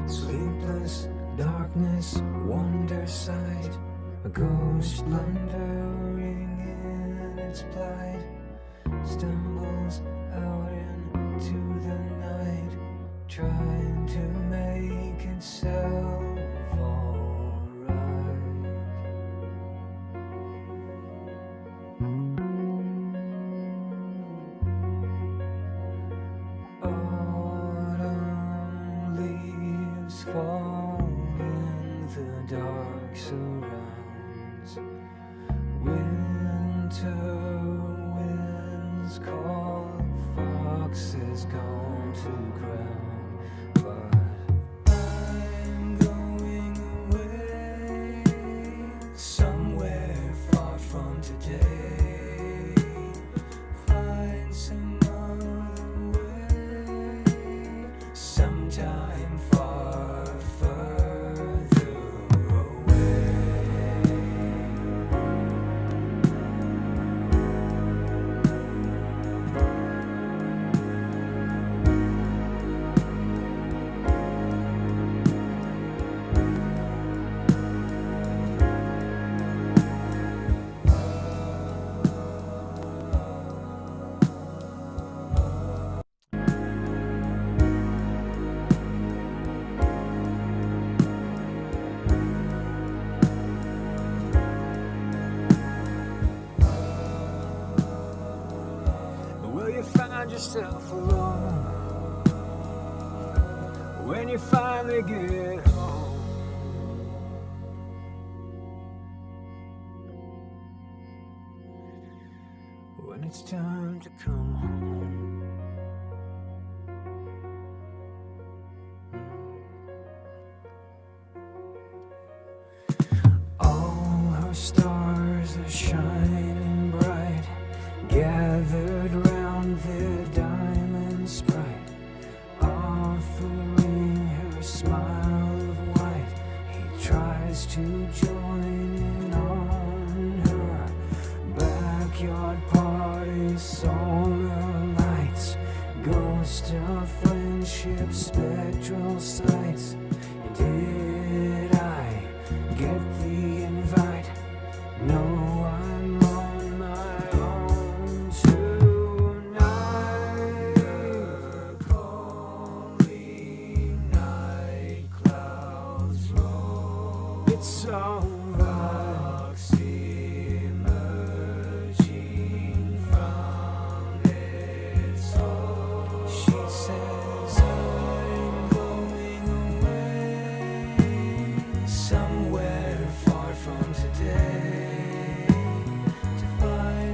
Sleepless darkness, wonder sight, a ghost blundering in its plight, stumbles out into the night, trying to make itself alright. Autumn leaves fall in the dark surrounds. Winter winds call, foxes gone to ground. But I'm going away somewhere far from today. Find some other way, sometime far further away. Will you find yourself alone when you finally get home? When it's time to come home. All her stars are shining bright, gathered round their diamond sprite, offering her smile of white. He tries to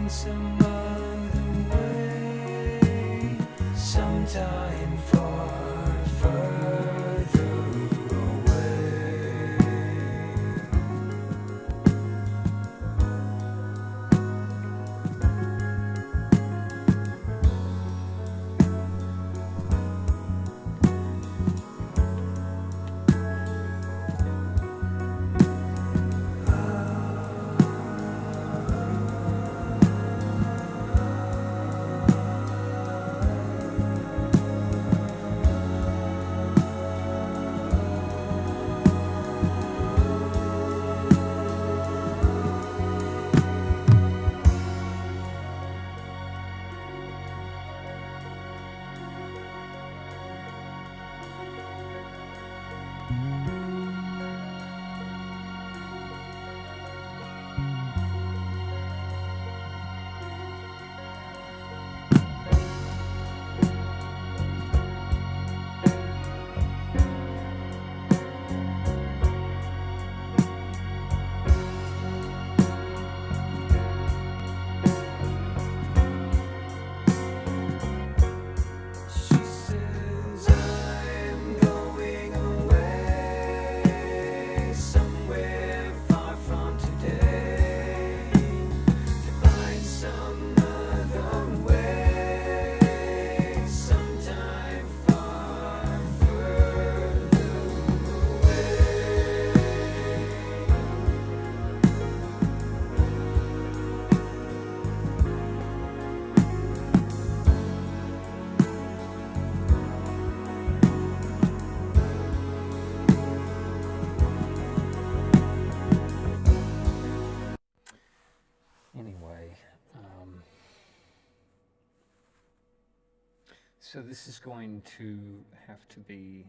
find some other way, sometime far further away. She says I'm going away, somewhere far from today, to find some other way, sometime far further away. Anyway, so this is going to have to be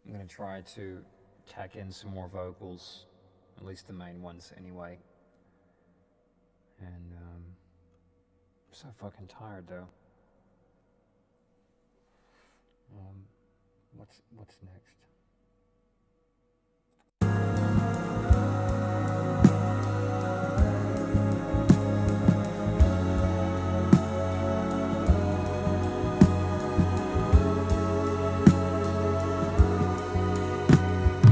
I'm going to try to tack in some more vocals, at least the main ones anyway. And I'm so fucking tired though. What's next?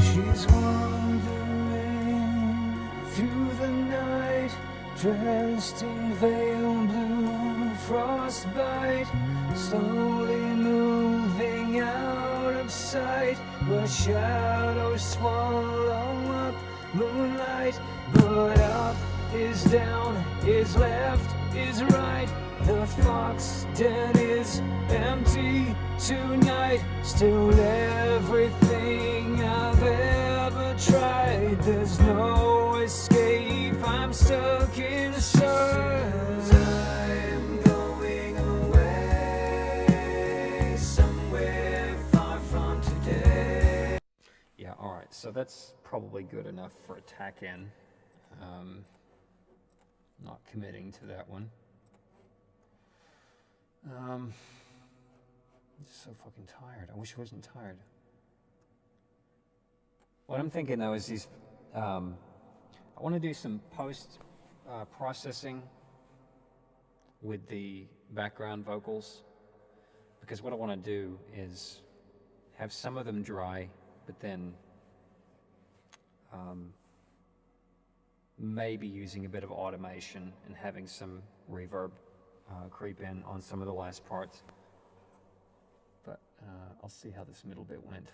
She's wandering through the night, dressed in veil blue frostbite, slowly moving out of sight, where shadows swallow up moonlight. But up is down, is left, is right. The fox den is empty tonight. Still everything I've ever tried. There's no escape, I'm stuck inside. I'm going away, somewhere far from today. Yeah, alright, so that's probably good enough for a tack in. Not committing to that one. I'm just so fucking tired. I wish I wasn't tired. What I'm thinking though is these, I want to do some post processing with the background vocals, because what I want to do is have some of them dry, but then maybe using a bit of automation and having some reverb creep in on some of the last parts. But I'll see how this middle bit went.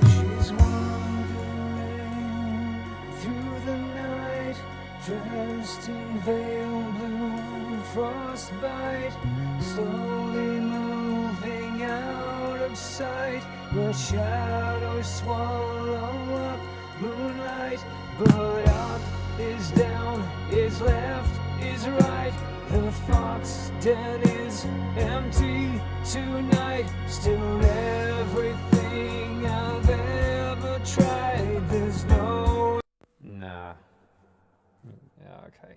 She's wandering through the night, dressed in veil blue frostbite, slowly moving out of sight, where shadows swallow up moonlight. But up is down, is left, is right. The fox den is empty tonight. Still everything I've ever tried. There's no... Nah. Yeah, okay. Okay.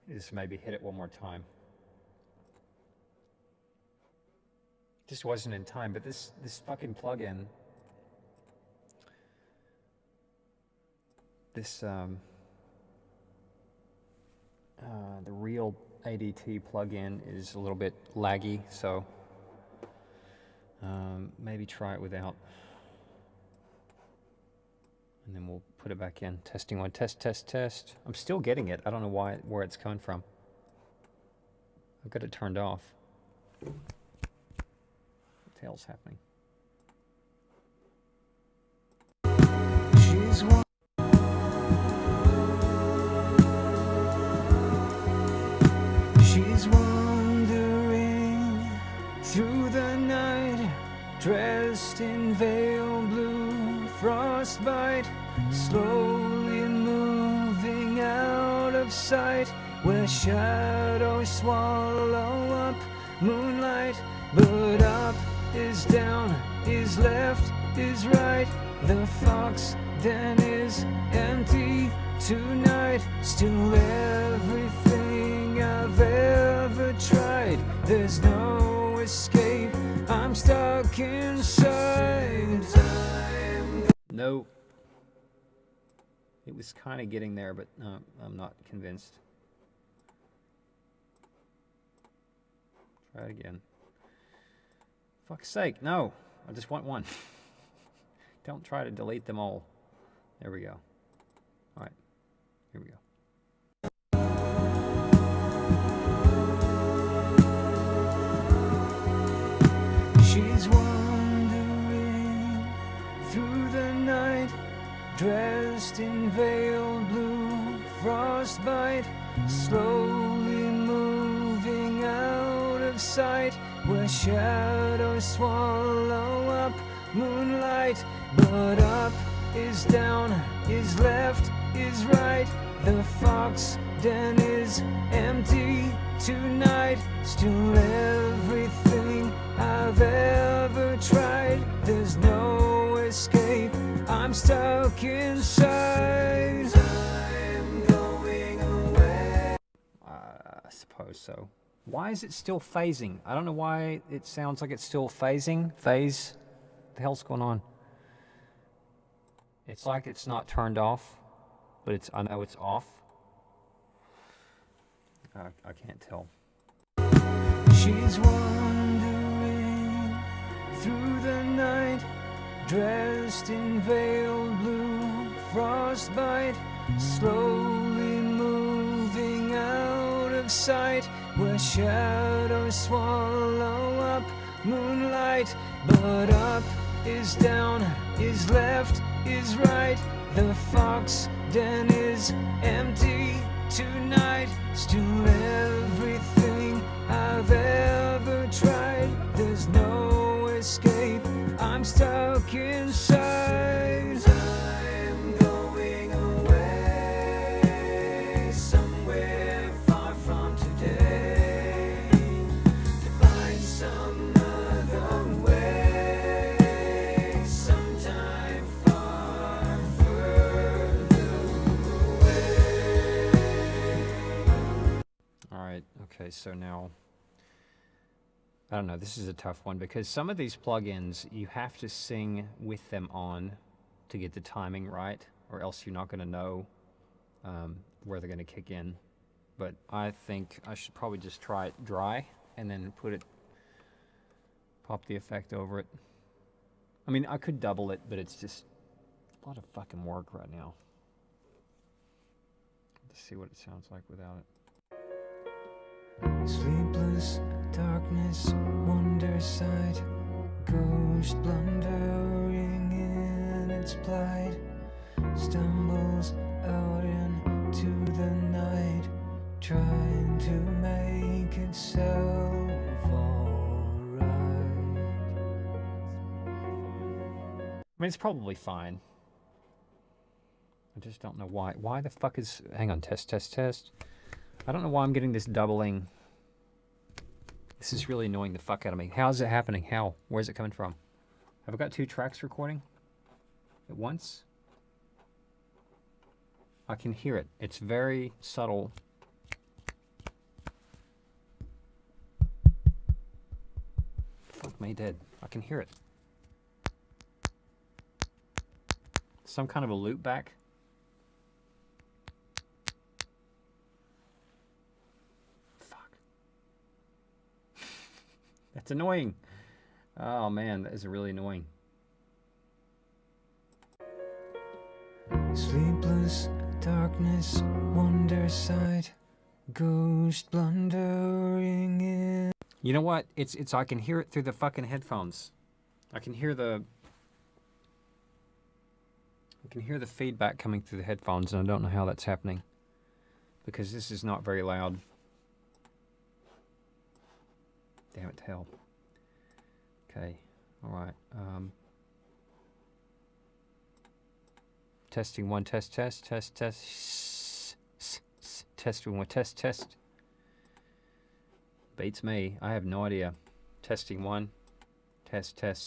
Just maybe hit it one more time. Just wasn't in time, but this fucking plug-in, this the real ADT plug-in is a little bit laggy, so maybe try it without, and then we'll put it back in. Testing one, test. I'm still getting it. I don't know where it's coming from. I've got it turned off. What the hell's happening? She's wandering through the night, dressed in veil blue, frostbite, slowly moving out of sight, where shadows swallow up moonlight. But up is down, is left, is right. The fox den is empty tonight. Still everything I've ever tried. There's no escape, I'm stuck inside. No. It was kind of getting there, but I'm not convinced. Try it again. Fuck's sake, no. I just want one. Don't try to delete them all. There we go. All right. Here we go. She's wandering through the night, dressed in veil blue, frostbite, slowly moving out of sight, where shadows swallow up moonlight. But up is down, is left, is right. The fox den is empty tonight. Still everything I've ever tried. There's no escape, I'm stuck inside. I'm going away. I suppose so. Why is it still phasing? I don't know why it sounds like it's still phasing. Phase? What the hell's going on? It's like it's not turned off, but I know it's off. I can't tell. She's wandering through the night, dressed in veil blue, frostbite, slowly moving out of sight, where shadows swallow up moonlight. But up is down, is left, is right. The fox den is empty tonight. Still everything I've ever tried. There's no escape, I'm stuck inside. I'm going away, somewhere far from today, to find some other way, sometime far further away. All right. Okay. So now, I don't know. This is a tough one because some of these plugins you have to sing with them on to get the timing right, or else you're not going to know where they're going to kick in. But I think I should probably just try it dry and then pop the effect over it. I mean, I could double it, but it's just a lot of fucking work right now. Let's see what it sounds like without it. Sleepless darkness, wonder sight, ghost blundering in its plight, stumbles out into the night, trying to make itself alright. I mean, it's probably fine. I just don't know why. Why the fuck is... Hang on, test. I don't know why I'm getting this doubling. This is really annoying the fuck out of me. How is it happening? How? Where's it coming from? Have I got two tracks recording at once? I can hear it. It's very subtle. Fuck me dead. I can hear it. Some kind of a loop back. Fuck. That's annoying. Oh man, that is really annoying. Sleepless darkness, wonder sight, ghost blundering in. You know what? It's I can hear it through the fucking headphones. I can hear the feedback coming through the headphones, and I don't know how that's happening because this is not very loud. Damn it to hell. Okay. All right. Testing one, test. Testing one, test. Beats me. I have no idea. Testing one, test. Fuck,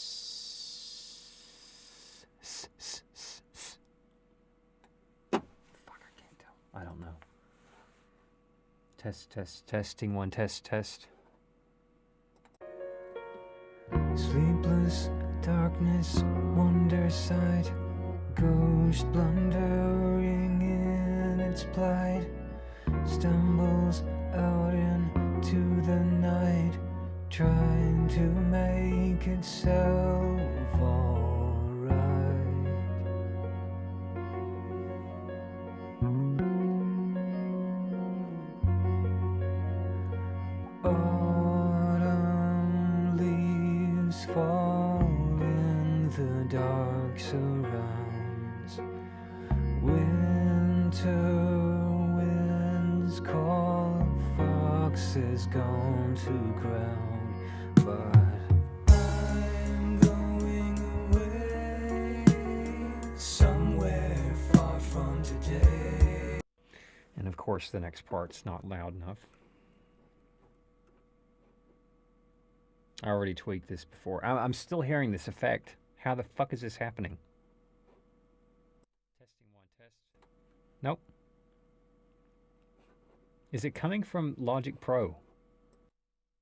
I can't tell. I don't know. Testing one, test. Sleepless darkness, wonder sight, ghost blundering in its plight, stumbles out into the night, trying to make itself alright. Autumn leaves fall in the dark surrounds. Winter winds call, fox is gone to ground, but I'm going away somewhere far from today. And of course, the next part's not loud enough. I already tweaked this before. I'm still hearing this effect. How the fuck is this happening? Testing one, test. Nope. Is it coming from Logic Pro?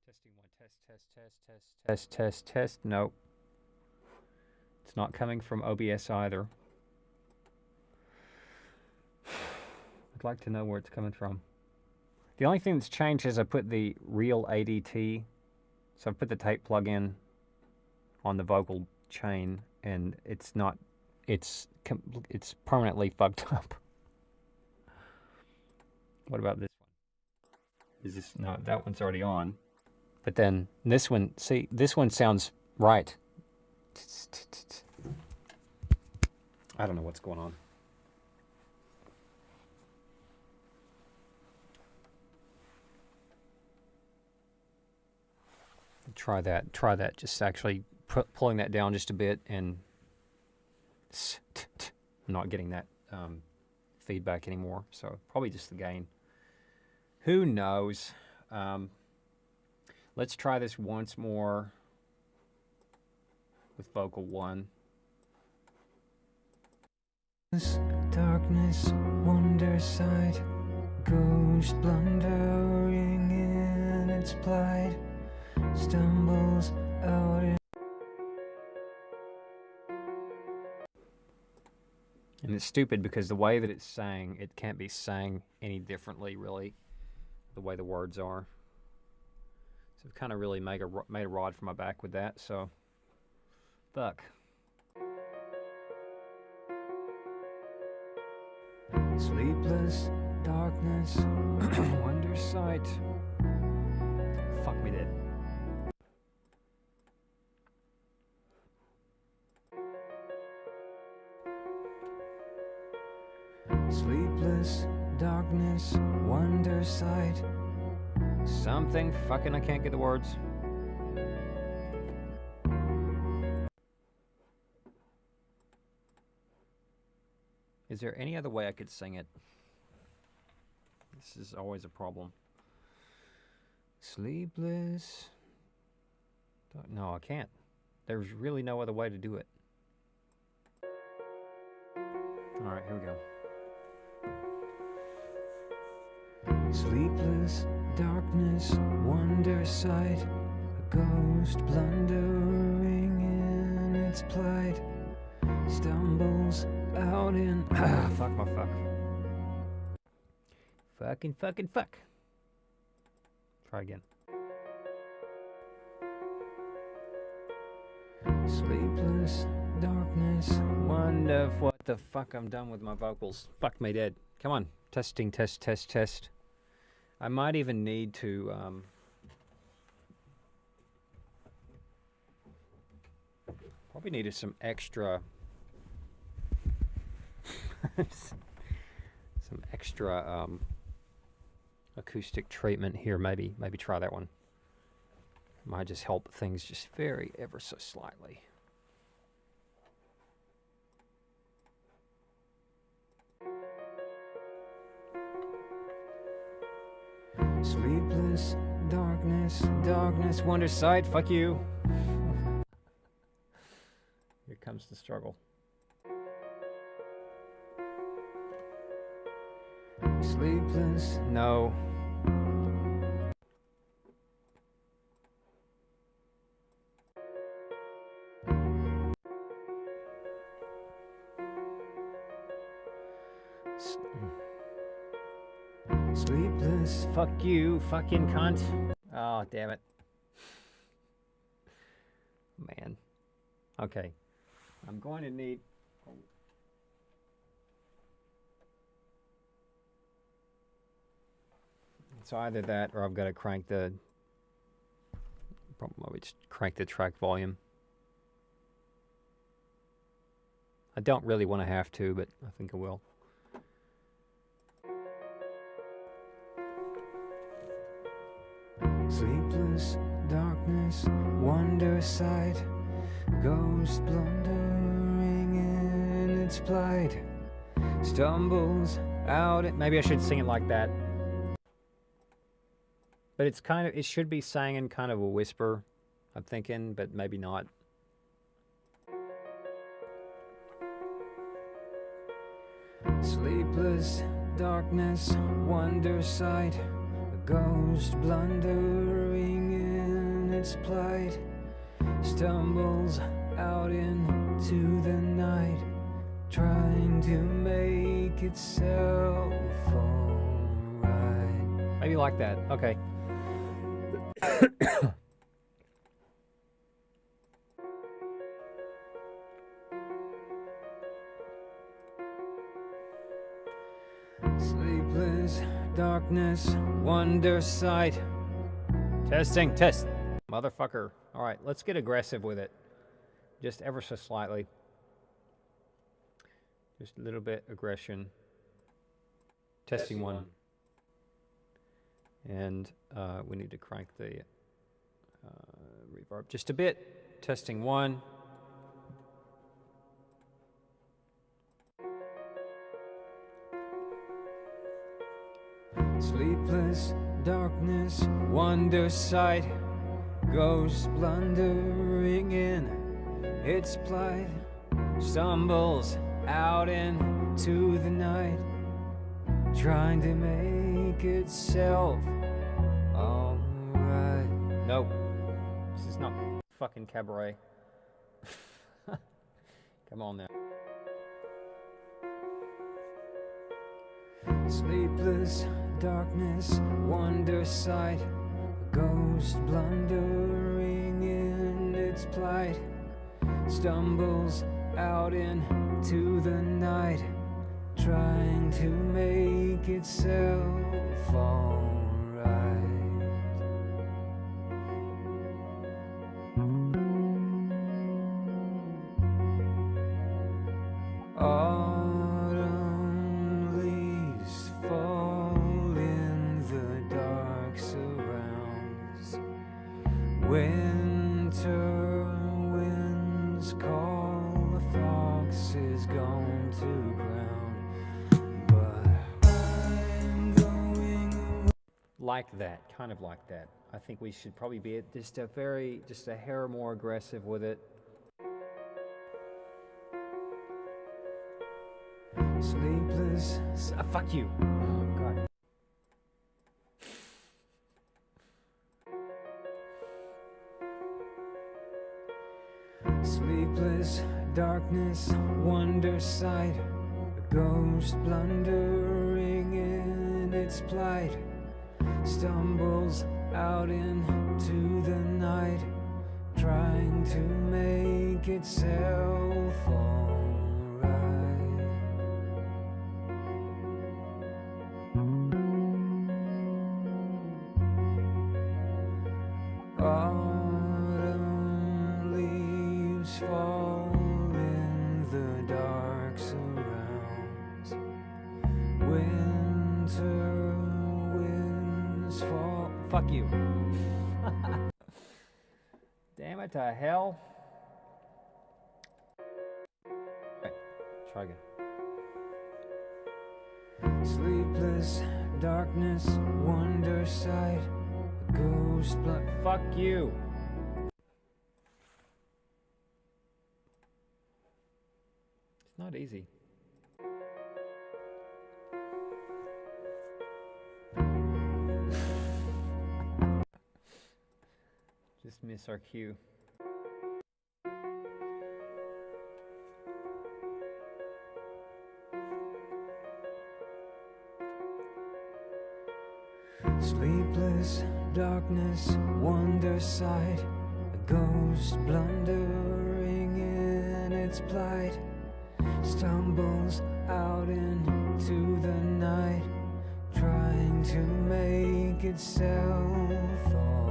Testing one, test. Nope. It's not coming from OBS either. I'd like to know where it's coming from. The only thing that's changed is I put the real ADT. So I put the tape plug in on the vocal chain, and it's not. It's permanently fucked up. What about this one? Is this no? That one's already on. But then this one, see, this one sounds right. I don't know what's going on. Try that. Just actually pulling that down just a bit, and I'm not getting that feedback anymore. So probably just the gain. Who knows? Let's try this once more with vocal one. Darkness, wonder sight, ghost blundering in its plight, stumbles out in. And it's stupid because the way that it's sang, it can't be sang any differently, really, the way the words are. So I've kind of really made a rod for my back with that, so fuck. Sleepless darkness, wonder sight. Fuck me dead. Sleepless darkness, wonder sight. Something fucking I can't get the words. Is there any other way I could sing it? This is always a problem. Sleepless. No, I can't. There's really no other way to do it. All right, here we go. Sleepless darkness, wonder sight, a ghost blundering in its plight, stumbles out in fuck my fuck. Fucking fuck. Try again. Sleepless darkness, wonder what the fuck. I'm done with my vocals. Fuck me dead. Come on. Testing, test. I might even need to probably needed some extra some extra acoustic treatment here. Maybe try that one. Might just help things just very ever so slightly. Sleepless darkness, wonder sight. Fuck you. Here comes the struggle. Sleepless, no. Sleepless, fuck you, fucking cunt. Oh, damn it. Man. Okay. I'm going to need... It's either that or I've got to crank the... Probably just crank the track volume. I don't really want to have to, but I think I will. Sleepless darkness, wonder sight, ghost blundering in its plight, stumbles out. Maybe I should sing it like that. But it's kind of, it should be sang in kind of a whisper, I'm thinking, but maybe not. Sleepless darkness, wonder sight, a ghost blundering in its plight, stumbles out into the night, trying to make itself alright. Maybe like that. Okay. Sleepless darkness, wonder sight. Testing, test. Motherfucker. All right, let's get aggressive with it. Just ever so slightly. Just a little bit aggression. Testing one. And we need to crank the reverb just a bit. Testing one. Sleepless darkness, wonder sight, ghost blundering in its plight, stumbles out into the night, trying to make itself alright. Nope, this is not fucking cabaret. Come on now. Sleepless darkness, wonder sight, a ghost blundering in its plight, stumbles out into the night, trying to make itself alright. Autumn leaves fall in the dark surrounds. Winter winds call, the fox is gone to ground. But I'm going like that, kind of like that. I think we should probably be just a hair more aggressive with it. Sleepless. Fuck you. Oh, God. Sleepless darkness, wonder sight, a ghost blundering in its plight, stumbles out into the night, trying to make itself alright. Autumn leaves fall in the dark surrounds. Winter winds fall. Fuck you. Damn it to hell. Right, try again. Sleepless darkness, wonder sight, ghost blood. Fuck you. It's not easy. Just miss our cue. Sleepless darkness, wonder sight, a ghost blundering in its plight, stumbles out into the night, trying to make itself alright.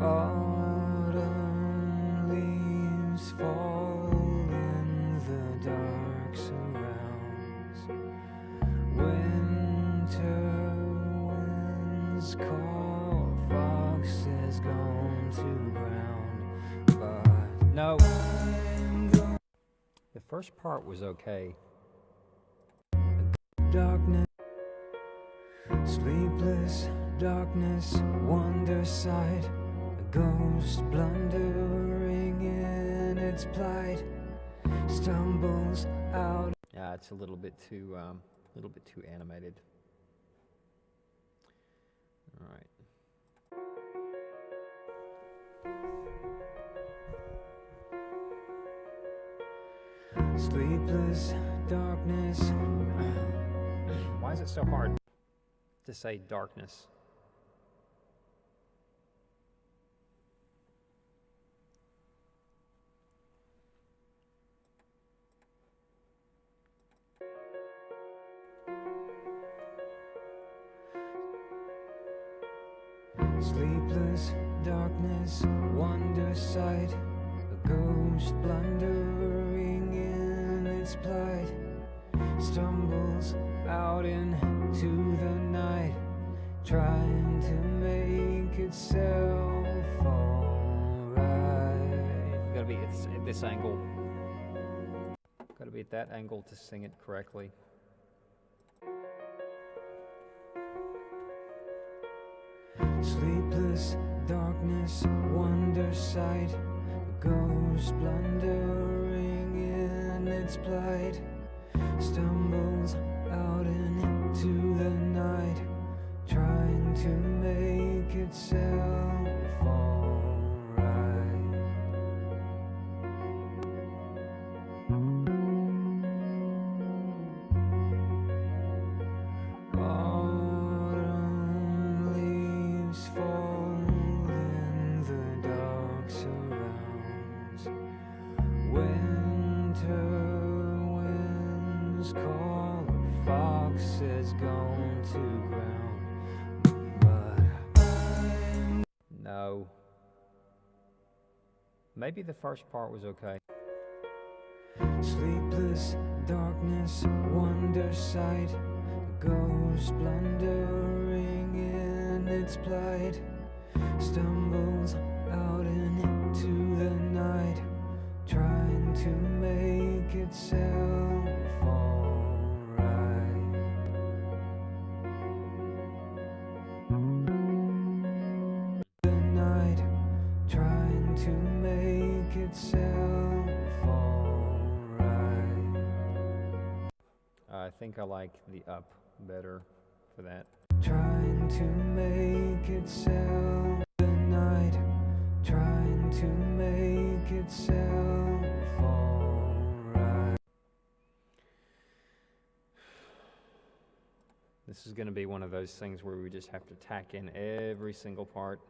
Autumn leaves fall in the dark surrounds. Winter winds call, fox has gone to ground. But no, the first part was okay. Darkness, sleepless darkness, wonder sight, a ghost blundering in its plight, stumbles out. Yeah, it's a little bit too animated. All right. Sleepless darkness. Why is it so hard to say darkness? Sleepless darkness, wonder sight, a ghost blundering in its plight, stumbles out into the night, trying to make itself alright. Gotta be at this angle. Gotta be at that angle to sing it correctly. Sleepless darkness, wonder sight, a ghost blundering in its plight, stumbles out into the night, trying to make itself alright. Autumn leaves fall in the dark surrounds. Winter winds call, a fox has gone to ground. But no. Maybe the first part was okay. Sleepless darkness, wonder sight, a ghost blundering in its plight, stumbles out into the night, trying to make itself alright. The night, trying to make itself alright. I think think I like the up better for that. Trying to make it sell the night, trying to make itself alright. This is going to be one of those things where we just have to tack in every single part.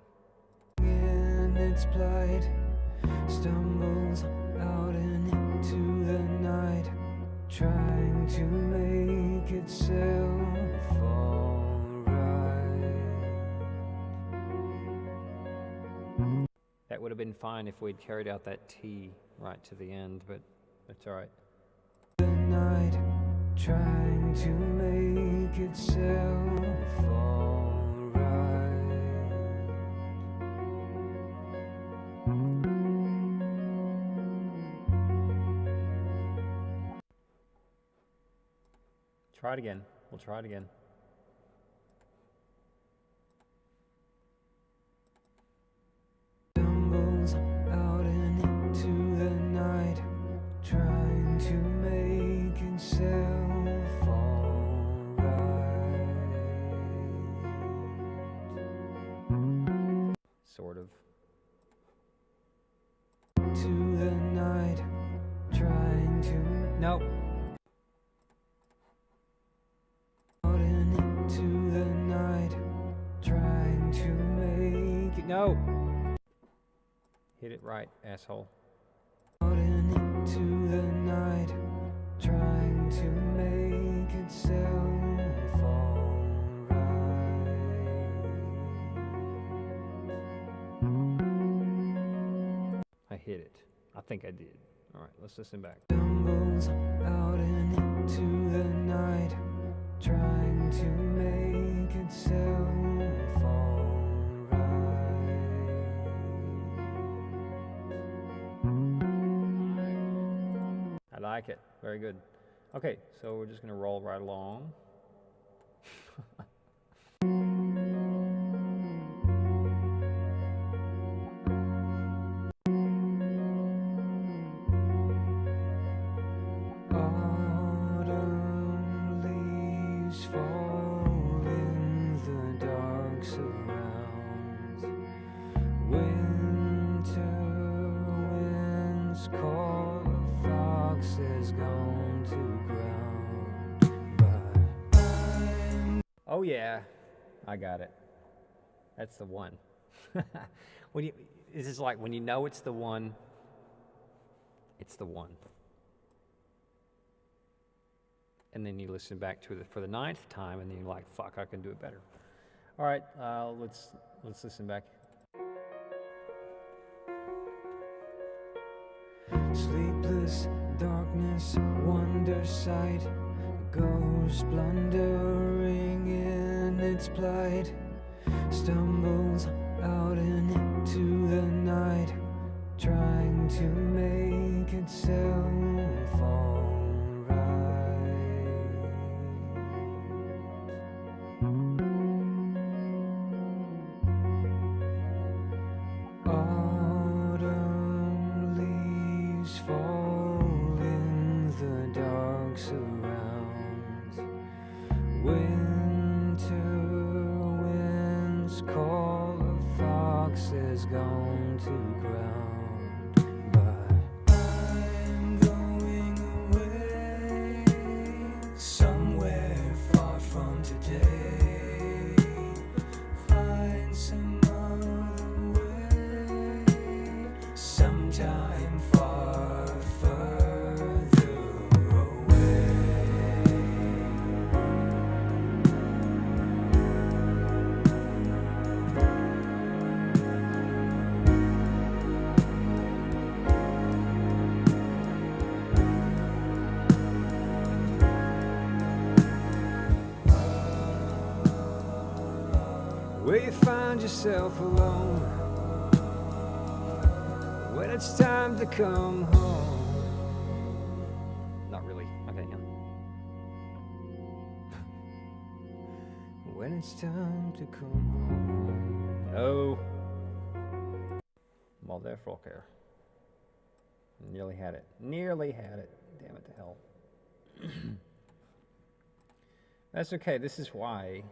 In its plight, stumbles out into the night, trying to make itself alright. That would have been fine if we'd carried out that T right to the end, but that's all right. The night, trying to make itself alright. Try it again. We'll try it again. Stumbles out into the night, trying to make itself alright. Sort of. To the night, trying to Nope. out into the night, trying to make it No. Hit it right, asshole. out into the night, trying to make itself alright. I hit it. I think I did. All right, let's listen back. Stumbles out into the night, trying to make itself alright. I like it. Very good. Okay, so we're just going to roll right along. Autumn leaves fall in the dark surrounds. Winter winds call, a fox has gone to ground. But I'm Oh yeah, I got it. That's the one. When you, this is like when you know it's the one, it's the one. And then you listen back to it for the 9th time, and then you're like, "Fuck, I can do it better." All right, let's listen back. sleepless darkness, wonder sight, a ghost blundering in its plight, stumbles out into the night, trying to make itself alright. Autumn leaves fall in the dark surrounds. Winter winds call, a fox has gone to ground. But I'm going away, somewhere far from today. Find some other way, sometime far further away. Where you find yourself alone when it's time to come home. Not really. Okay, yeah. When it's time to come home. No. Well, there, Folker. Nearly had it. Nearly had it. Damn it to hell. That's okay. This is why,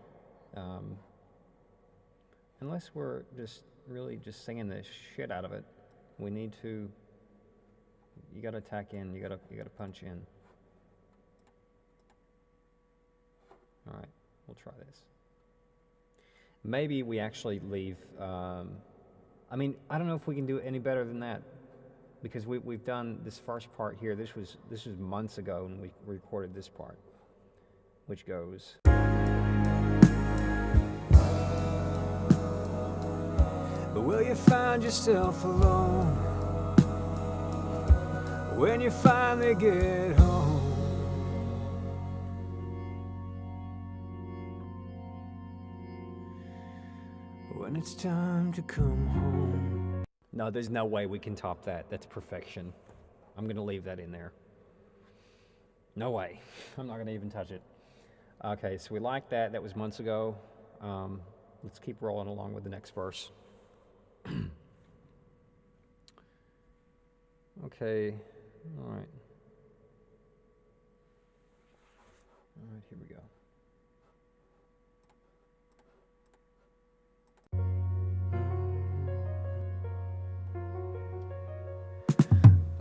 unless we're just really just singing the shit out of it, we need to. You got to tack in. You got to punch in. All right, we'll try this. Maybe we actually leave. I mean, I don't know if we can do it any better than that, because we've done this first part here. This was months ago when we recorded this part, which goes. But will you find yourself alone when you finally get home? When it's time to come home. No, there's no way we can top that. That's perfection. I'm going to leave that in there. No way. I'm not going to even touch it. Okay, so we like that. That was months ago. Let's keep rolling along with the next verse. Okay, all right. All right, here we go.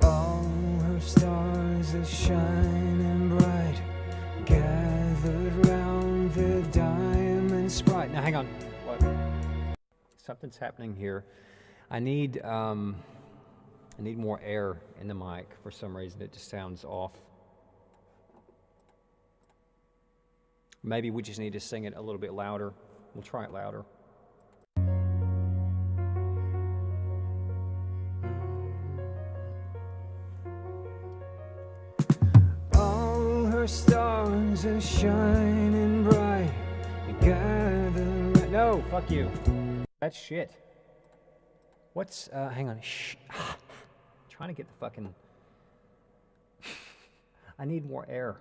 All her stars are shining bright, gathered round the diamond sprite. Now, hang on. What? Something's happening here. I need more air in the mic. For some reason, it just sounds off. Maybe we just need to sing it a little bit louder. We'll try it louder. All her stars are shining bright, gathered. No, fuck you. That's shit. What's, hang on. Shh. Trying to get the fucking. I need more air.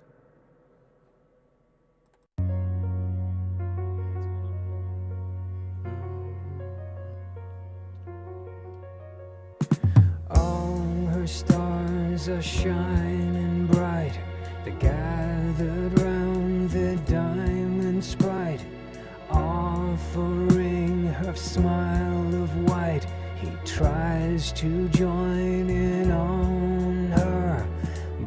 All her stars are shining bright, they gathered round the diamond sprite, offering her smile of white. He tries to join in on her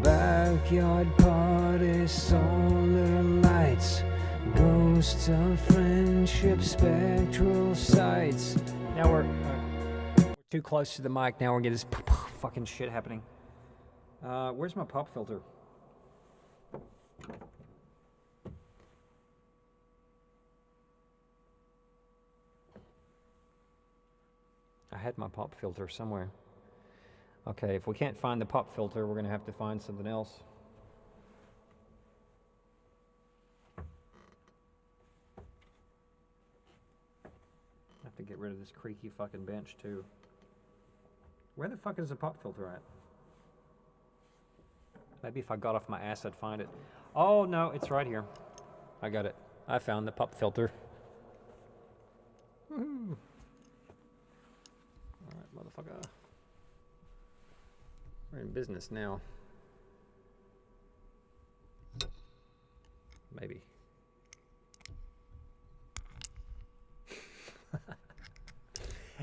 backyard party, solar lights, ghosts of friendship, spectral sights. Now we're too close to the mic. Now we're getting this fucking shit happening. Where's my pop filter? I had my pop filter somewhere. Okay, if we can't find the pop filter, we're going to have to find something else. I have to get rid of this creaky fucking bench, too. Where the fuck is the pop filter at? Maybe if I got off my ass, I'd find it. Oh, no, it's right here. I got it. I found the pop filter. Woohoo! Alright, motherfucker. We're in business now. Maybe.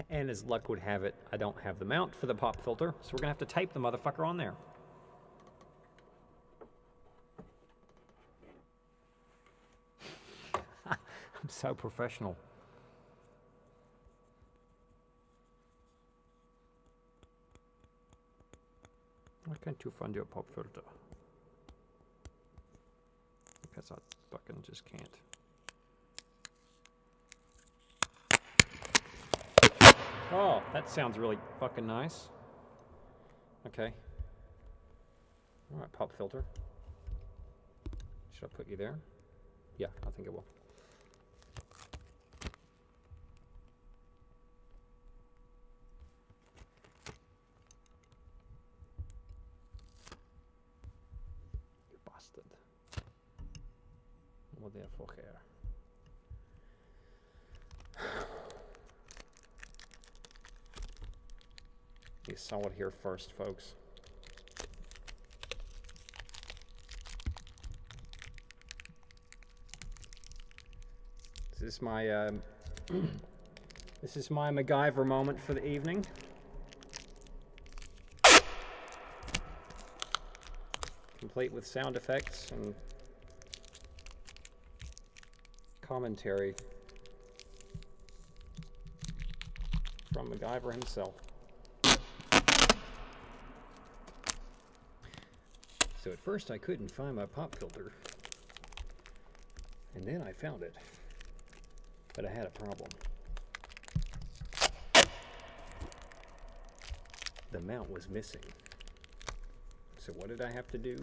And as luck would have it, I don't have the mount for the pop filter, so we're gonna have to tape the motherfucker on there. I'm so professional. Why can't you find your pop filter? Because I fucking just can't. Oh, that sounds really fucking nice. Okay. Alright, pop filter. Should I put you there? Yeah, I think it will. You bastard. Vad är för här? You saw it here first, folks. This is my this is my MacGyver moment for the evening. Complete with sound effects and commentary from MacGyver himself. So at first I couldn't find my pop filter, and then I found it, but I had a problem. The mount was missing. So what did I have to do?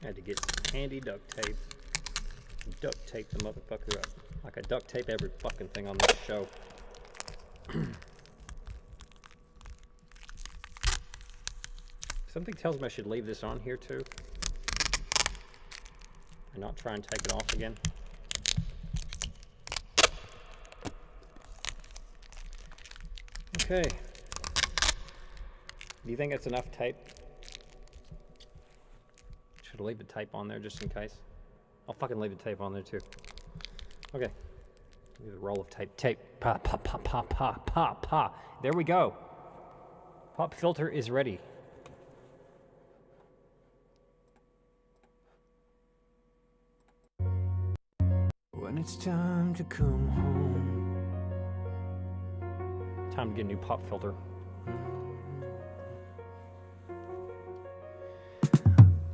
I had to get some handy duct tape, duct tape the motherfucker up, like I duct tape every fucking thing on this show. Something tells me I should leave this on here too, and not try and take it off again. Okay. Do you think that's enough tape? Should I leave the tape on there just in case? I'll fucking leave the tape on there too. Okay. Use a roll of tape. Tape. Pa, pa, pa, pa, pa, pa, pa. There we go. Pop filter is ready. When it's time to come home, Time to get a new pop filter.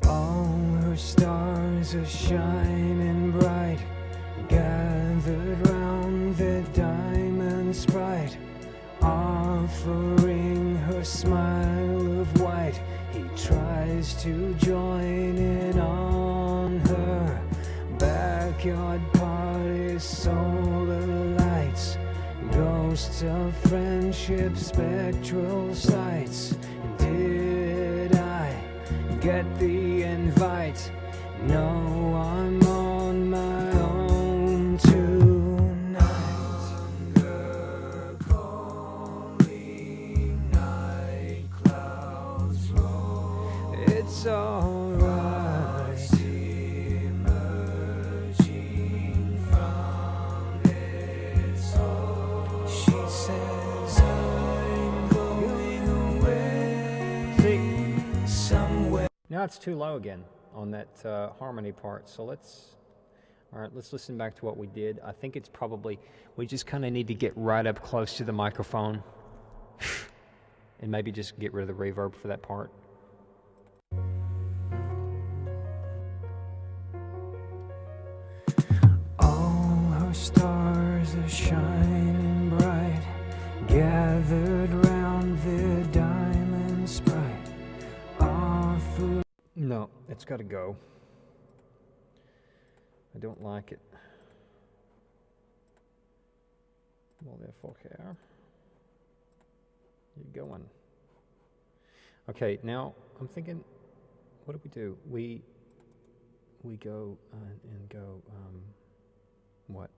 all her stars are shining bright, gathered round the diamond sprite, offering her smile of white. He tries to join in on her backyard party, solar lights, ghosts of friendship, spectral sights. Did I get the invite? No, I'm on my own tonight. Hunger calling, night clouds roll. It's alright. Emerging from its soul. She says I'm going away somewhere. Now it's too low again on that harmony part. So let's listen back to what we did. I think it's probably, we just kind of need to get right up close to the microphone and maybe just get rid of the reverb for that part. All her stars are shining bright, gathered round the diamond sprite. Offer. No, it's got to go. I don't like it. Well, therefore, here. You're going. Okay, now I'm thinking, what do we do? We go and go, what?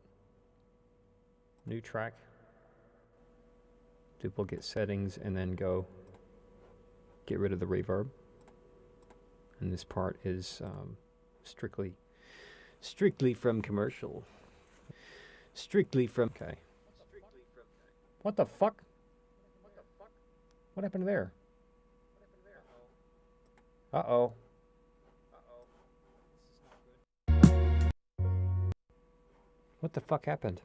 New track. Duplicate settings, and then go get rid of the reverb. And this part is strictly from commercial. Strictly from. Okay. What the fuck? What happened there? Uh-oh. What the fuck happened?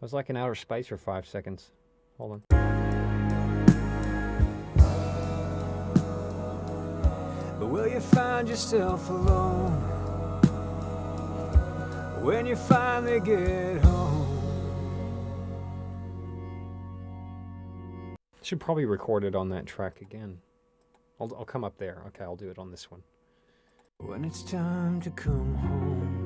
I was like in outer space for 5 seconds. Hold on. But will you find yourself alone when you finally get home? Should probably record it on that track again. I'll come up there. Okay, I'll do it on this one. When it's time to come home,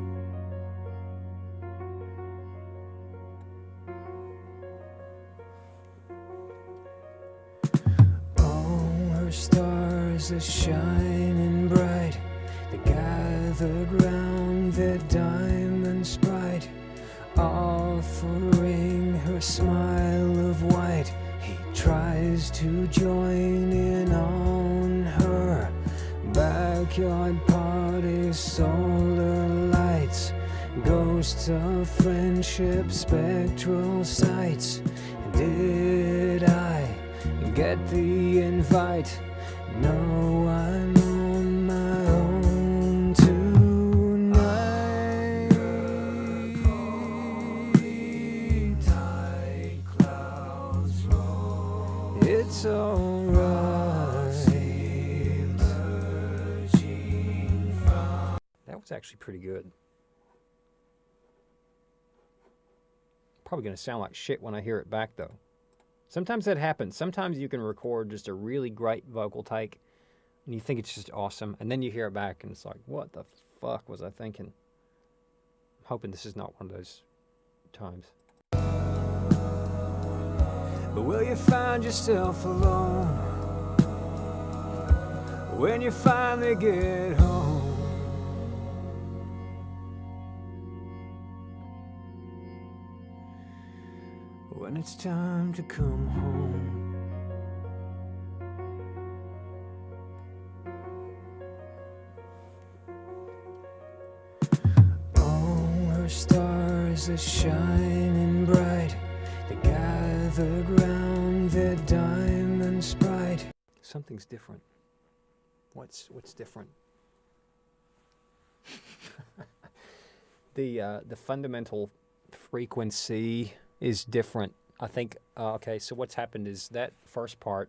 all her stars are shining bright. They gathered round the diamond sprite, offering her smile of white. He tries to join in on her backyard party, solar lights, Ghosts of friendship, spectral sights. Did I get the invite? No, I'm on my own tonight. Tight clouds roll. It's alright. That was actually pretty good. Probably going to sound like shit when I hear it back, though. Sometimes that happens. Sometimes you can record just a really great vocal take, and you think it's just awesome, and then you hear it back, and it's like, what the fuck was I thinking? I'm hoping this is not one of those times. But will you find yourself alone when you finally get home? When it's time to come home. All her stars are shining bright. They gathered round their diamond sprite. Something's different. What's different? The fundamental frequency is different. I think, okay, so what's happened is that first part,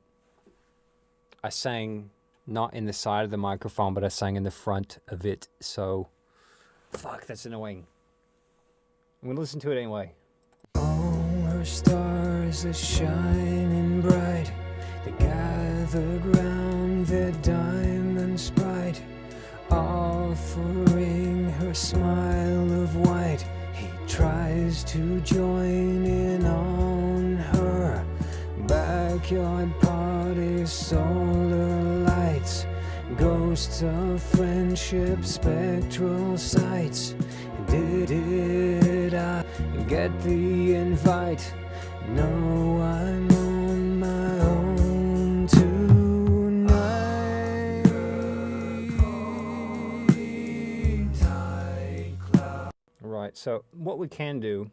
I sang not in the side of the microphone, but I sang in the front of it, so, fuck, that's annoying. I'm gonna listen to it anyway. All her stars are shining bright. They gathered round their diamond sprite, offering her smile of white. He tries to join in on her backyard party, solar lights, ghosts of friendship, spectral sights. Did I get the invite? No, I'm on my own tonight. Right, so what we can do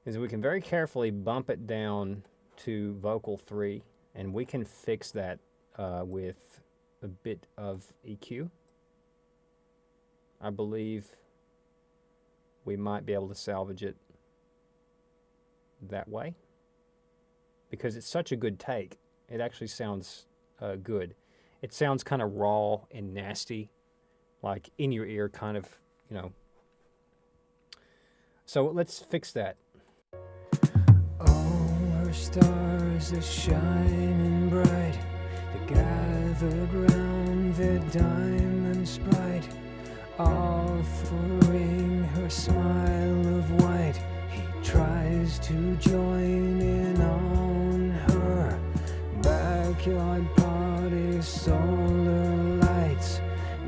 is we can very carefully bump it down to vocal 3, and we can fix that with a bit of EQ. I believe we might be able to salvage it that way, because it's such a good take. It actually sounds good. It sounds kind of raw and nasty, like in your ear, kind of, you know. So let's fix that. All her stars are shining bright. They gathered round their diamond sprite, offering her smile of white. He tries to join in on her backyard party, solar lights,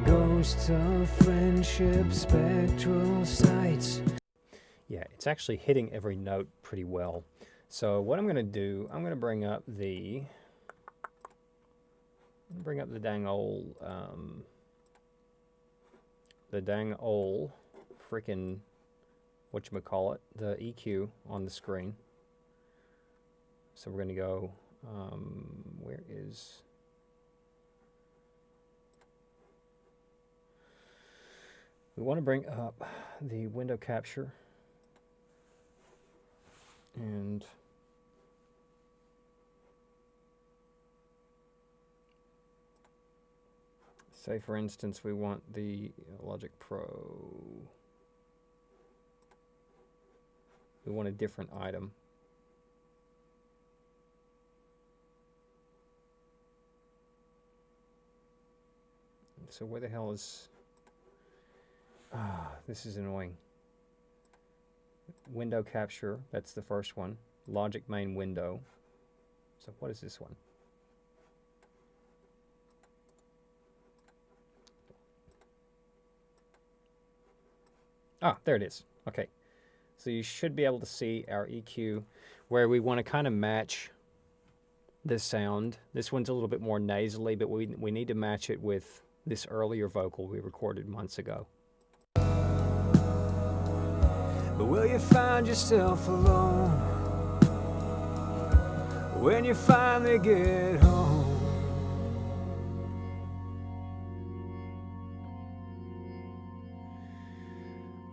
ghosts of friendship, spectral sights. Yeah, it's actually hitting every note pretty well. So what I'm going to do, I'm going to bring up the dang old freaking whatchamacallit, the EQ on the screen. So we're going to go, where is, we want to bring up the window capture, and say, for instance, we want the Logic Pro. We want a different item. So where the hell is... this is annoying. Window capture, that's the first one. Logic main window. So what is this one? Ah, there it is. Okay. So you should be able to see our EQ where we want to kind of match this sound. This one's a little bit more nasally, but we need to match it with this earlier vocal we recorded months ago. But will you find yourself alone when you finally get home?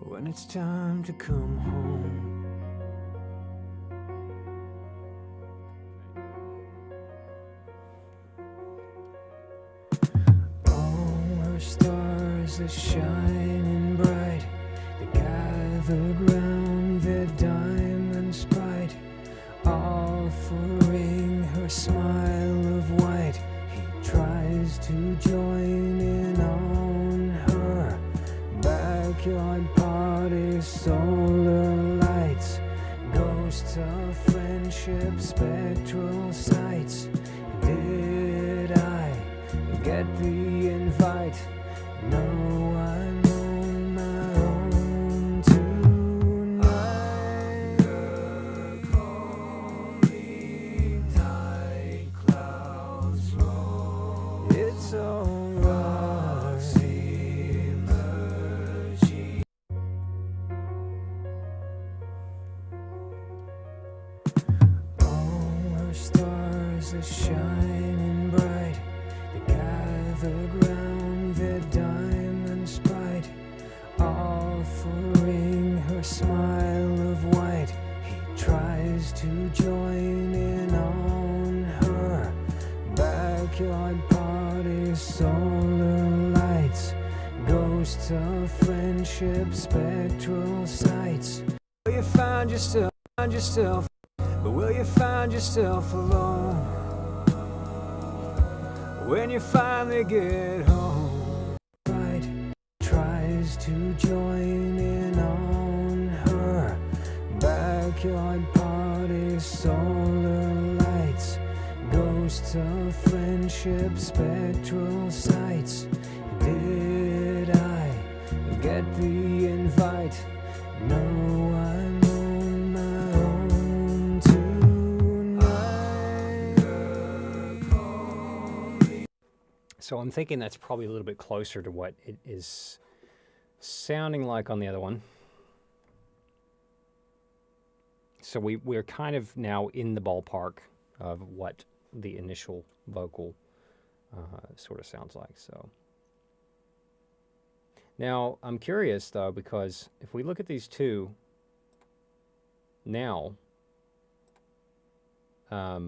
When it's time to come home. All her stars are shining bright. They gathered round their diamonds bright, offering her smile of white. He tries to join in on her backyard party, solar lights, ghosts of friendship, spectral sights. Did I get the invite? No, I'm on my own tonight. Call me, night clouds roll. It's alright. All her stars are shining bright. They gathered round their diamonds bright, offering her smile of white. He tries to join in on her backyard party, solar lights, ghosts of friendship, spectral sights. Will you find yourself, but will you find yourself alone when you finally get home? Right, tries to join in on her backyard party, solar lights, ghosts of friendship, spectral sights. Did I get the invite? No, I'm on my own tonight. So I'm thinking that's probably a little bit closer to what it is sounding like on the other one. So we're kind of now in the ballpark of what the initial vocal sort of sounds like. So now I'm curious though, because if we look at these two now, I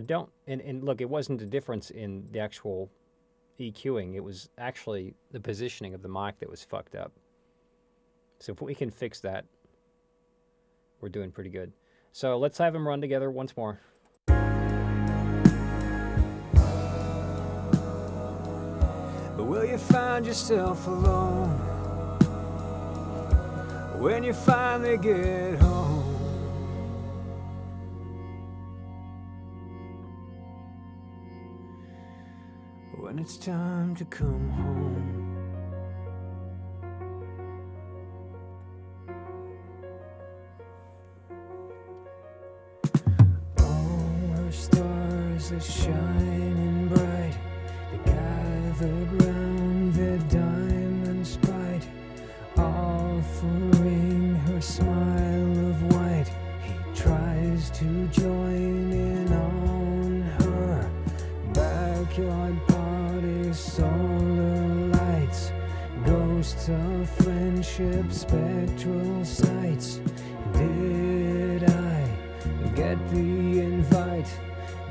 don't, and look, it wasn't a difference in the actual EQing. It was actually the positioning of the mic that was fucked up. So if we can fix that, we're doing pretty good. So let's have them run together once more. But will you find yourself alone when you finally get home? When it's time to come home. All her stars are shining bright. They gathered round their diamonds bright, offering her smile of white. He tries to join in on her backyard party, solar lights, ghosts of friendship, spectral sights. Did I get the invite?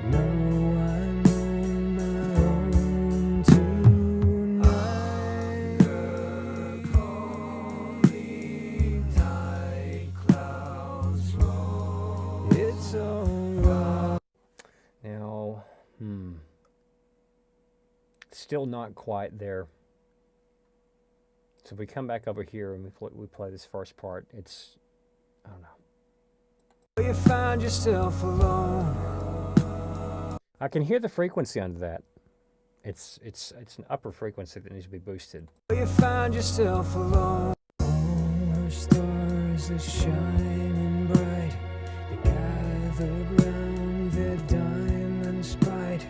No, I'm on my own tonight. Call me, night clouds roll. It's alright. Now, still not quite there. So if we come back over here and we play this first part, it's, I don't know. Will you find yourself alone? I can hear the frequency under that. It's an upper frequency that needs to be boosted. Will you find yourself alone? All her stars are shining bright. They gathered round their diamonds bright,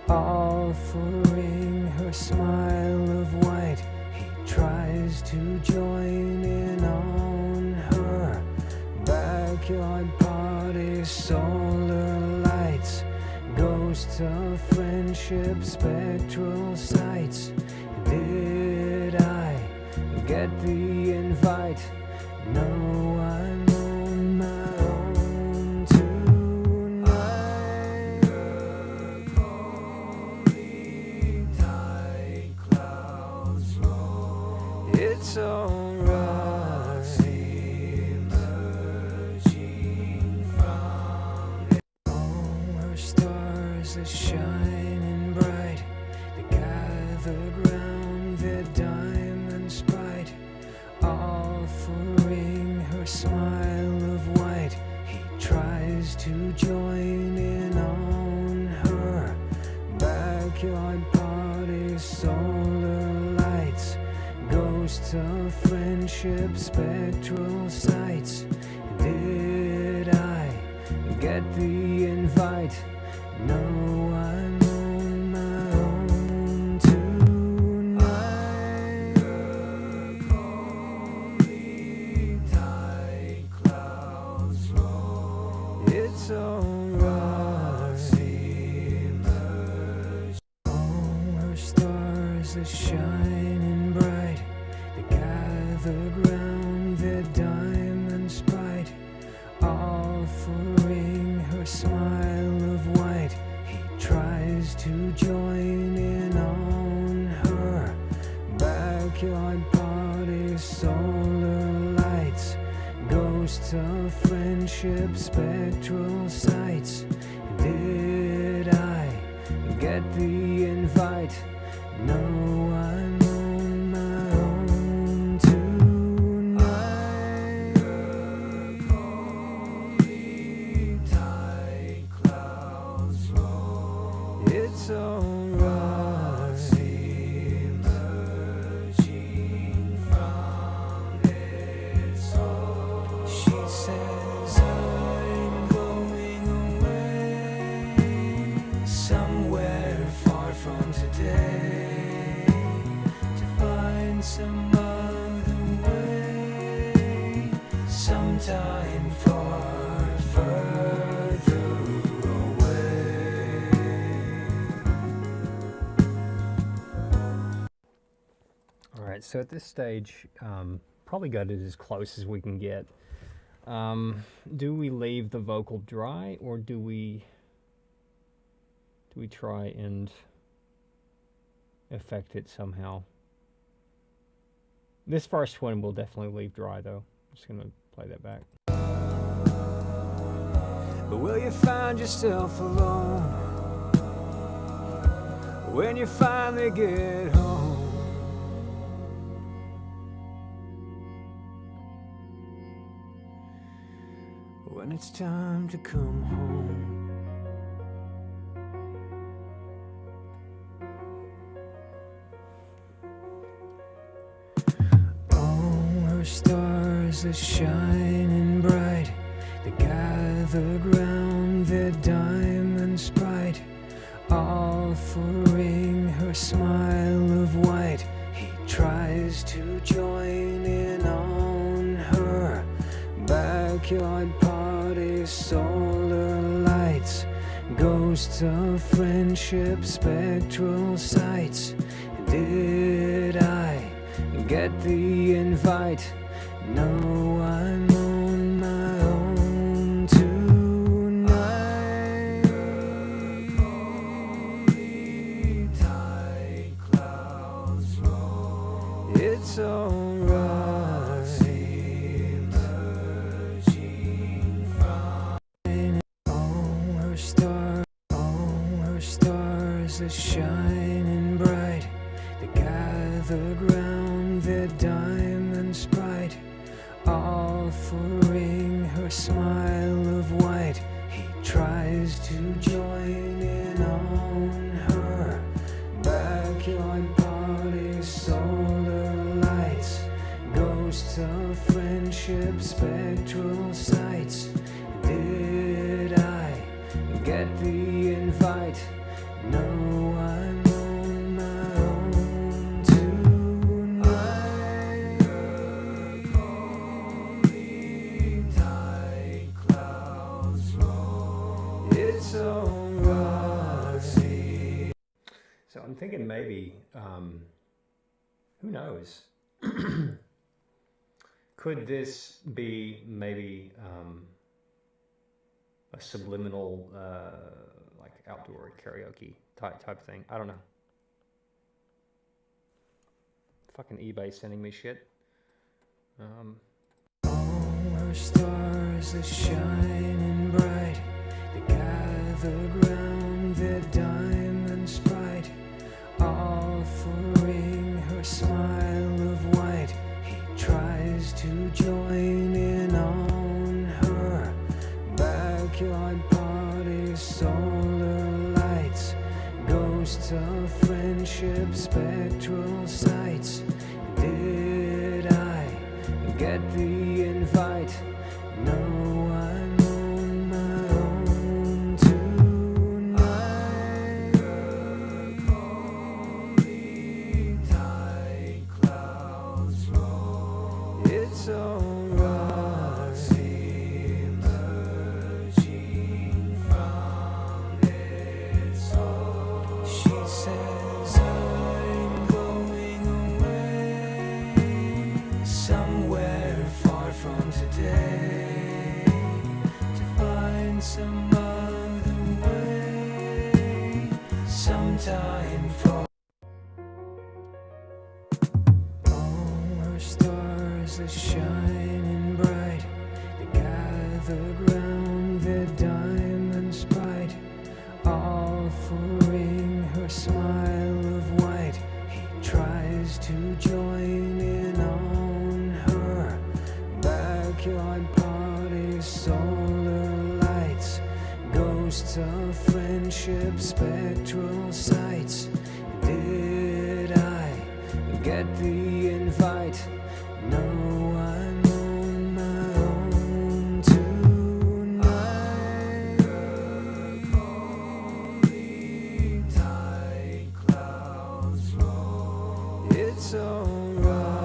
offering her smile of white. He tries to join in on her backyard party. Solar lights, ghosts of friendship, spectral sights. Did I get the invite? No, I'm on my own tonight. Holy tight clouds roll. It's alright. Emerging from it. All her stars are shining bright. They gather round their diamonds bright, offering her smile of white. He tries to join in on her backyard party. Solar lights, ghosts of friendship, spectral sights. Did I get the invite? No, I'm on my own tonight. Holy tight clouds roll. It's alright. All her stars are shining bright. They gather round their diamonds bright, offering her smile of white. He tries to join in on her backyard party. Solar lights, ghosts of friendship, spectral sights. Did I get the invite? No, I'm on my own tonight. Holy tight clouds roll. It's alright. Emerging from its soul. She says, I'm going away somewhere far from today, to find some other way, sometime far further away. All right, so at this stage, probably got it as close as we can get. Do we leave the vocal dry, or do we try and affect it somehow? This first one we'll definitely leave dry, though. I'm just gonna play that back. But will you find yourself alone when you finally get home? When it's time to come home. All her stars are shining bright. They gathered round their diamonds bright, offering her smile of white. He tries to join in on her backyard party. Solar lights, ghosts of friendship, spectral sights. Did I get the invite? No, I'm on my own tonight. Holy tight clouds roll. It's alright. Emerging from all her stars are shining bright. They gathered round their diamonds bright, offering her smile of white. He tries to join in on her backyard party. Solar lights, ghosts of friendship, spectral sights. Did I get the invite? No, I'm on my own tonight. I'm thinking maybe, who knows? Could this be maybe a subliminal, like outdoor karaoke type thing? I don't know. Fucking eBay sending me shit. All her stars are shining bright. They gathered round their diamond sprite, offering her smile of white. He tries to join in on her backyard party, solar lights, ghosts of friendship, spectral sights. Did I get the invite? No, I'm on my own tonight. Calling tight clouds roll. It's alright. Emerging from its soul. She says I'm going away somewhere far from today to find some other way sometime for. All her stars are shining bright. They gathered round their diamond sprite, offering her smile of white. He tries to join in on her backyard party, solar lights, ghosts of friendship, spectral sights. Did I get the invite? No, I'm on my own tonight. Calling tight clouds roll. It's alright.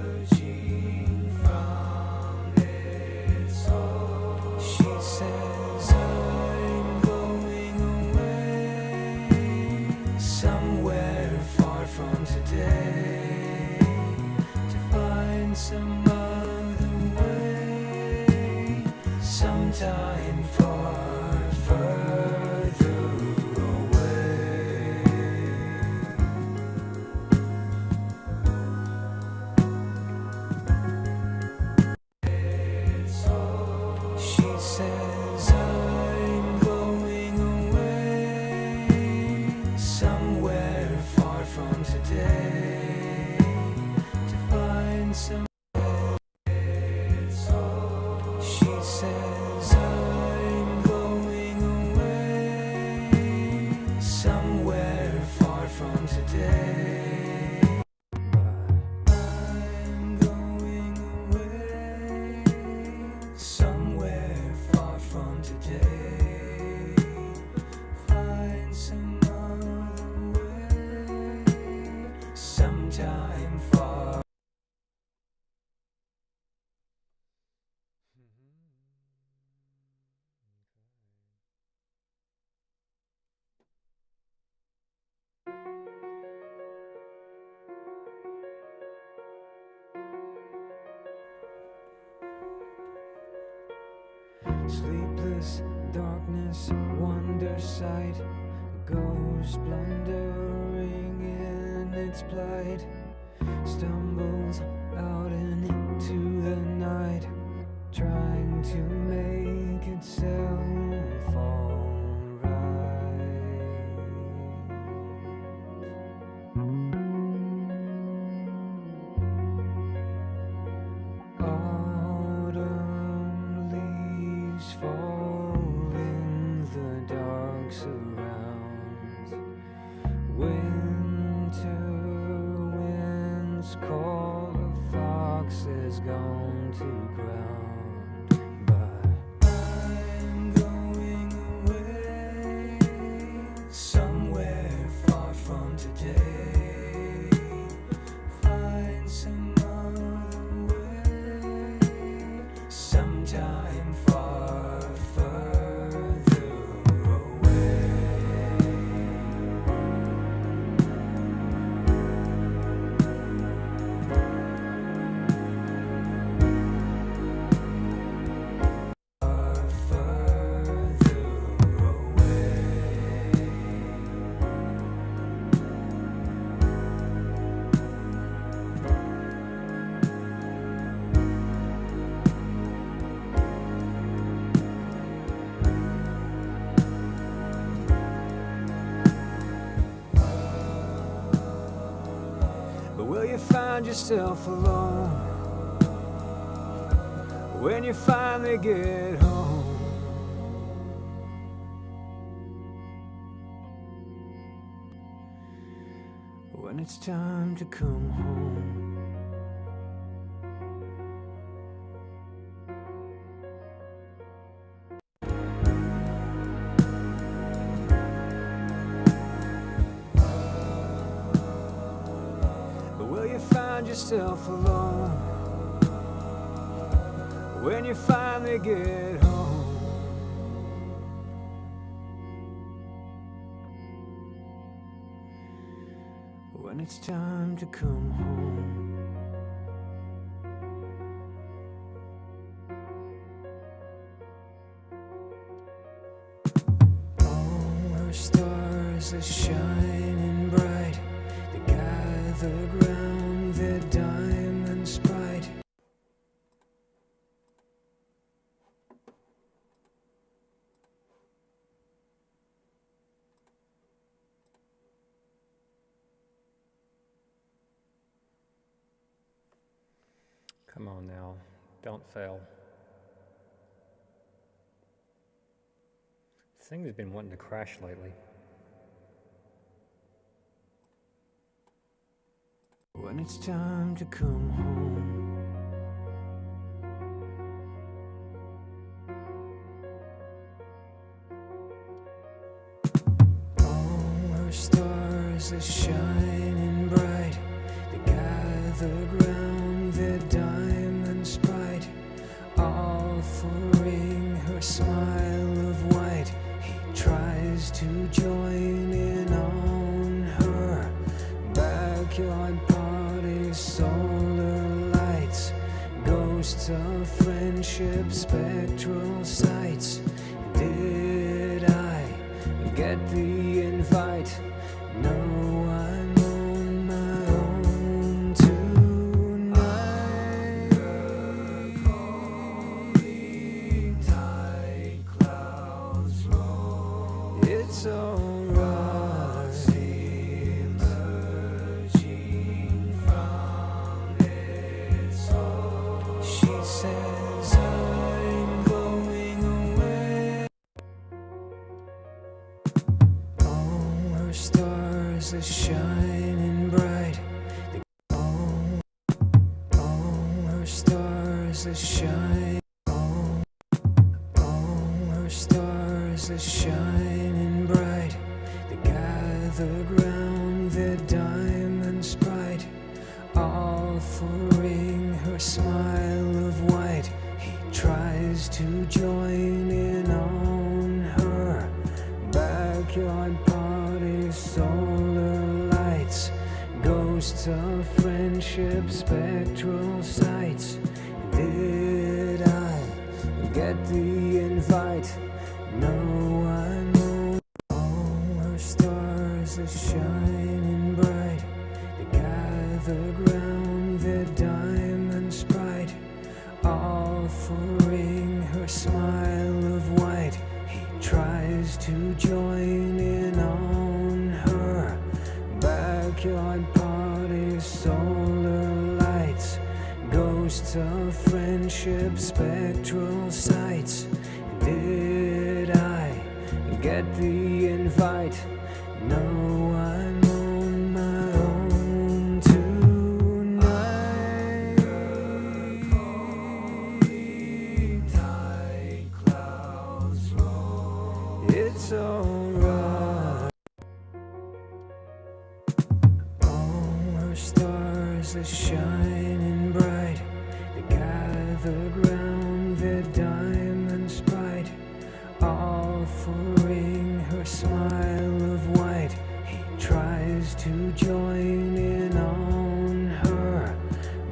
Emerging from its soul. She says I'm going away somewhere far from today to find some other way sometime far further away. She says I'm going away somewhere far from today to find some. She says I'm going away somewhere far from today. I'm going away somewhere far from today. Find some other way sometime far. Sleepless darkness, wonder sight, a ghost blundering in its plight, stumbles out into the night, trying to make itself alright. Autumn leaves fall in the dark surrounds. Winter winds call, a fox is gone to ground. But I'm going away somewhere far from today. Find some other way sometime far further away. you find yourself alone when you finally get home? When it's time to come home. Will you find yourself alone when you finally get home? When it's time to come home. All her stars are shining bright. They gathered round their diamond sprite. Come on now, don't fail. This thing has been wanting to crash lately. When it's time to come home. All her stars are shining bright. They gathered round their diamond sprite, offering her smile of white. He tries to join in on her backyard party, solar lights, ghosts of friendship, spectral sights. Did I get the invite? No, I'm on my own tonight. Holy tight clouds roll. It's alright. Emerging from its hole. She says I'm going away. All her stars are shining bright. All her stars are shining. All her stars are shining bright. They gathered round their diamond sprite, offering her smile of white. He tries to join in on her backyard party, solar lights, ghosts of friendship, spectral sights. Did I get the invite? No, I'm on. All her stars are shining bright. They gathered round their diamond sprite, offering her smile of white. He tries to join in on her backyard party, solar lights, ghosts of friendship, spectral sights. Did I get the invite? No, I'm on my own tonight. Holy tight clouds roll. It's alright. All her stars are shining bright. They gathered round their diamond sprite, offering her smile of white. He tries to join in on her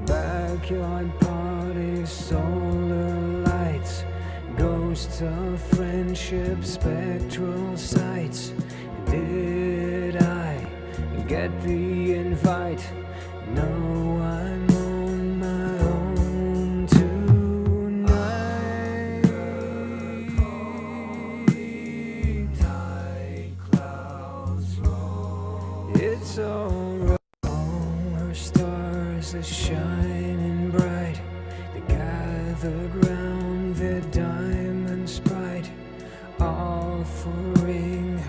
backyard party, solar lights, ghosts of friendship, spectral sights. Did I get the invite? No, I'm on my own tonight. Holy tight clouds roll. It's alright. All her stars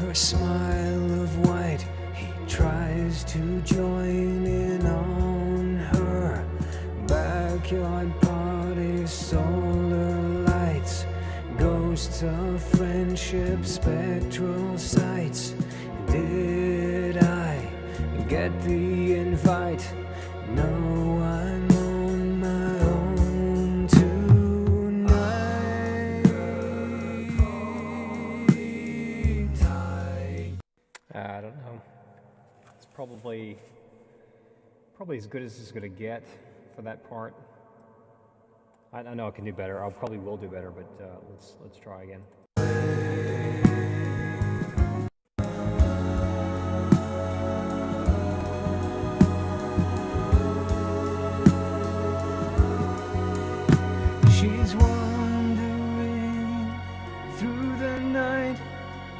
her smile of white. He tries to join in on her backyard party, solar lights, ghosts of friendship, spectral sights. Did I get the invite? No, I'm on my own tonight. I don't know. It's probably as good as it's gonna get for that part. I know I can do better. I probably will do better, but let's try again. She's wandering through the night,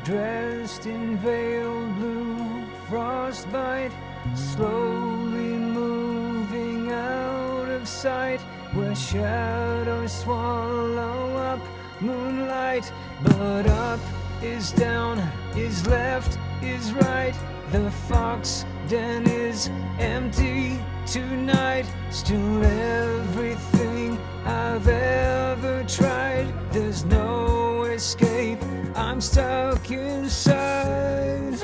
dressed in veiled blue frostbite, slowly moving out of sight, where shadows swallow up moonlight. But up is down, is left, is right. The fox den is empty tonight. Still everything I've ever tried. There's no escape, I'm stuck inside.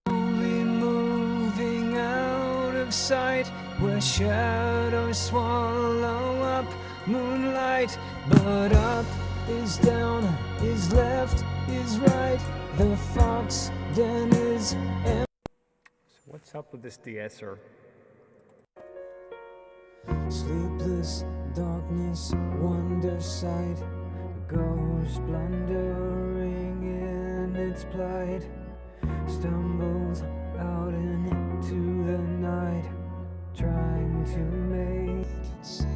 Slowly moving out of sight, where shadows swallow up moonlight. But up is down, is left, is right. The fox den is empty. So what's up with this de-esser? Sleepless darkness, wonder sight, a ghost blundering in its plight, stumbles out into the night, trying to make it safe.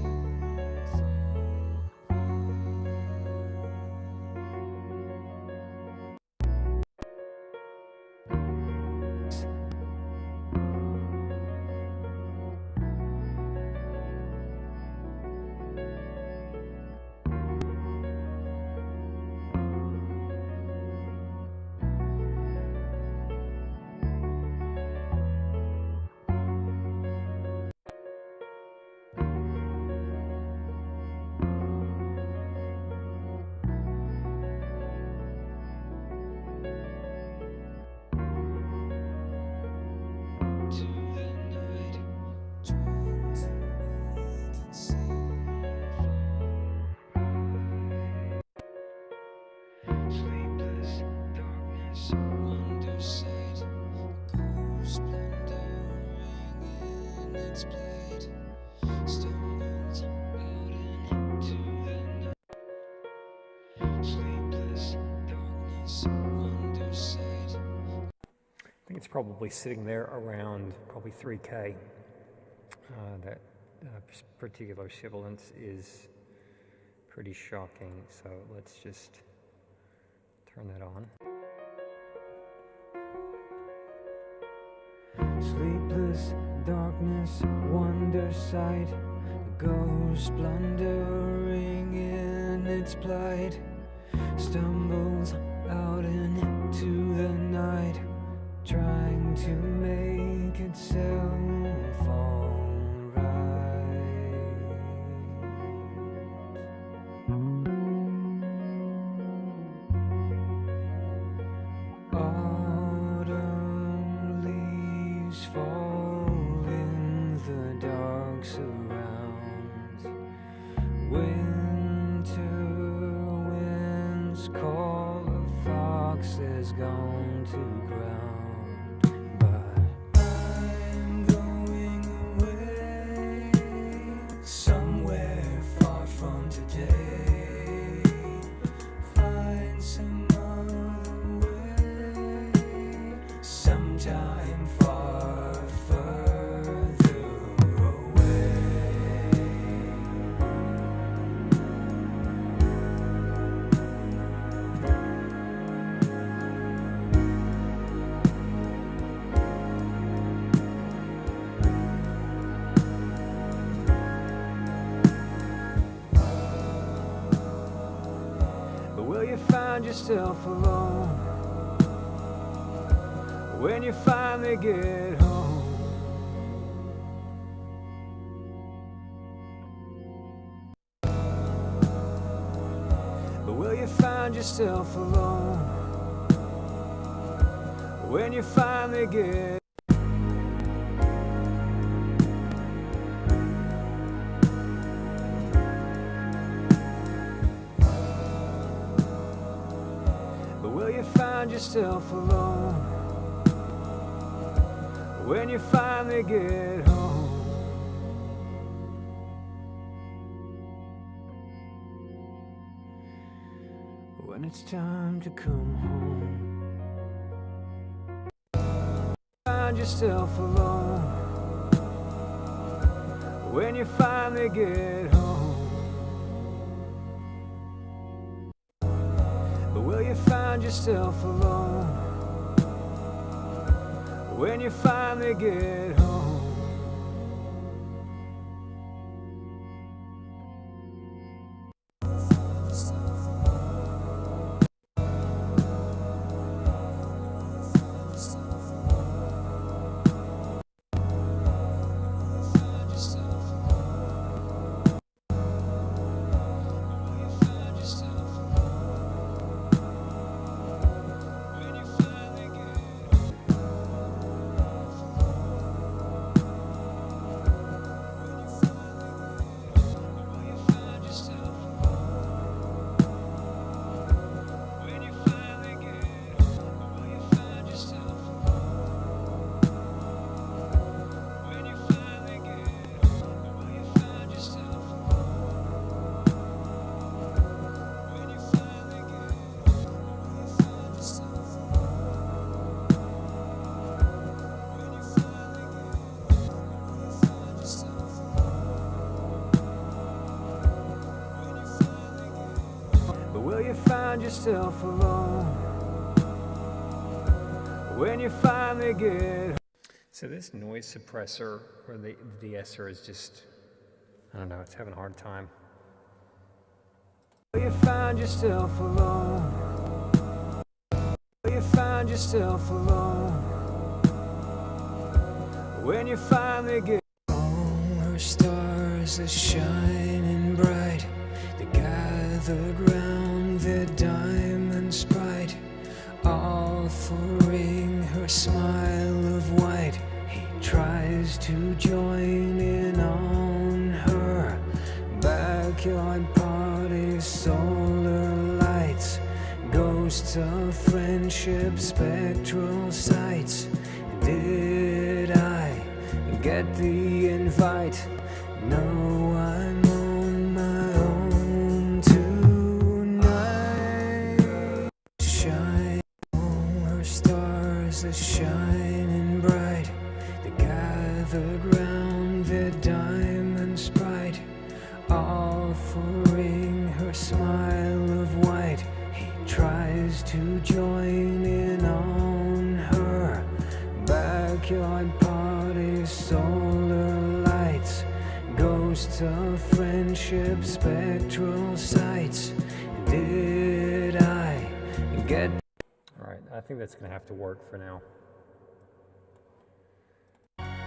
Sleepless darkness, wonder sight, ghost blundering in its plight, stumbles out into the night. Sleepless darkness, wonder sight. I think it's probably sitting there around probably 3K. That particular sibilance is pretty shocking, so let's just turn that on. Sleepless darkness, wonder sight, a ghost blundering in its plight, stumbles out into the night, trying to make itself alright. Autumn leaves fall in the dark surrounds. Winter winds call, a fox has gone to ground. But I'm going away, somewhere far from today. Find some other way, sometime far further away. But will you find yourself alone when you finally get home. But will you find yourself alone when you finally get Will you find yourself alone when you finally get home? When it's time to come home, find yourself alone when you finally get home. Will you find yourself alone when you finally get home? Will you find yourself alone when you finally get home? So this noise suppressor, or the de-esser, is just, I don't know, it's having a hard time. Will you find yourself alone? Will you find yourself alone when you finally get home? Her stars are shining bright. They gathered round their diamond sprite, offering her smile of white. He tries to join in on her backyard party, solar lights, ghosts of friendship, spectral sights. Did I get the invite? No, I'm on my own tonight. Shine, her stars are shining bright. They gathered round their diamond sprite, offering her smile of white. He tries to join in on her backyard party, solar lights, ghosts of friendship, spectral sights. Did I get... All right, I think that's going to have to work for now.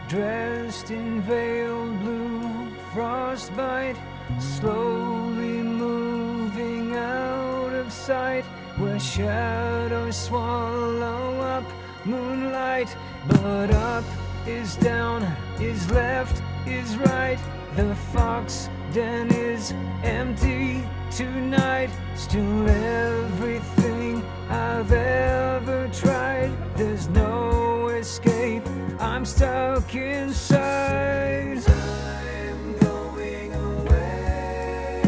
Dressed in veiled blue, frostbite, slowly moving out of sight, where shadows swallow up moonlight. But up is down, is left, is right. The fox den is empty tonight. Still everything I've ever tried. There's no escape, I'm stuck inside. I'm going away,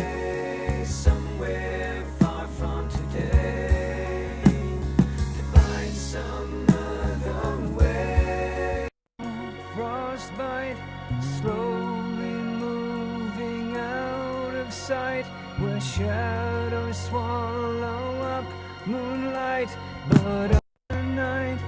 somewhere far from today, to find some other way. Frostbite, slowly moving out of sight, where shadows swallow up moonlight. But other night,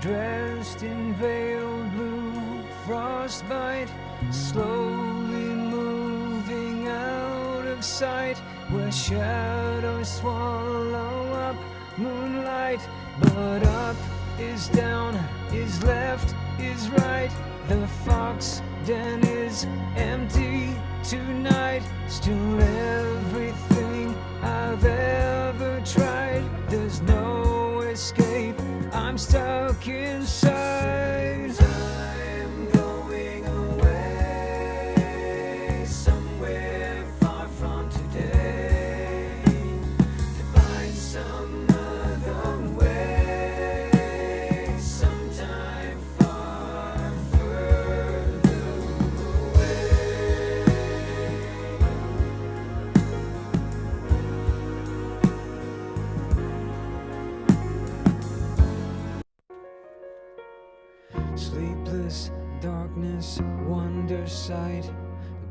dressed in veiled blue, frostbite, slowly moving out of sight, where shadows swallow up moonlight. But up is down, is left, is right. The fox den is empty tonight. Still everything I've ever tried. There's no escape, I'm stuck inside. I'm going away, somewhere far from today, to find some other way, sometime far further away. Sleepless darkness, wonder sight, a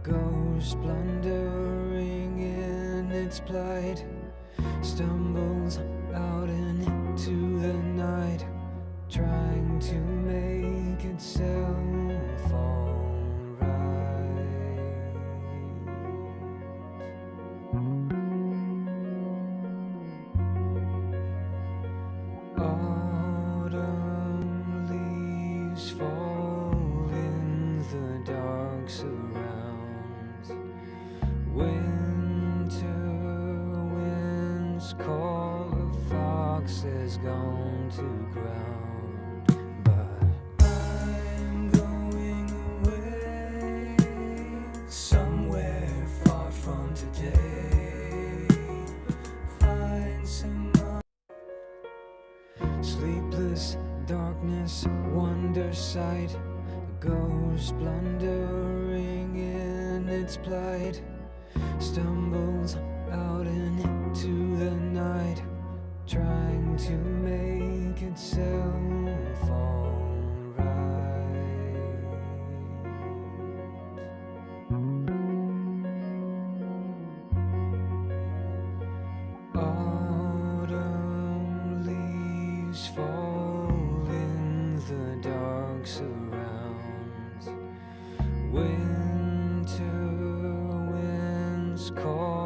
ghost blundering in its plight, stumbles out into the night, trying to make itself alright. Autumn leaves fall in the dark surrounds. Winter winds call, a fox has gone to ground. But I'm going away, somewhere far from today, find some sleepless darkness, wonder sight, a ghost blundering in its plight, stumbles out into the night, trying to make itself alright. Autumn leaves fall in the dark surrounds. Winter winds call.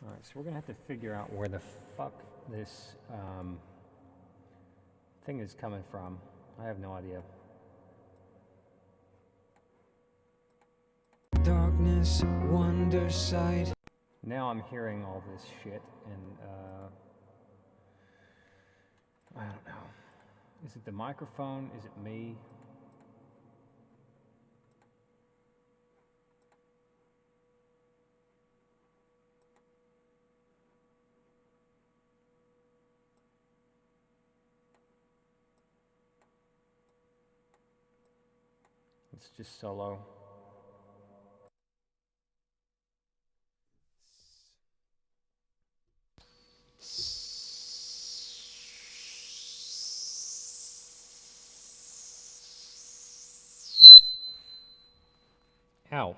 Alright, so we're gonna have to figure out where the fuck this thing is coming from. I have no idea. Darkness, wonder sight. Now I'm hearing all this shit, and I don't know. Is it the microphone? Is it me? It's just solo. Ow.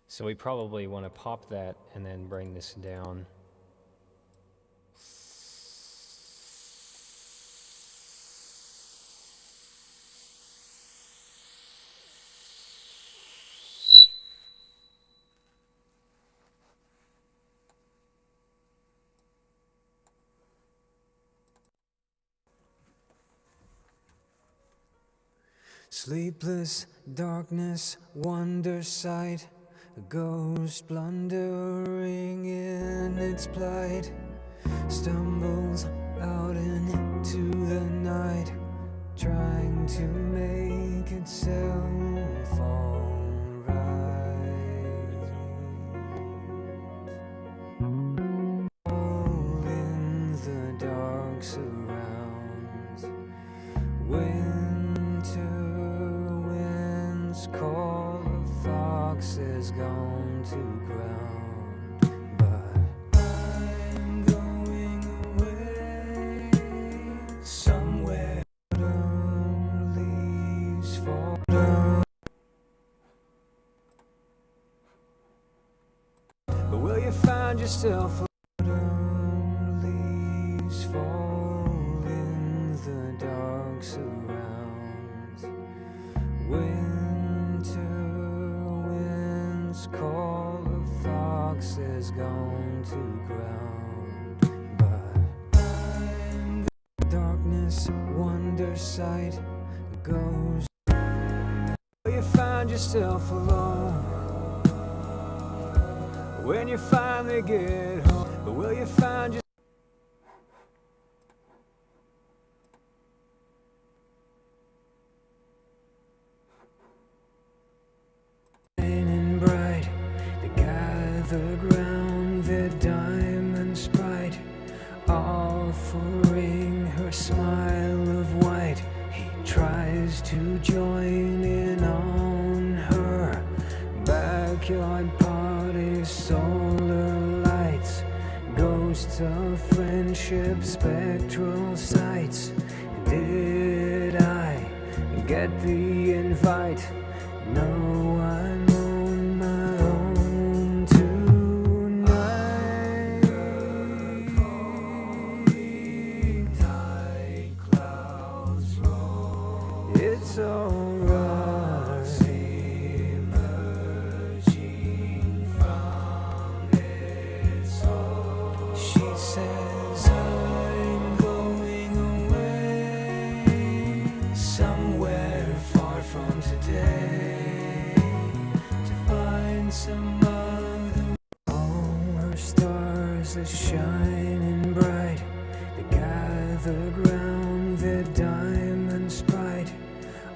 So we probably want to pop that and then bring this down. Sleepless darkness, wonder sight, a ghost blundering in its plight, stumbles out into the night, trying to make itself alright. All in the dark surrounds. Winter winds call, a fox has gone to ground. But I'm going away, somewhere autumn leaves fall down. But will you find yourself autumn leaves fall in the dark surrounds? Winter winds call, the fox has gone to ground. But I'm the darkness, wonder sight, goes. Will you find yourself alone when you finally get home? But will you find yourself shining bright? They gathered round their diamonds bright, offering her smile of white. He tries to join in on her backyard party, solar lights, ghosts of friendship, spectral sights. Did I get the invite? No, I'm on my own tonight. Tight clouds roll. It's alright. Emerging from its hole. She says I'm going away somewhere far from today to find some other. All her stars are shining bright. They gathered round their diamonds bright,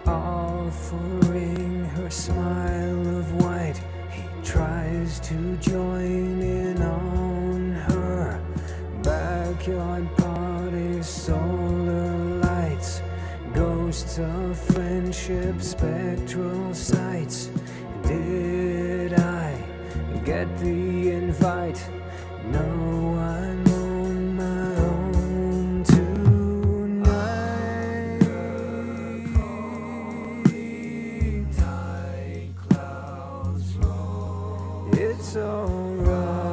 offering her smile of white. He tries to join in on her backyard party, solar lights, ghosts of friendship, spectral sights. Did I get the invite? No, I'm on my own tonight. Tight clouds roll. It's alright.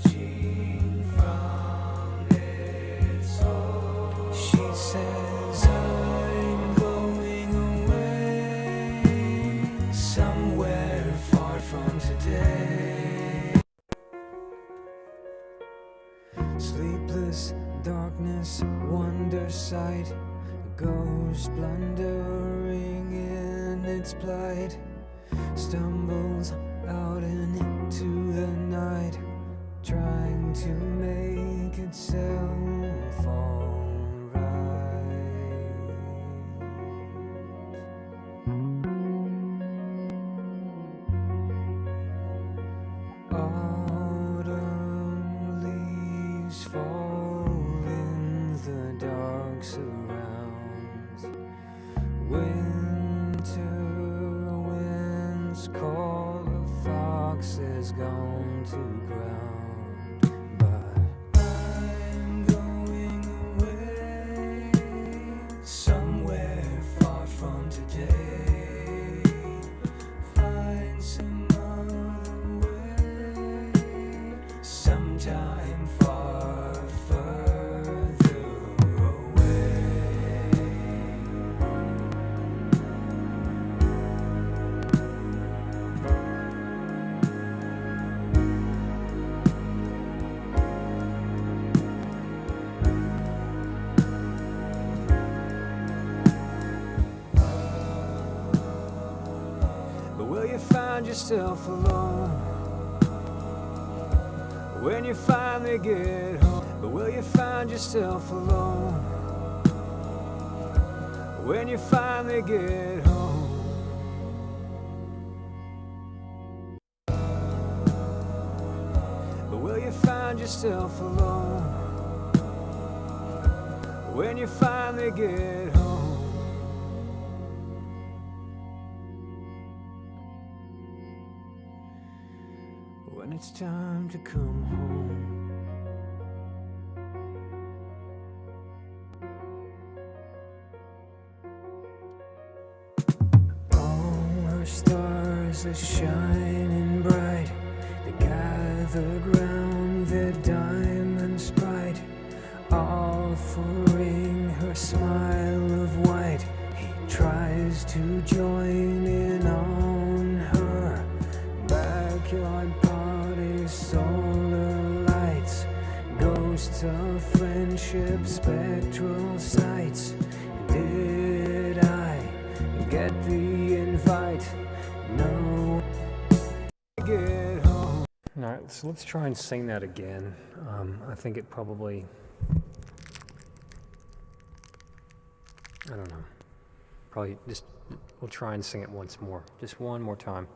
Emerging from its hole. She says I'm going away somewhere far from today. Sleepless darkness, wonder sight, a ghost blundering in its plight, stumbles out into the night, trying to make itself alright. Autumn leaves fall in the dark surrounds. Winter winds call, the fox has gone to ground. But I'm going away somewhere far from today. Find some other way, sometime far further away. But will you find yourself alone when you finally get home? But will you find yourself alone when you finally get home? But will you find yourself alone when you finally get home? When it's time to come home. All her stars are shining bright. They gathered round their diamonds bright, offering her smile of white. to join in on her backyard party. Solar lights, ghosts of friendship, spectral sights. Did I get the invite? No. Get home. All right, so let's try and sing that again. I think it probably, I don't know, probably just, we'll try and sing it once more, just one more time.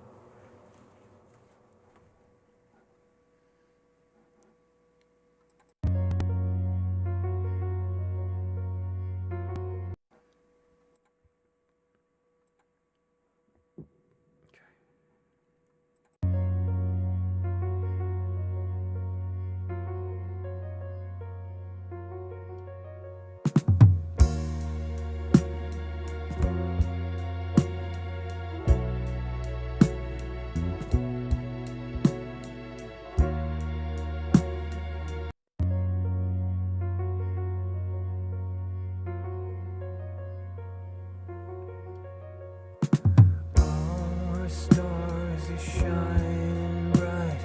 Shine bright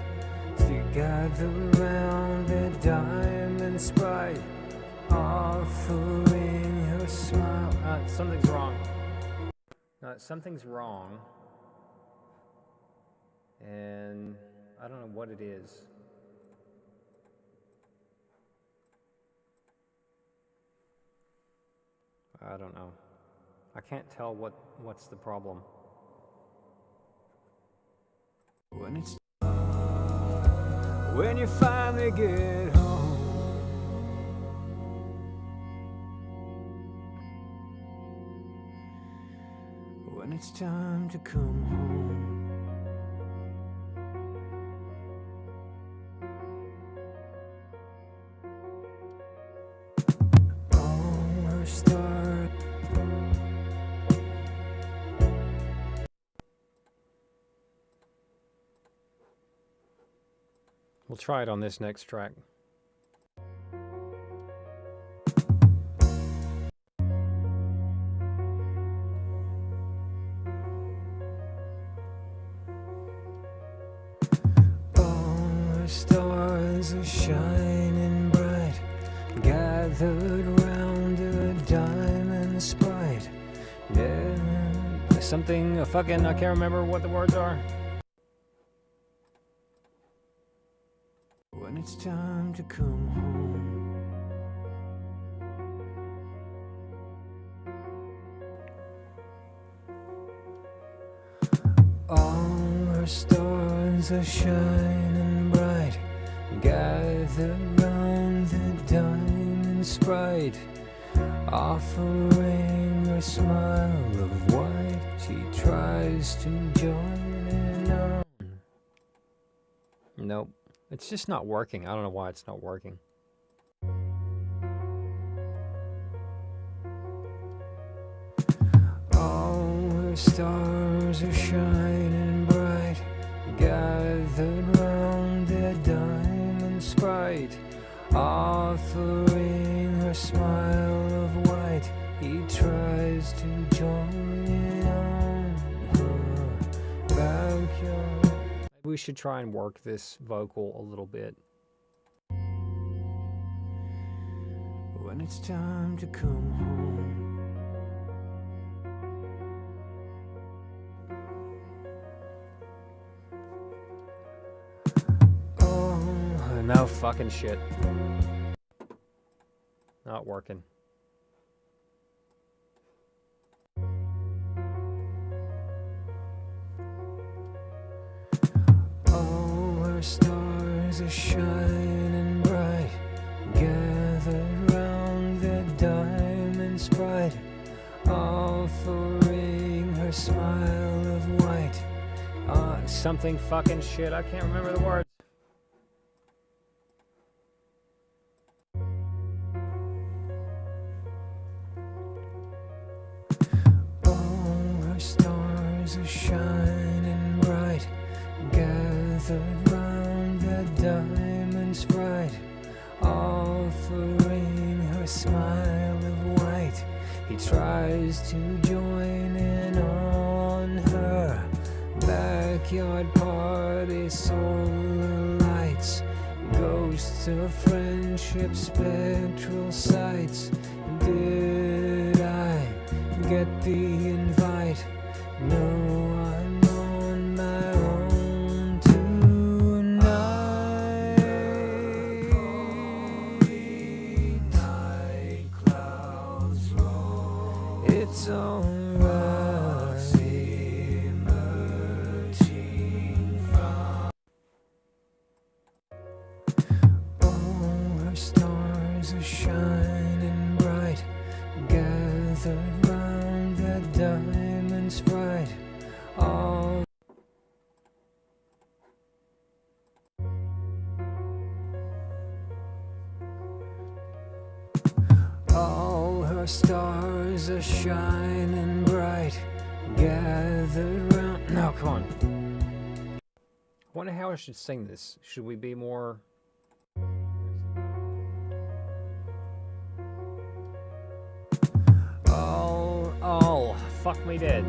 together around the diamond sprite, offering her smile. Something's wrong. Something's wrong. And I don't know what it is. I don't know. I can't tell what's the problem. When it's when you finally get home, when it's time to come home. All her stars. We'll try it on this next track. All the stars are shining bright, gathered round a diamond sprite. Something, I can't remember what the words are. When it's time to come home. All her stars are shining bright, gathered round the diamond sprite, offering her smile of white. She tries to join in on. Nope. It's just not working. I don't know why it's not working. All her stars are shining bright, gathered round the diamond sprite, offering her smile of white. He tries to join in on her backyard. We should try and work this vocal a little bit. When it's time to come home. Oh, No fucking shit. Not working. stars are shining bright, gathered round the diamond sprite, offering her smile of white. Something fucking shit, I can't remember the words. All her stars are shining bright, gathered round the diamond sprite, offering her smile of white. He tries to join in backyard party, solar lights, ghosts of friendship, spectral sights. Did I get the invite? No, I'm on my own tonight. Night clouds roll. It's alright. Emerging from all her stars are shining bright, gathered round the diamond sprite. All her stars are shining bright, gathered round. No, come on. I wonder how I should sing this. Should we be more? All, fuck me dead.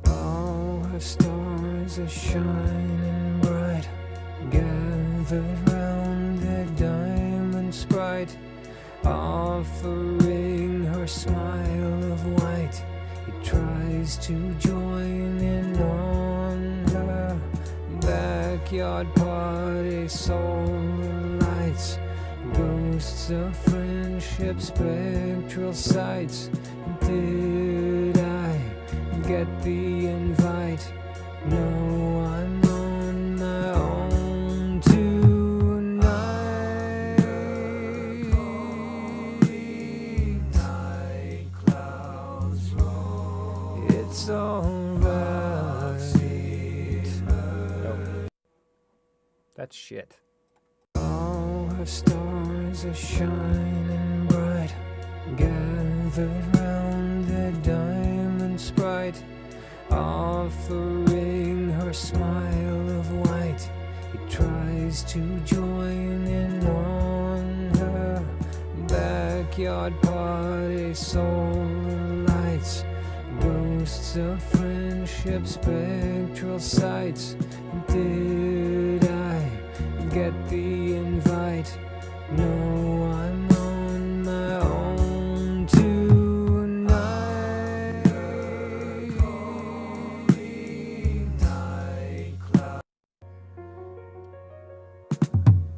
All her stars are shining bright, gathered round the diamond sprite, offering her smile of white. He tries to join in on her backyard party, solar lights, ghosts of friendship, spectral sights. Did I get the invite? No, I'm on my own tonight. Night clouds roll. It's alright. Nope. That's shit. All her stars are shining bright, gathered round the diamond sprite, offering her smile of white. He tries to join in on her backyard party, solar lights, ghosts of friendship, spectral sights. Did I get the invite? No, I'm on my own tonight. Night cloud.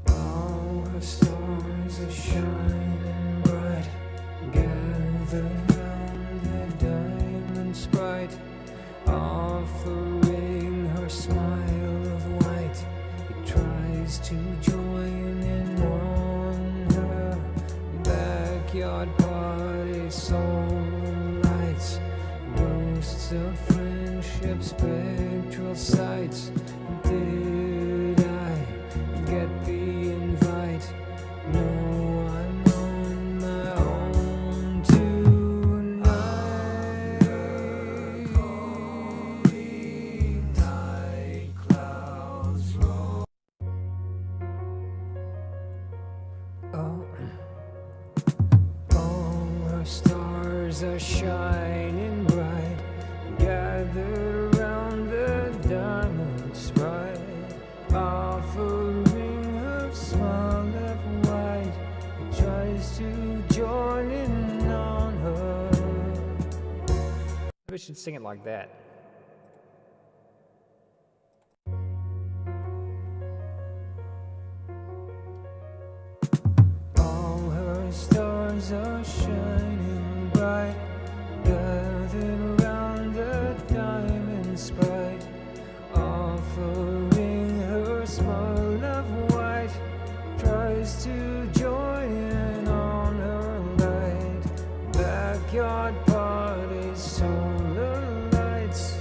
All her stars are shining bright, gathered round the diamond sprite, offering her smile of white. He tries to join in on her backyard party, solar lights, ghosts of friendship, spectral sights. Did I get the invite? No, I'm on my own tonight. Night clouds roll. Oh, all her stars are shining bright, gathered around the diamond sprite, offering her smile of white. He tries to join in on her. Maybe I should sing it like that. All her stars are shining bright, gathered around the diamond sprite, offering her smile of white. Tries to join in on her light, backyard party, solar lights.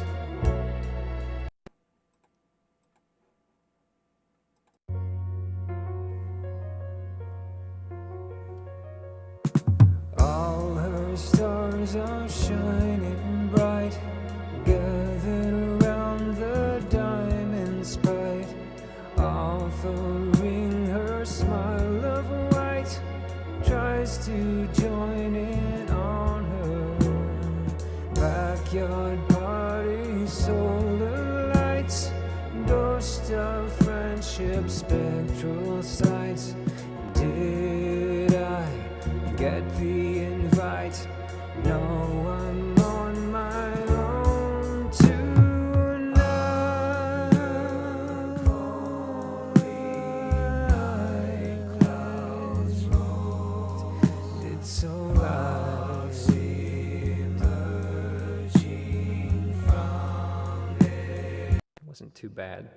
All her stars are shining bright, gathered around the diamond No, I'm on my own tonight. It's alright. It wasn't too bad.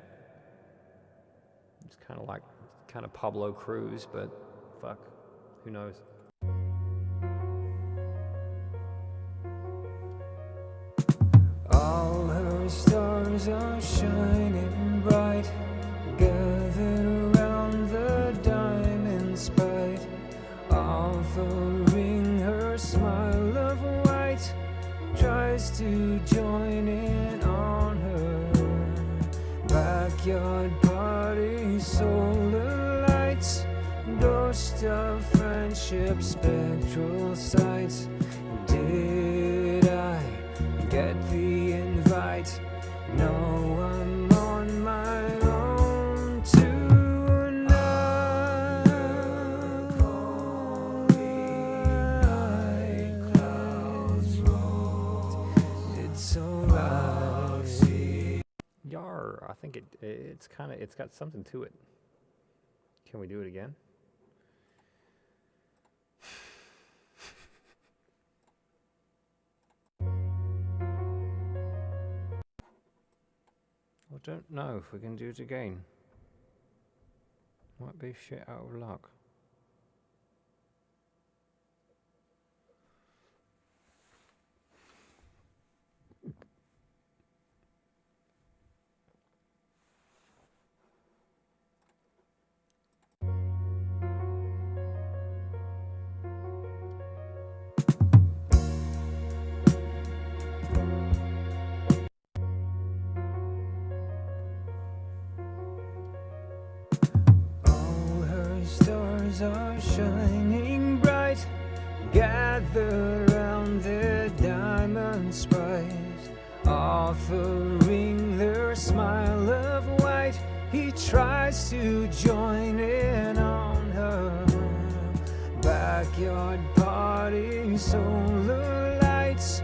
It's kind of like Pablo Cruz, but fuck, who knows? All her stars are shining bright, gathered around the diamond spite, offering her smile of white, tries to join in on her backyard party. Solar lights, ghost of friendship, spectral sights. Did I get the invite? No, I'm on my own tonight. It's alright. Yar, I think it's got something to it. Can we do it again? I don't know if we can do it again. Might be shit out of luck. Stars are shining bright, gathered around their diamond sprite, offering their smile of white. He tries to join in on her backyard party. Solar lights,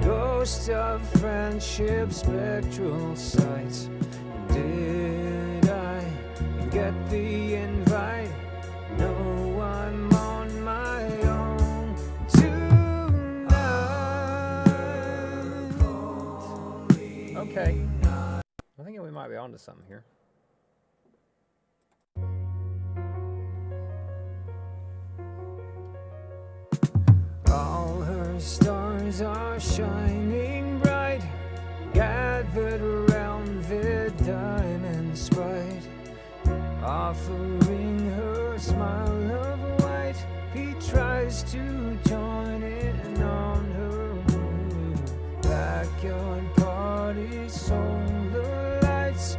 ghost of friendship, spectral sights. Did I get the invite? No, I'm on my own tonight. Okay. I think we might be onto something here. All her stars are shining bright, gathered around their diamond sprite, offering her smile of white. He tries to join in on her backyard party. Solar lights,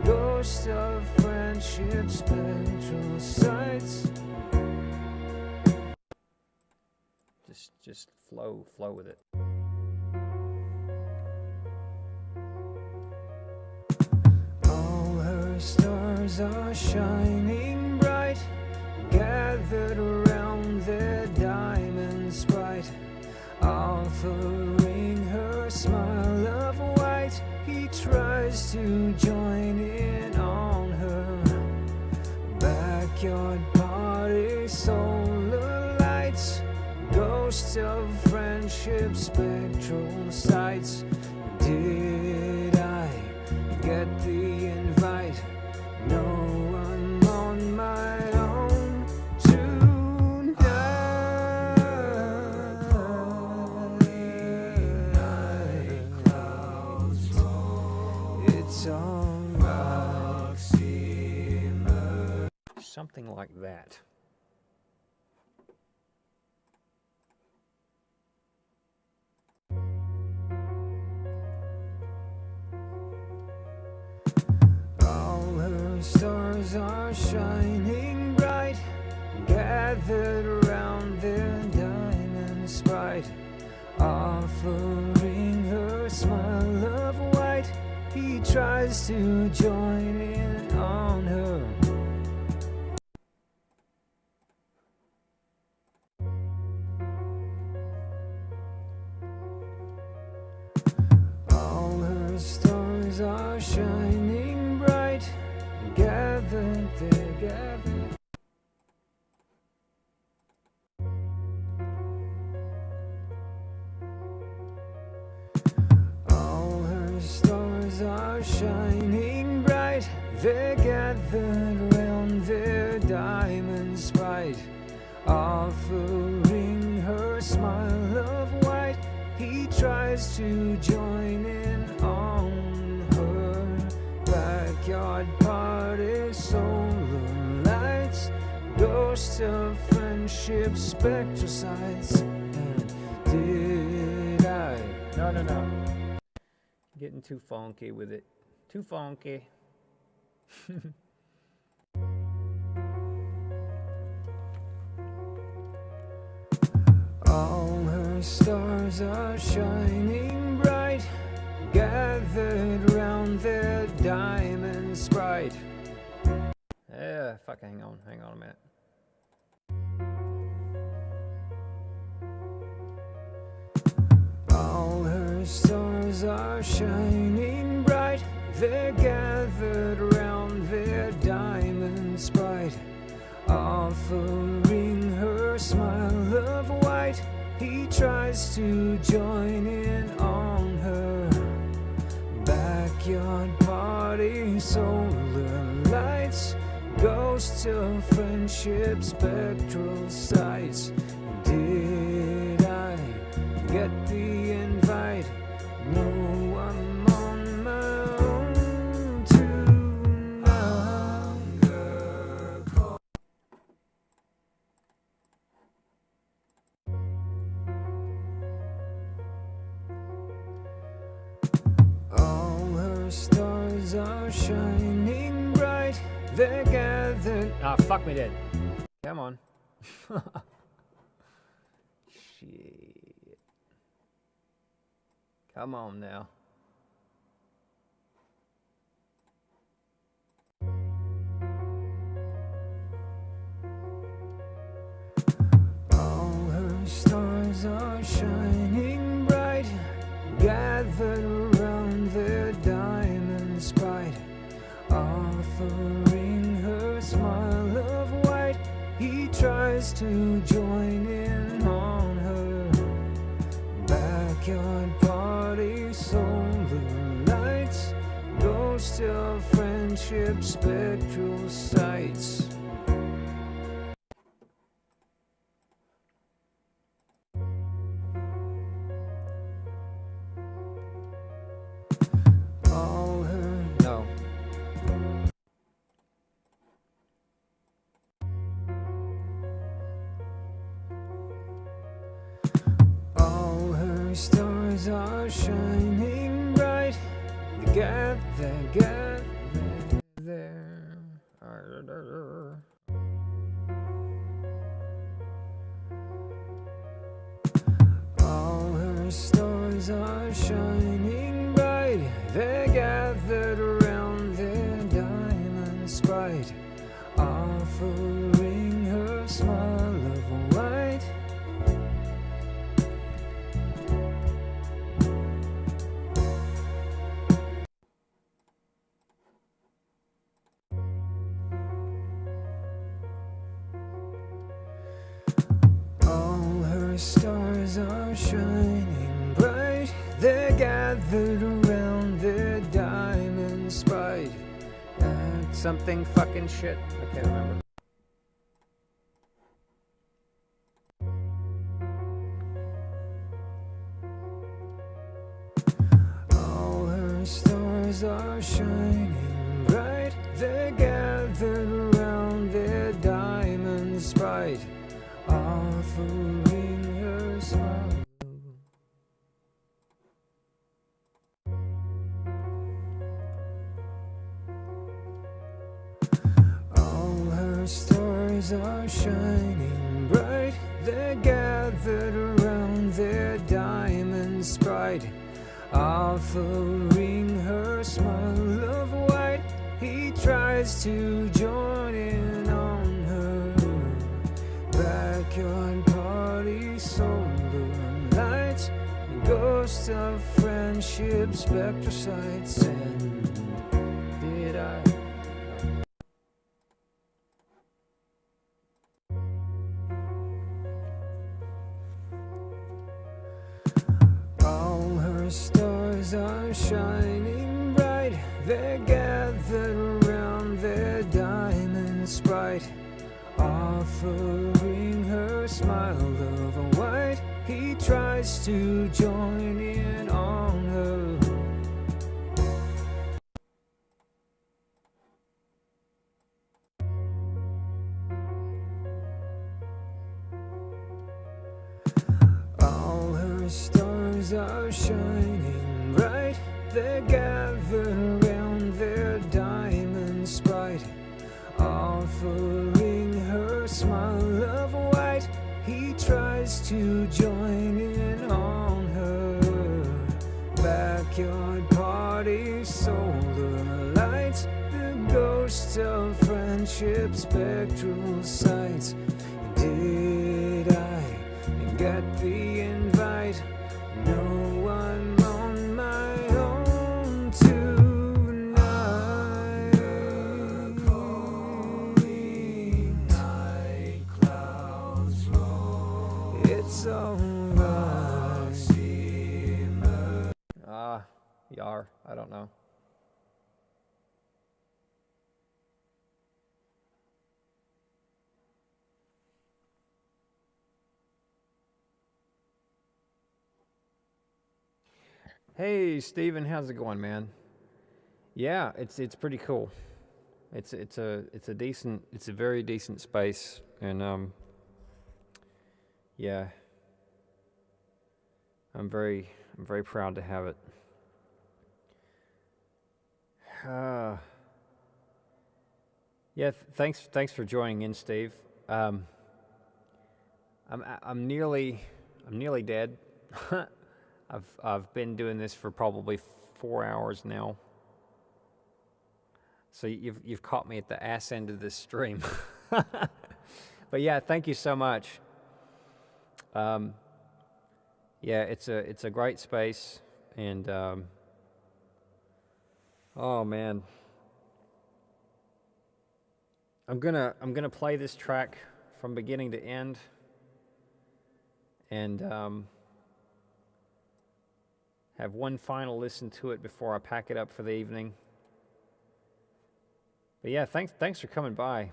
ghost of friendship, spectral sights. Just flow with it. All her stars are shining bright, gathered around their diamond sprite, offering her smile of white. He tries to join in on her backyard party. Solar lights, ghosts of friendship, spectral sights. Did I get the invite? No, I'm on my own tonight. It's alright. Something like that. Stars are shining bright, gathered around their diamond sprite, offering her smile of white. He tries to join in on her. are shining bright. They're gathered round their diamond sprite, offering her smile of white. He tries to join in on her backyard party. Solar lights, ghosts of friendship, spectral sights. And did I? No. Getting too funky with it. Too funky. All her stars are shining bright, gathered round their diamond sprite. Yeah, fuck, hang on a minute. All her stars are shining bright, they're gathered round their diamond sprite, offering her smile of white. He tries to join in on her backyard party. Solar lights, ghosts of friendship, spectral sights. Did I get the invite? No, I'm on my own tonight. All her stars are shining bright, they're gathered. Ah, fuck me dead. Come on. Shit. Come on now. All her stars are shining bright, gathered around their diamond sprite, offering her smile of white. He tries to join in on her backyard party. Solar lights, ghosts of friendship, spectral sights. All her, no. All her stars are shining bright, they got there. All her stars are shining bright, they're gathered around their diamond sprite, offering her smile of white. All her stars are shining bright, they're gathered around their diamond sprite. Something fucking shit. I can't remember. All her stars are shining bright, they're gathered around their diamond sprite, offering her smile. All her stars are shining bright, they're gathered around their diamond sprite, offering her smile of white. He tries to join in on her backyard party. Solar lights, ghosts of friendship, spectral sights. And did I? All her stars are shining bright, They gathered around their diamond sprite, offering her smile of a white. He tries to join in on her. All her stars are shining bright. They gathered around their diamond sprite, offering her smile of white. He tries to join in on her. Backyard party, solar lights, the ghost of friendship, spectral sights. Did I get the invite? No, I'm on my own tonight. Night clouds roll. It's alright. Yar, I don't know. Hey, Steven, how's it going, man? Yeah, it's pretty cool. It's a very decent space, and yeah, I'm very proud to have it. Yeah, thanks for joining in, Steve. I'm nearly dead. I've been doing this for probably 4 hours now. So you've caught me at the ass end of this stream. But yeah, thank you so much. Yeah, it's a great space, and oh man, I'm gonna play this track from beginning to end, and have one final listen to it before I pack it up for the evening. But yeah, thanks for coming by.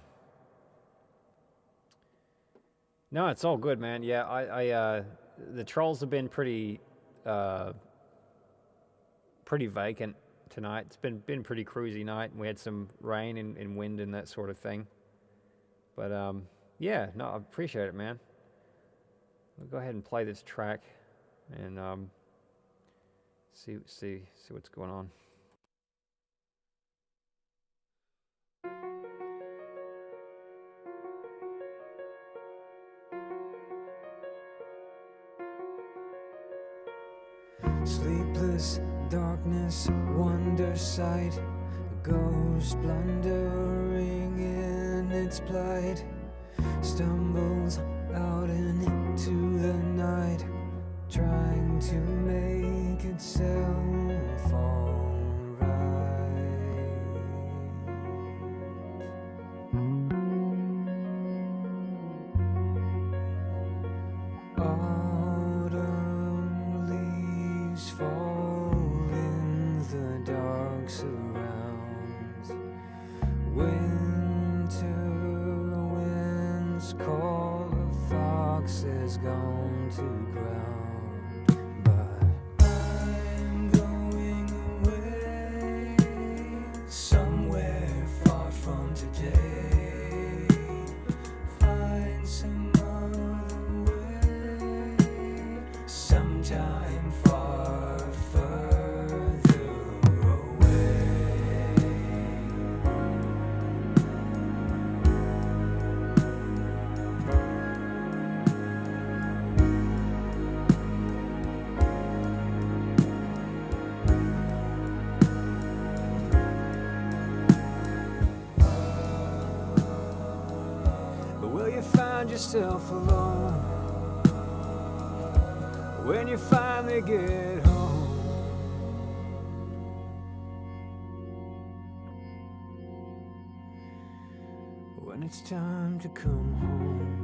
No, it's all good, man. Yeah, I the trolls have been pretty vacant tonight. It's been pretty cruisy night, and we had some rain and wind and that sort of thing. But yeah, no, I appreciate it, man. I'll go ahead and play this track, and see what's going on. Sleepless darkness, wonder sight, a ghost blundering in its plight, stumbles out into the night, trying to make itself alright. Autumn leaves fall in the dark surrounds. Winter winds call, a fox has gone to ground. But I'm going away, somewhere far from today. Find some other way, sometime far further away. But will you find yourself alone when you finally get home? When it's time to come home.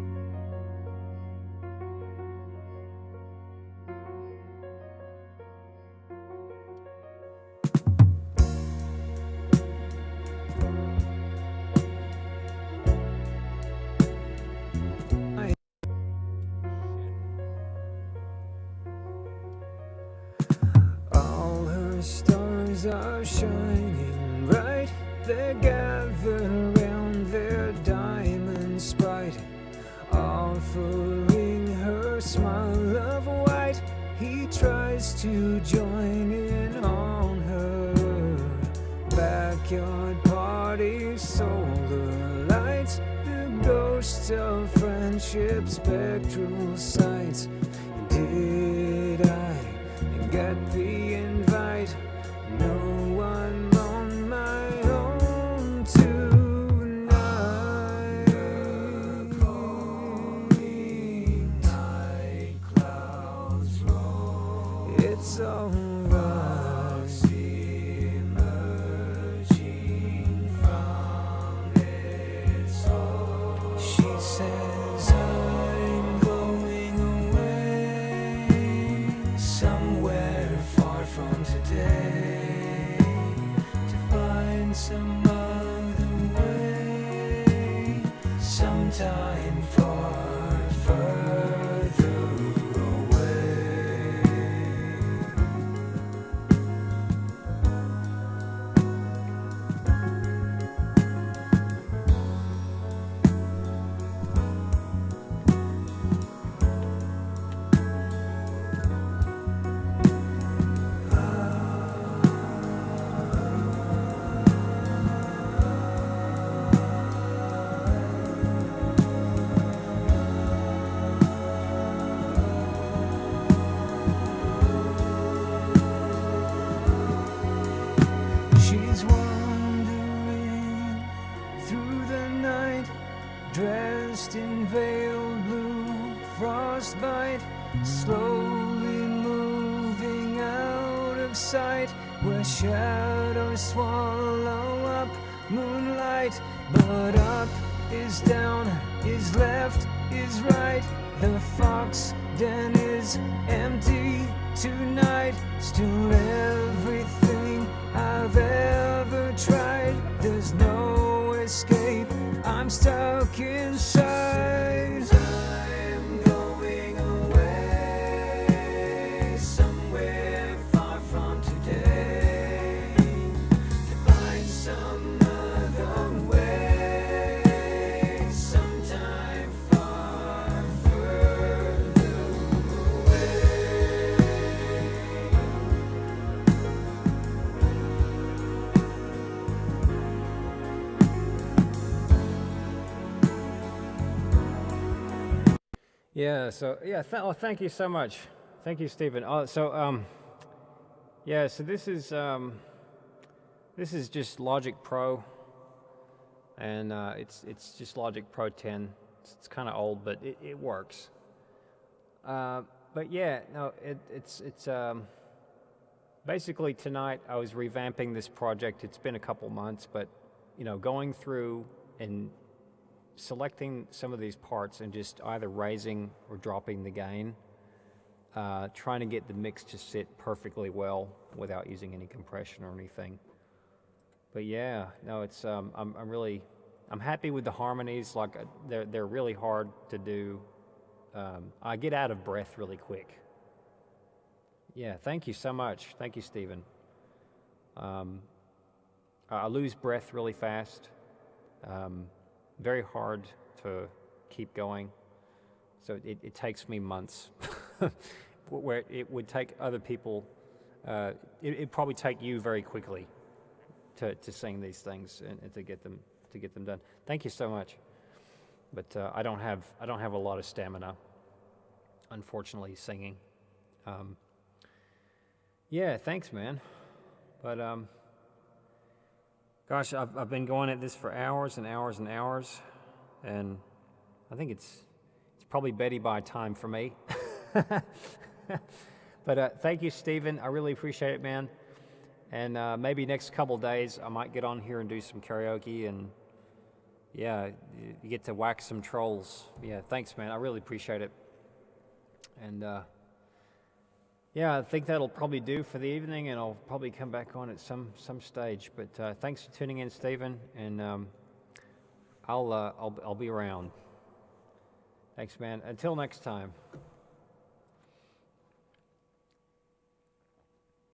stars are shining bright. They're gathered around their diamond sprite, offering her smile of white. He tries to join in on her backyard party, solar lights, the ghosts of friendship, spectral sights. Did I get the invite? No, I'm on my own tonight. Night clouds roll. It's alright. Emerging from its hole. She says I'm going away, somewhere far from today, to find some other way, sometime far further away. She's wandering through the night, dressed in veiled blue frostbite, slowly moving out of sight, where shadows swallow up moonlight. But up is down, is left, is right. The fox den is empty tonight. Still everything I've ever tried, there's no escape, I'm stuck inside. I'm going away, somewhere far from today, to find some other way, sometime far further away. Yeah, so yeah, thank you so much. Thank you, Stephen. Yeah, so this is just Logic Pro, and it's just Logic Pro 10. It's kind of old, but it works. But yeah, no, it's basically tonight I was revamping this project. It's been a couple months, but going through and selecting some of these parts and just either raising or dropping the gain, trying to get the mix to sit perfectly well without using any compression or anything. But yeah, no, it's I'm happy with the harmonies. Like they're really hard to do. I get out of breath really quick. Yeah, thank you so much. Thank you, Stephen. I lose breath really fast. Very hard to keep going, so it takes me months, where it would take other people. It'd probably take you very quickly to sing these things and to get them done. Thank you so much, but I don't have a lot of stamina, unfortunately, singing. Yeah, thanks, man. But gosh, I've been going at this for hours and hours and hours, and I think it's probably Betty by time for me. But thank you, Stephen. I really appreciate it, man. And maybe next couple days I might get on here and do some karaoke, and yeah, you get to whack some trolls. Yeah, thanks, man. I really appreciate it. And yeah, I think that'll probably do for the evening, and I'll probably come back on at some stage. But thanks for tuning in, Stephen, and I'll be around. Thanks, man. Until next time.